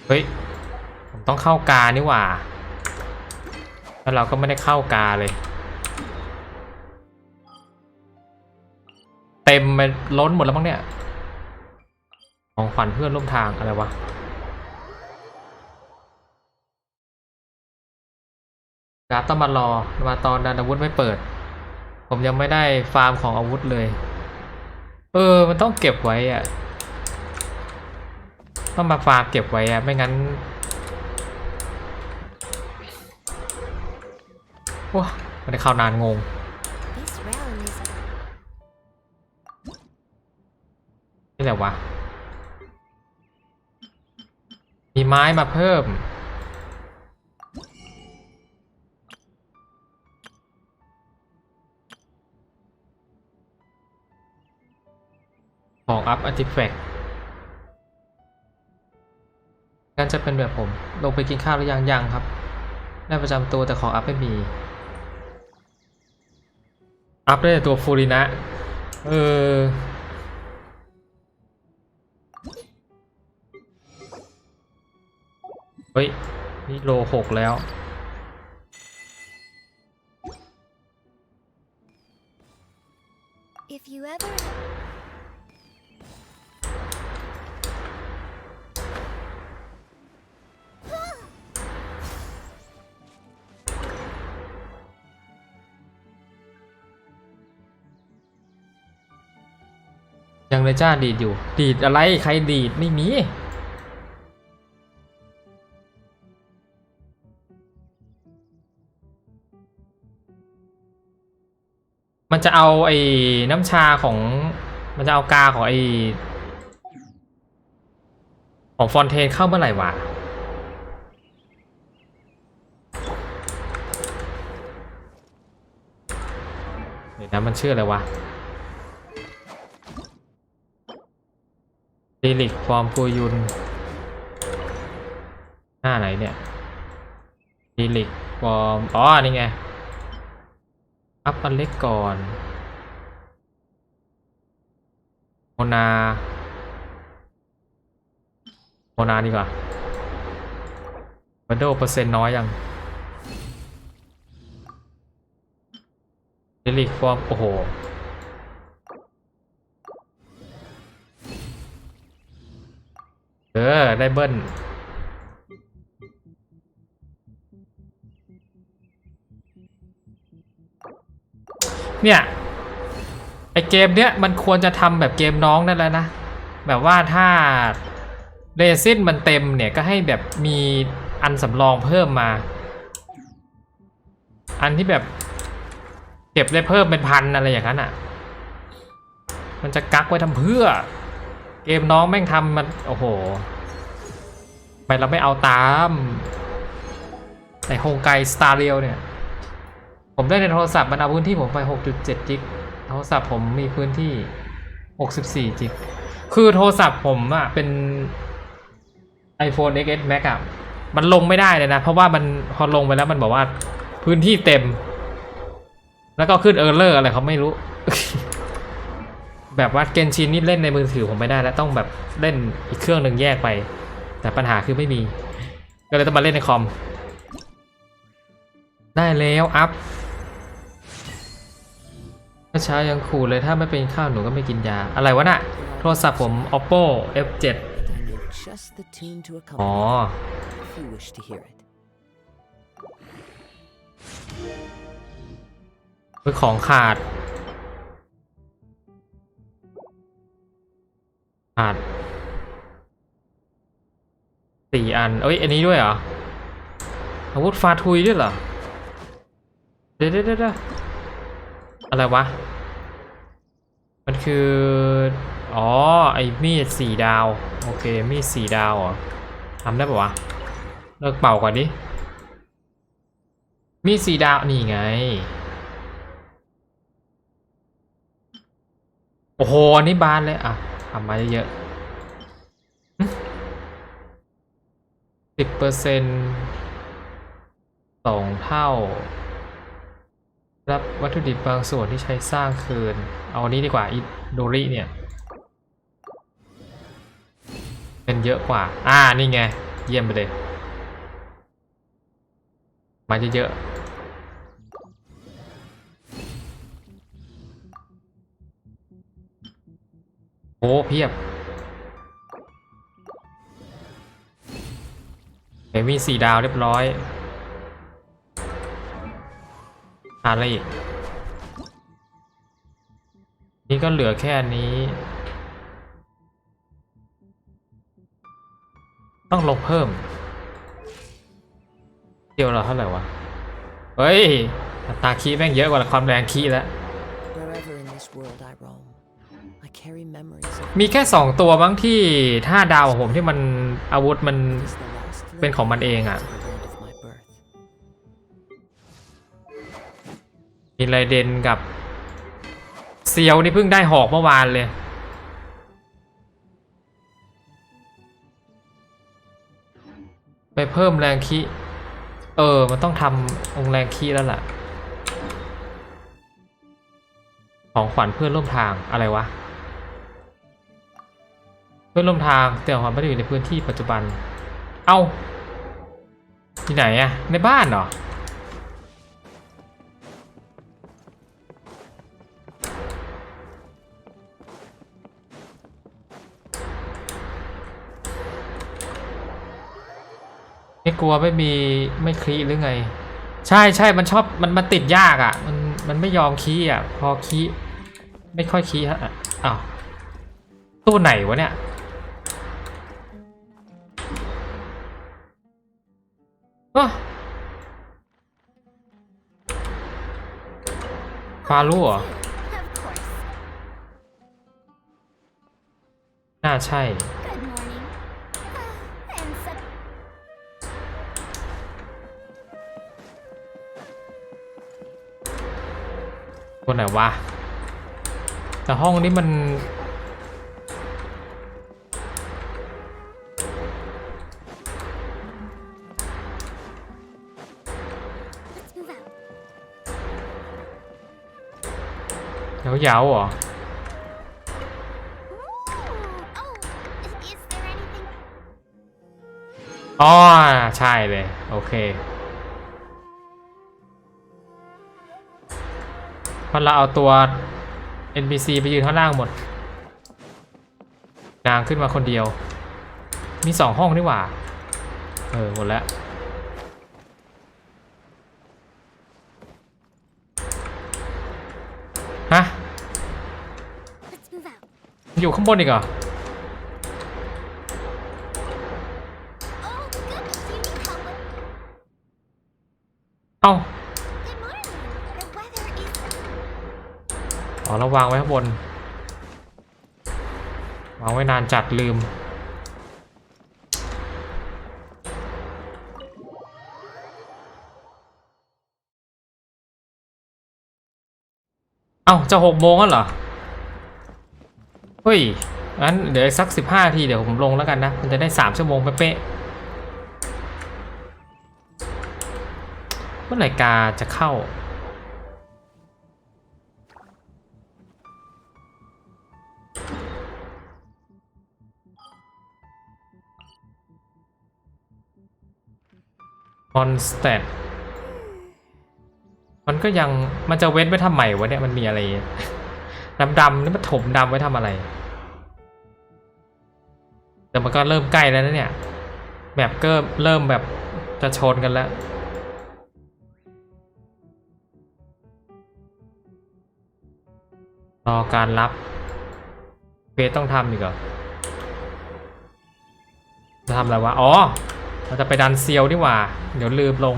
เฮ้ยผมต้องเข้ากานี่หว่าแล้วเราก็ไม่ได้เข้ากาเลยเต็มไปล้นหมดแล้วมั้งเนี่ยของขวัญเพื่อนร่วมทางอะไรวะการ์ดต้องมารอมาตอนดันอาวุธไม่เปิดผมยังไม่ได้ฟาร์มของอาวุธเลยมันต้องเก็บไว้อะต้องมาฟาร์มเก็บไว้อะไม่งั้นว้าไม่ได้เข้านานงงนี่แหละวะมีไม้มาเพิ่มของอัพอาร์ติแฟกต์งั้นจะเป็นแบบผมลงไปกินข้าวหรือยังครับได้ประจำตัวแต่ของอัพไม่มีอัพได้แต่ตัวฟูรินะเฮ้ยนี่โล6แล้วยังเลยจ้าดีดอยู่ดีดอะไรใครดีดไม่มีมันจะเอาไอ้น้ำชาของมันจะเอากาของไอ้ของฟอนเทนเข้าเมื่อไหร่วะเดี๋ยวนะมันชื่ออะไรวะดิลิกฟอร์มกูยุนหน้าไหนเนี่ยดิลิกฟอร์มนี่ไงอัพอันเล็กก่อนโมนาดีกว่าบัดเดิลเปอร์เซ็นต์น้อยยังดิลิกฟอร์มโอ้โหได้เบิ้ลเนี่ยไอเกมเนี้ยมันควรจะทำแบบเกมน้องนั่นแหละนะแบบว่าถ้าเรซินมันเต็มเนี่ยก็ให้แบบมีอันสำรองเพิ่มมาอันที่แบบเก็บได้เพิ่มเป็นพันอะไรอย่างนั้นอ่ะมันจะกักไว้ทำเพื่อเกมน้องแม่งทำมันโอ้โหไปเราไม่เอาตามในโฮงไกสตาร์เรียลเนี่ยผมได้ในโทรศัพท์มันเอาพื้นที่ผมไป 6.7 จิกโทรศัพท์ผมมีพื้นที่64 จิกคือโทรศัพท์ผมอะเป็น iPhone XS Max อะมันลงไม่ได้เลยนะเพราะว่ามันพอลงไปแล้วมันบอกว่าพื้นที่เต็มแล้วก็ขึ้นเออร์เลอร์อะไรเขาไม่รู้ แบบว่าเกนชินนี่เล่นในมือถือผมไม่ได้แล้วต้องแบบเล่นอีกเครื่องหนึ่งแยกไปแต่ปัญหาคือไม่มีก็เลยต้องมาเล่นในคอมได้แล้วอัพเมื่อเช้ายังขู่เลยถ้าไม่เป็นข้าวหนูก็ไม่กินยาอะไรวะน่ะโทรศัพท์ผม Oppo F7 อ๋อเป็นของขาด4 อันเอ้ยอันนี้ด้วยเหรออาวุธฟาทุยด้วยเหรอเดี๋ยวอะไรวะมันคือไอ้มีด4 ดาวโอเคมีด4 ดาวเหรอทำได้ปะวะเลิกเป่าก่อนดิมีด4 ดาวนี่ไงโอ้โหอันนี้บานเลยอ่ะทำมาเยอะ10% 2 เท่ารับวัตถุดิบบางส่วนที่ใช้สร้างคืนเอาอันนี้ดีกว่าอิโดริเนี่ยเป็นเยอะกว่านี่ไง เยี่ยมไปเลยมาเยอะๆโอ้เพียบเดี๋ยวมี4 ดาวเรียบร้อยอะไรอีกนี่ก็เหลือแค่นี้ต้องลงเพิ่มเดียวเราเท่าไหร่วะเฮ้ยอัตราคีย์แม่งเยอะกว่าความแรงคีย์แล้วมีแค่2 ตัวมั้งที่5 ดาวของผมที่มันอาวุธมันเป็นของมันเองอ่ะมีไรเดนกับเซียวนี่เพิ่งได้หอกเมื่อวานเลยไปเพิ่มแรงคีมันต้องทำองค์แรงคีแล้วล่ะของขวัญเพื่อนร่วมทางอะไรวะเพื่อนร่วมทางแต่ของขวัญไม่ได้อยู่ในพื้นที่ปัจจุบันเอ้าที่ไหนอะในบ้านเหรอไม่กลัวไม่คลีหรือไงใช่มันชอบมันติดยากอ่ะมันไม่ยอมคีอ่ะพอคีไม่ค่อยคีฮะอ้าวตัวไหนวะเนี่ยฟารู้เหรอน่าใช่ตัวไหนวะแต่ห้องนี้มันยาวๆเหรออ๋อใช่เลยโอเคพอเราเอาตัว NPC ไปยืนข้างล่างหมดนางขึ้นมาคนเดียวมี2 ห้องนี่หว่าหมดแล้วฮะอยู่ข้างบนอีกเหรอเอ้าอ๋อเราวางไว้ข้างบนวางไว้นานจัดลืมเอ้าจะ6 โมงแล้วเหรอเฮ้ยงั้นเดี๋ยวสัก15 นาทีเดี๋ยวผมลงแล้วกันนะมันจะได้3 ชั่วโมงเป๊ะเมื่อไหร่กาจะเข้ามอนสเตทมันก็ยังมันจะเว้นไว้ทำไมวะเนี่ยมันมีอะไรดำนี่มันถมดำไว้ทำอะไรแต่มันก็เริ่มใกล้แล้วนะเนี่ยแบบก็เริ่มแบบจะชนกันแล้วรอการรับเฟสต้องทำอีกเหรอจะทำอะไรวะอ๋อเราจะไปดันเซียวดีกว่าเดี๋ยวลืมลง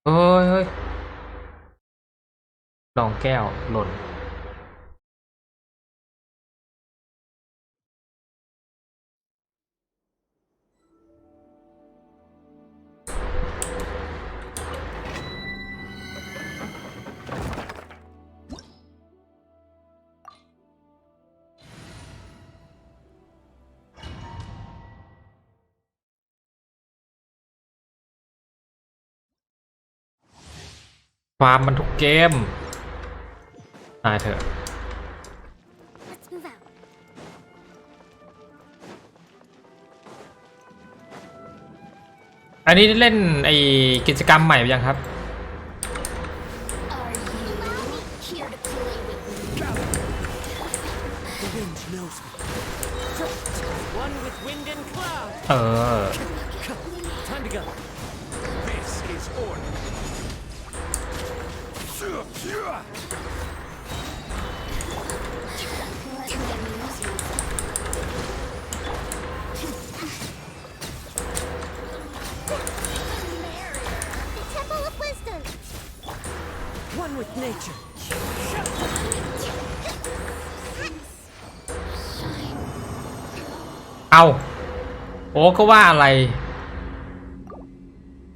เฮ้ยรองแก้วหล่น ความมันทุกเกมตายเถอะ Let's move out. อันนี้เล่นไอกิจกรรมใหม่ยังครับ Here to play with me. The wind knows me. One with wind and cloud. Time to go. This is order. The Temple of Wisdom. One with nature. เอาโอ้ก็ว่าอะไร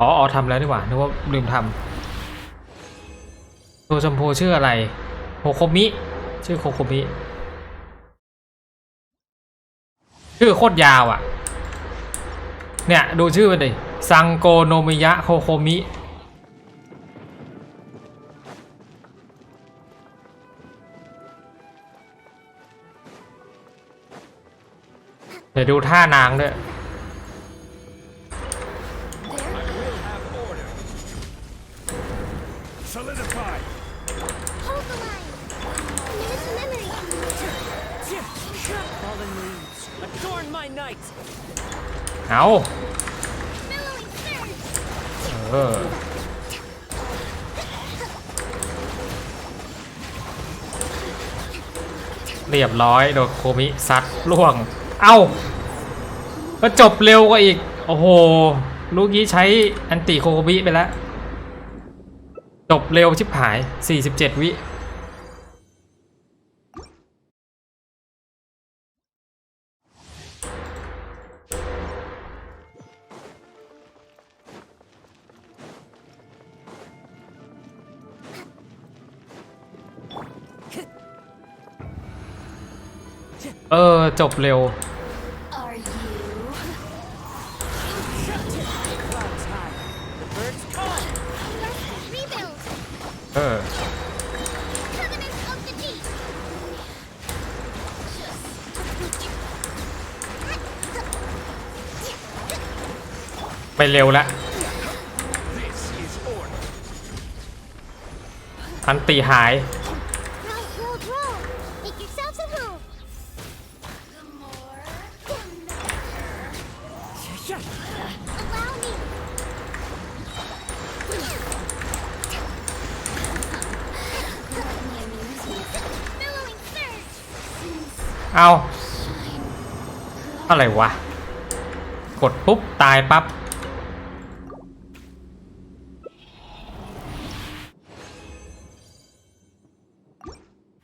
อ๋อทำแล้วดีกว่านึกว่าลืมทำตัวชมพูชื่ออะไรโคโคมิชื่อโคโคมิชื่อโคตรยาวอ่ะเนี่ยดูชื่อมันดิซังโกโนมิยะโคโคมิเดี๋ยวดูท่านางด้วย Solidify. Hold the line. Use memory. Fallen leaves, adorn my night. เอา Billowing surge. เรียบร้อยโดนโคมิซัดล่วงเอ้าก็จบเร็วกว่าอีกโอ้โหลูกนี้ใช้อันติโคโคมิไปแล้วจบเร็วชิบหาย47วิจบเร็ว Are you? Clouds high. The birds call. Rebuild. Covenant of the deep. ไปเร็วแล้ว This is order. อันติหาย Roll. Make yourselves at home. Allow me. เอาอะไรวะกดปุ๊บตายปั๊บ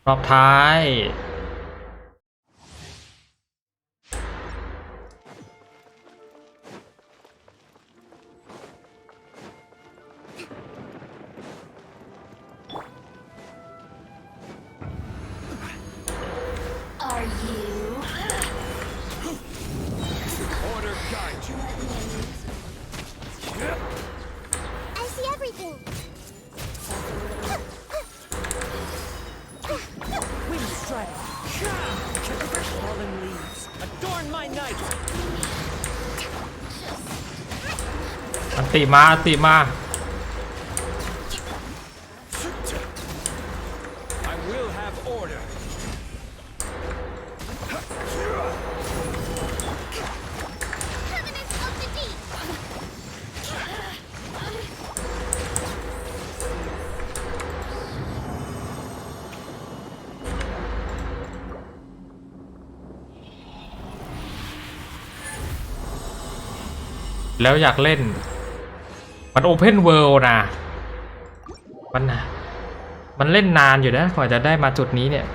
รอบท้าย Are you? Order guide you. I see everything. Wind strike. Fallen leaves, adorn my night. อันติมาอันติมา I will have order. Covenant of the deep. แล้วอยากเล่นมันโอเพนเวิลด์นะมันเล่นนานอยู่นะกว่าจะได้มาจุดนี้เนี่ย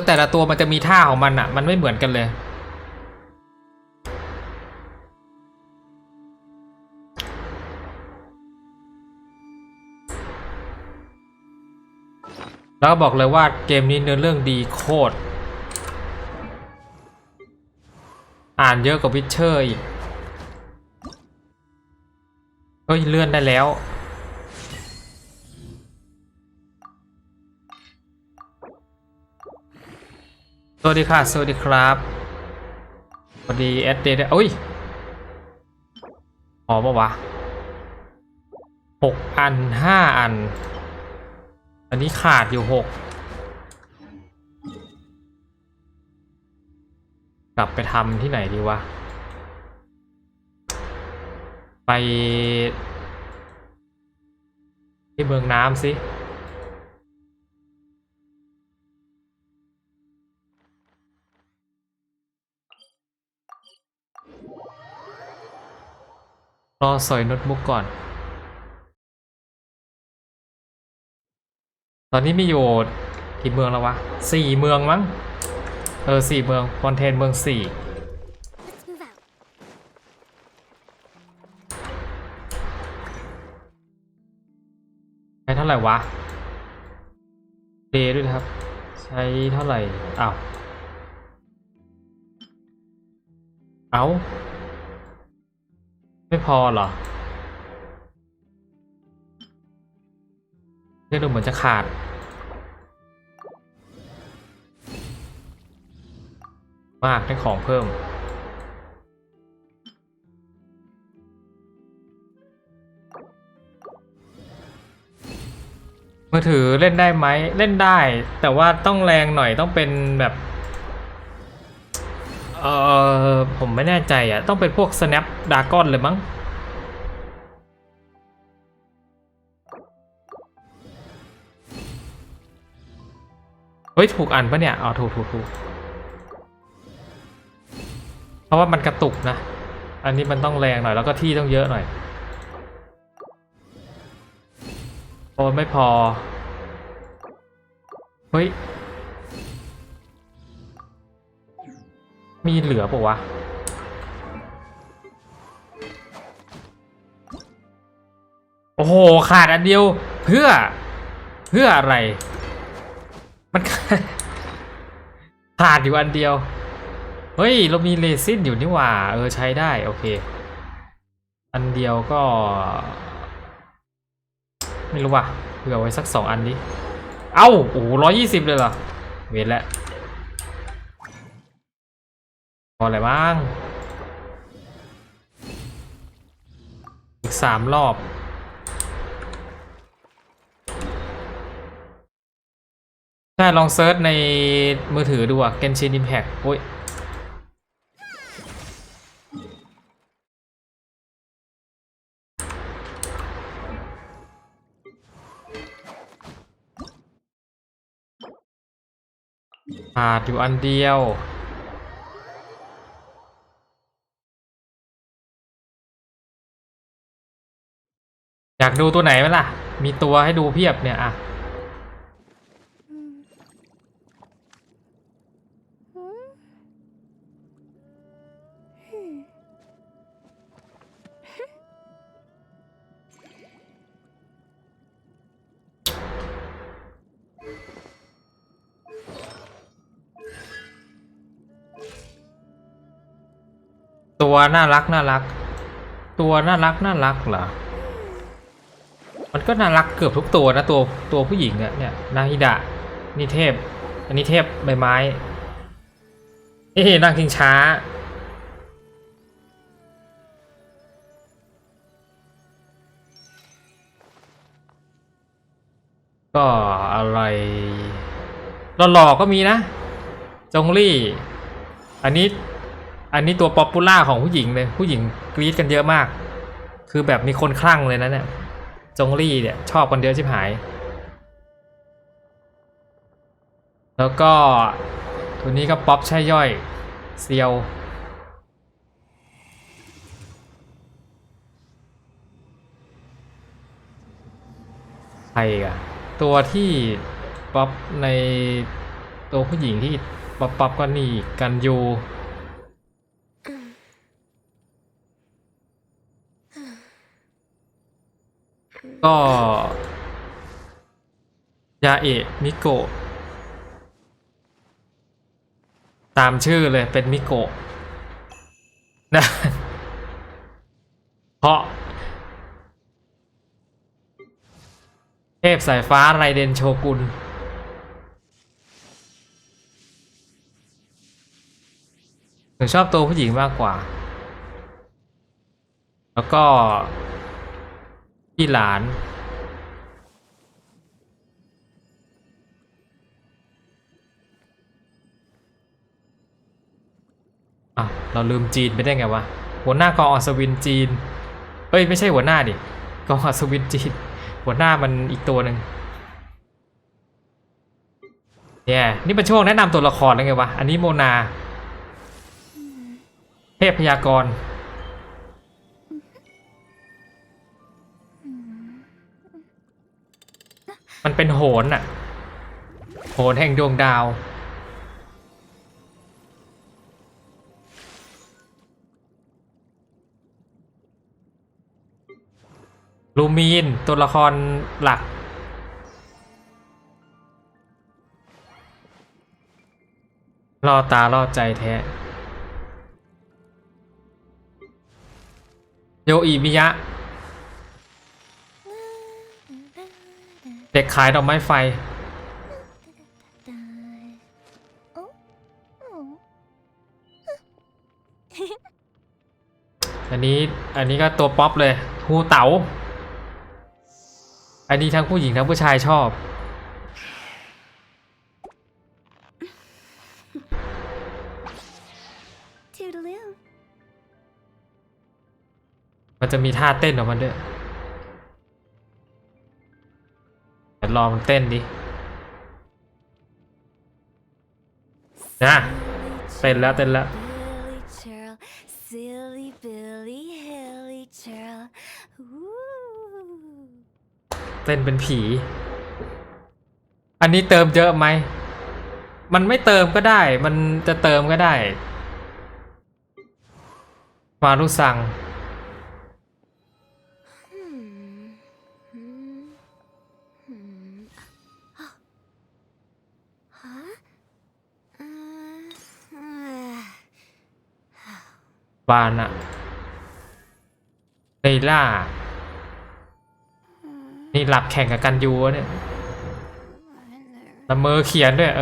แต่ละตัวมันจะมีท่าของมันอ่ะมันไม่เหมือนกันเลยแล้วก็บอกเลยว่าเกมนี้เนื้อเรื่องดีโคตร อ่านเยอะกว่าวิชเชอร์อีกเฮ้ยเลื่อนได้แล้วสวัสดีค่ะสวัสดีครับสวัสดีแอดเดย์อุ้ยพอปะวะ6 อัน 5 อันอันนี้ขาดอยู่6กลับไปทำที่ไหนดีวะไปที่เมืองน้ำสิรอสอยโน้ตบุ๊กก่อนตอนนี้มีอยู่กี่เมืองแล้ววะ4 เมืองมั้ง4 เมืองคอนเทนต์เมือง4ใช้เท่าไหร่วะเดด้วยนะครับใช้เท่าไหร่อ้าวไม่พอเหรอเนี่ยดูเหมือนจะขาดมากได้ของเพิ่มมือถือเล่นได้ไหมเล่นได้แต่ว่าต้องแรงหน่อยต้องเป็นแบบผมไม่แน่ใจอ่ะต้องเป็นพวก Snapdragon เลยมั้งเฮ้ยถูกอันปะเนี่ยถูกเพราะว่ามันกระตุกนะอันนี้มันต้องแรงหน่อยแล้วก็ที่ต้องเยอะหน่อยโอ้ไม่พอเฮ้ยมีเหลือปะวะโอ้โหขาดอันเดียวเพื่ออะไรมันขาดอยู่อันเดียวเฮ้ยเรามีเรซินอยู่นี่หว่าใช้ได้โอเคอันเดียวก็ไม่รู้ว่ะเผื่อไว้สัก2 อันดิโอ้โห120เลยเหรอเวทแล้วพออะไรบ้างอีก3 รอบใช่ลองเซิร์ชในมือถือดูอะ Genshin Impact โอ้ยขาดอยู่อันเดียวอยากดูตัวไหนไหมล่ะมีตัวให้ดูเพียบเนี่ยอะตัวน่ารักตัวน่ารักเหรอมันก็น่ารักเกือบทุกตัวนะตัวผู้หญิงอะเนี่ยนาฮิดะนี่เทพอันนี้เทพใบไม้นั่งชิงช้าก็อะไรหล่อๆก็มีนะจงลี่อันนี้ตัวป๊อปปูล่าของผู้หญิงเลยผู้หญิงกรี๊ดกันเยอะมากคือแบบมีคนคลั่งเลยนะเนี่ยจงลี่เนี่ยชอบกันเยอะชิบหายแล้วก็ตัวนี้ก็ป๊อปใช่ย่อยเซียวใครอะตัวที่ป๊อปในตัวผู้หญิงที่ป๊อปก็นี่กันยูก็ยาเอะมิโกะตามชื่อเลยเป็นมิโกะ นะเพราะเทพสายฟ้าไรเดนโชกุนหนูชอบตัวผู้หญิงมากกว่าแล้วก็พี่หลานเราลืมจีนไปได้ไงวะหัวหน้ากองอัศวินจีนเอ้ยไม่ใช่หัวหน้าดิกองอัศวินจีนหัวหน้ามันอีกตัวหนึ่งเนี่ยนี่เป็นช่วงแนะนำตัวละครแล้วไงวะอันนี้โมนาเทพพยากรณ์มันเป็นโหนอะโหนแห่งดวงดาวลูมีนตัวละครหลักล่อตาล่อใจแท้โยอิมิยะเด็กขายดอกไม้ไฟอันนี้ก็ตัวป๊อปเลยฮูเต๋าอันนี้ทั้งผู้หญิงทั้งผู้ชายชอบมันจะมีท่าเต้นของมันด้วยเดี๋ยวลองเต้นดินะเต้นแล้วเต้นแล้วเต้นเป็นผีอันนี้เติมเยอะไหมมันไม่เติมก็ได้มันจะเติมก็ได้มารุซังบานอะเลล่านี่หลับแข่งกับกันยูเนี่ยละเมอเขียนด้วย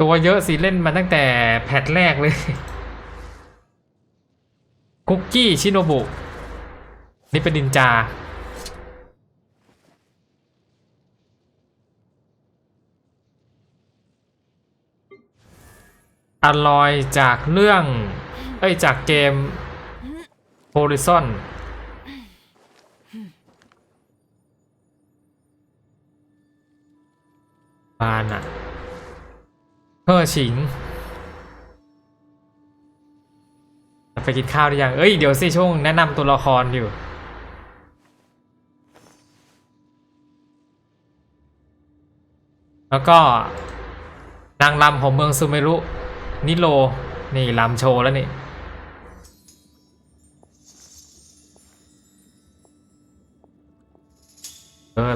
ตัวเยอะสิเล่นมาตั้งแต่แพทแรกเลยคุกกี้ชิโนบุนี่เป็นนินจาอลอยจากเรื่องจากเกม Horizon บานอะเฮ่อฉิงไปกินข้าวได้ยังเดี๋ยวสิช่วงแนะนำตัวละครอยู่แล้วก็นางรำของเมืองซูเมรุนิโรนี่รำโชว์แล้วนี่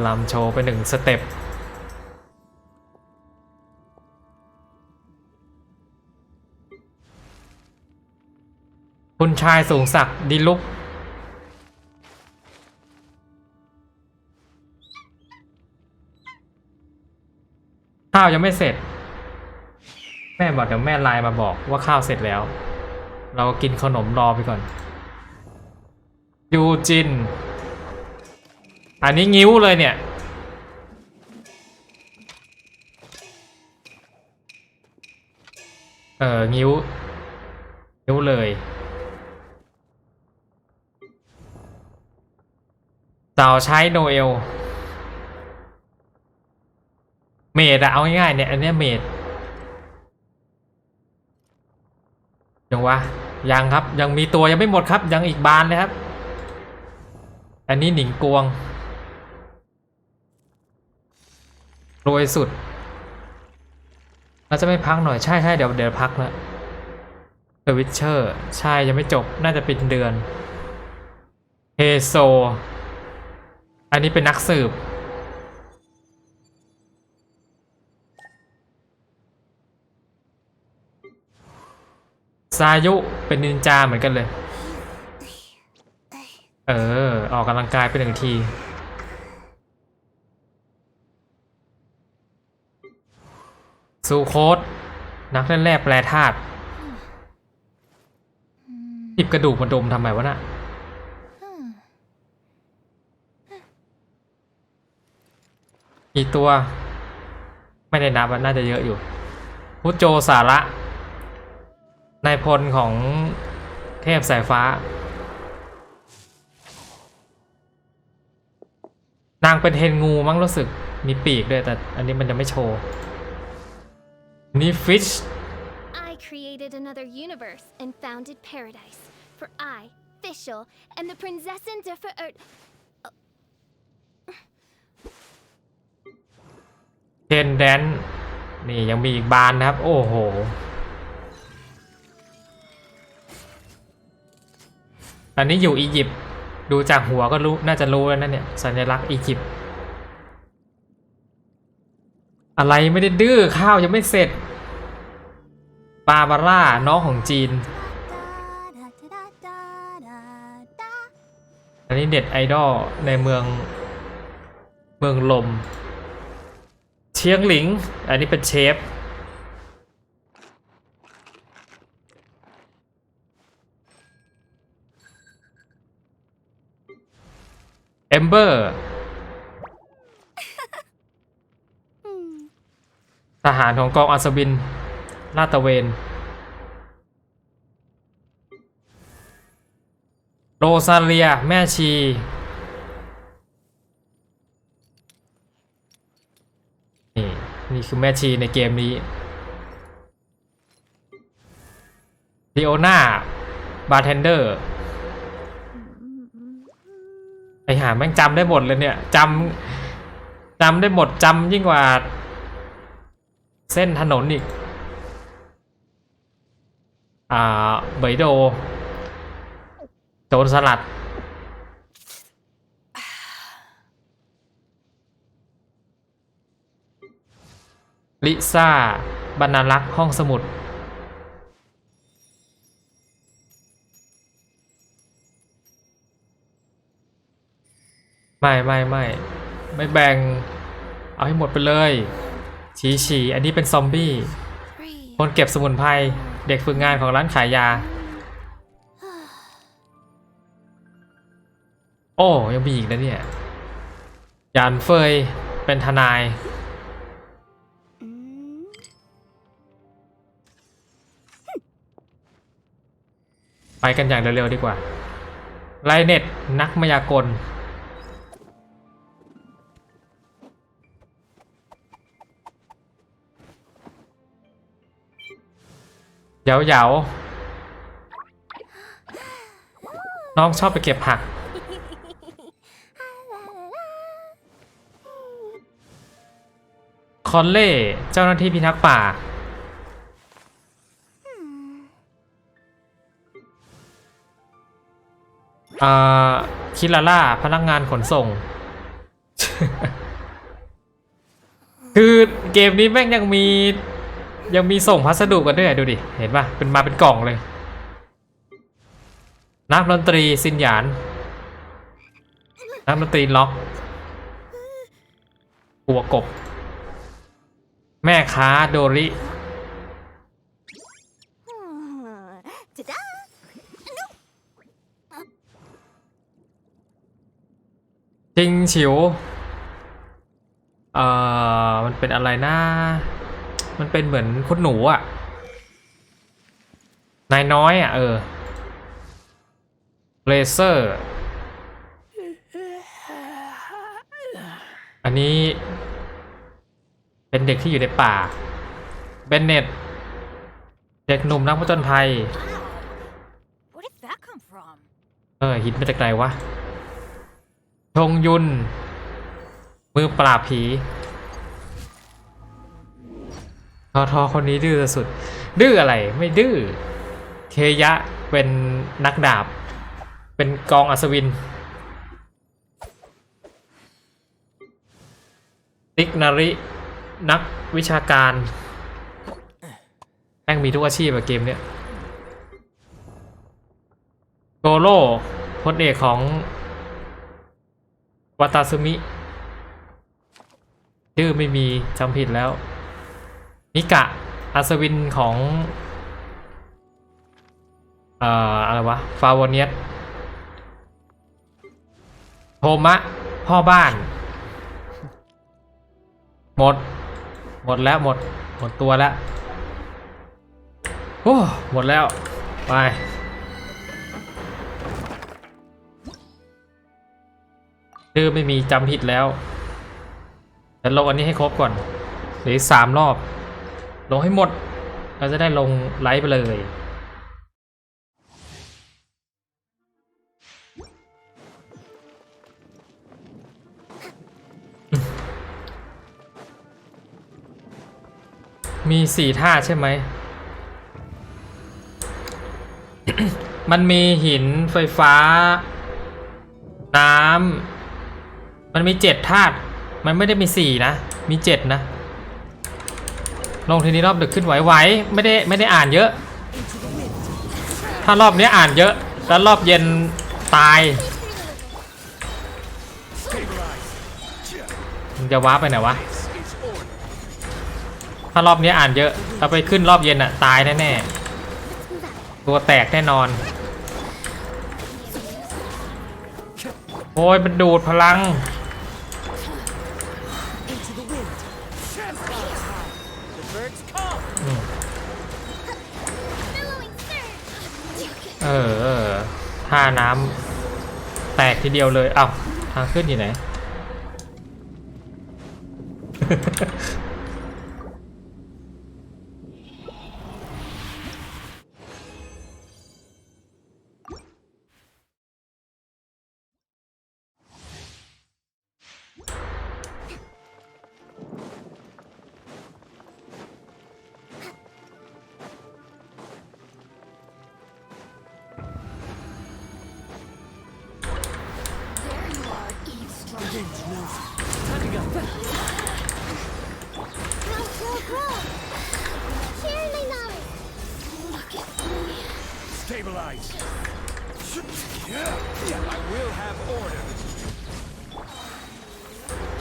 รำโชว์ไป1 สเต็ปคุณชายสูงศักดิ์ดีลุกข้าวยังไม่เสร็จแม่บอกเดี๋ยวแม่ไลน์มาบอกว่าข้าวเสร็จแล้วเรากินขนมรอไปก่อนยูจินอันนี้งิ้วเลยเนี่ยงิ้วเลยสาวใช้โนเอลเมดอะเอาง่ายๆเนี่ยอันนี้เมดยังวะยังครับยังมีตัวยังไม่หมดครับยังอีกบานเลยครับอันนี้หนิงกวงรวยสุดเราจะไม่พักหน่อยใช่เดี๋ยวพักแล้วเดอะวิชเชอร์ใช่ยังไม่จบน่าจะเป็นเดือนเฮโซอันนี้เป็นนักสืบ ซายุเป็นนินจาเหมือนกันเลยออกกำลังกายไป1 ทีซูโคสนักเล่นแร่แปรธาตุหยิบกระดูกมาดมทำไมวะน่ะกี่ตัวไม่ได้นับน่าจะเยอะอยู่พุโจสาระนายพลของเทพสายฟ้านางเป็นเฮนงูมั้งรู้สึกมีปีกด้วยแต่อันนี้มันจะไม่โชว์นี่ฟิช I created another universe and founded paradise for I, Fischl, and the Prinzessin der Verirrt. เทนแดนนี่ยังมีอีกบานนะครับโอ้โหอันนี้อยู่อียิปต์ดูจากหัวก็รู้น่าจะรู้แล้วนะเนี่ยสัญลักษณ์อียิปต์อะไรไม่ได้ดื้อข้าวยังไม่เสร็จบาบาร่าน้องของจีนอันนี้เด็ดไอดอลในเมืองลมเชียงหลิงอันนี้เป็นเชฟเอมเบอร์ทหารของกองอัศวินลาดตระเวนโรซาเลียแม่ชีนี่คือแม่ชีในเกมนี้ดิโอนาบาร์เทนเดอร์ไอหาแม่งจำได้หมดเลยเนี่ยจำได้หมดจำยิ่งกว่าเส้นถนนอีกเบยโดโจรสลัดลิซ่าบรรณารักษ์ห้องสมุดไม่แบ่งเอาให้หมดไปเลยฉีอันนี้เป็นซอมบี้คนเก็บสมุนไพรเด็กฝึกงานของร้านขายยาโอ้ยังมีอีกนะเนี่ยยานเฟยเป็นทนายไปกันอย่างเร็วๆดีกว่าไลเน็ตนักมายากลเหยาน้องชอบไปเก็บผักคอนเล่เจ้าหน้าที่พิทักษ์ป่าคิลาล่าพนักงานขนส่ง คือเกมนี้แม่งยังมีส่งพัสดุกันด้วยดูดิเห็นป่ะมาเป็นกล่องเลยนักดนตรีซินหยานนักดนตรีล็อกหัวกบแม่ค้าโดริจิงฉิวมันเป็นอะไรนะมันเป็นเหมือนคุณหนูอ่ะนายน้อยอ่ะเลเซอร์อันนี้เป็นเด็กที่อยู่ในป่าเบนเน็ตเด็กหนุ่มนักผจญภัยหินมาจากไหนวะชงยุนมือปราบผีทอคนนี้ดื้อสุดดื้ออะไรไม่ดื้อเคยะเป็นนักดาบเป็นกองอัศวินติกนารินักวิชาการแม่งมีทุกอาชีพอะเกมเนี้ย โกโร่พลเอกของวาตาซึมิชื่อไม่มีจำผิดแล้วมิกะอัศวินของอะไรวะฟาวเนียสโทมะพ่อบ้านหมดแล้วหมดตัวแล้วโอ้หมดแล้วไปชื่อไม่มีจำผิดแล้วแต่ลงอันนี้ให้ครบก่อนเหลือ3 รอบลงให้หมดเราจะได้ลงไลฟ์ไปเลยมี4 ท่าใช่ไหม มันมีหินไฟฟ้าน้ำมันมี7 ธาตุมันไม่ได้มี4นะมี7นะลงทีนี้รอบดึกขึ้นไหวๆไม่ได้อ่านเยอะถ้ารอบนี้อ่านเยอะแล้วรอบเย็นตายมึงจะว้าไปไหนวะถ้ารอบนี้อ่านเยอะถ้าไปขึ้นรอบเย็นอะตายแน่ๆตัวแตกแน่นอนโอ้ยมันดูดพลังท่าน้ำแตกทีเดียวเลยเอ้าทางขึ้นอยู่ไหน Stabilize. I will have order.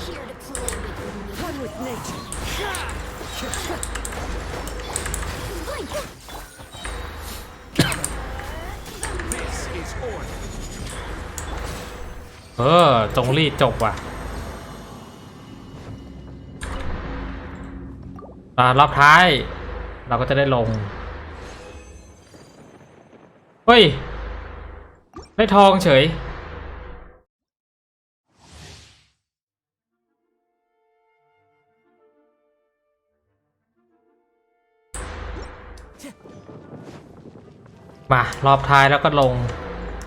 Here to play with One with nature. This is order. จงรีบจบว่ะรอบท้ายเราก็จะได้ลงเฮ้ยได้ทองเฉยมารอบท้ายแล้วก็ลง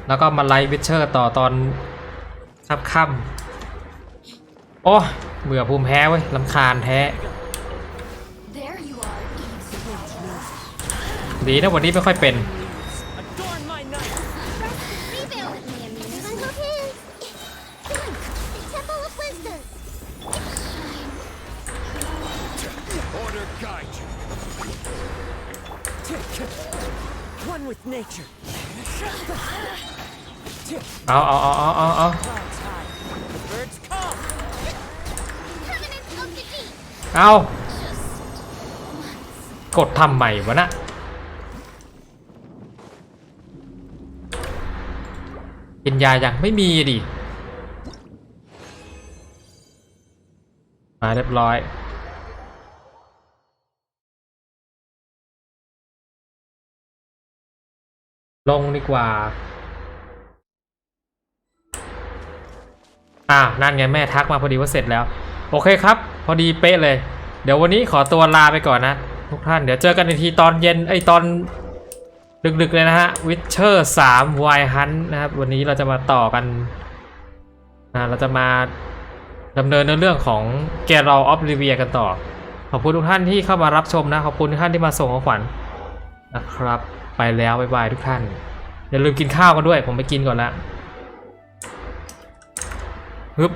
แล้วก็มาไลฟ์วิชเชอร์ต่อตอนค่ำโอ้เบื่อภูมิแพ้เว้ยรำคาญแท้ดีนะวันนี้ไม่ค่อยเป็นเอากดทำใหม่วะนะกินยายังไม่มีดิมาเรียบร้อยลงดีกว่านั่นไงแม่ทักมาพอดีว่าเสร็จแล้วโอเคครับพอดีเป๊ะเลยเดี๋ยววันนี้ขอตัวลาไปก่อนนะทุกท่านเดี๋ยวเจอกันอีกทีตอนเย็นตอนดึกๆเลยนะฮะ Witcher 3 Wild Hunt นะครับวันนี้เราจะมาต่อกันเราจะมาดำเนินเรื่องของ Geralt of Rivia กันต่อขอบคุณทุกท่านที่เข้ามารับชมนะขอบคุณทุกท่านที่มาส่งของขวัญนะครับไปแล้วบ๊ายบายทุกท่านอย่าลืมกินข้าวกันด้วยผมไปกินก่อนละฮึบ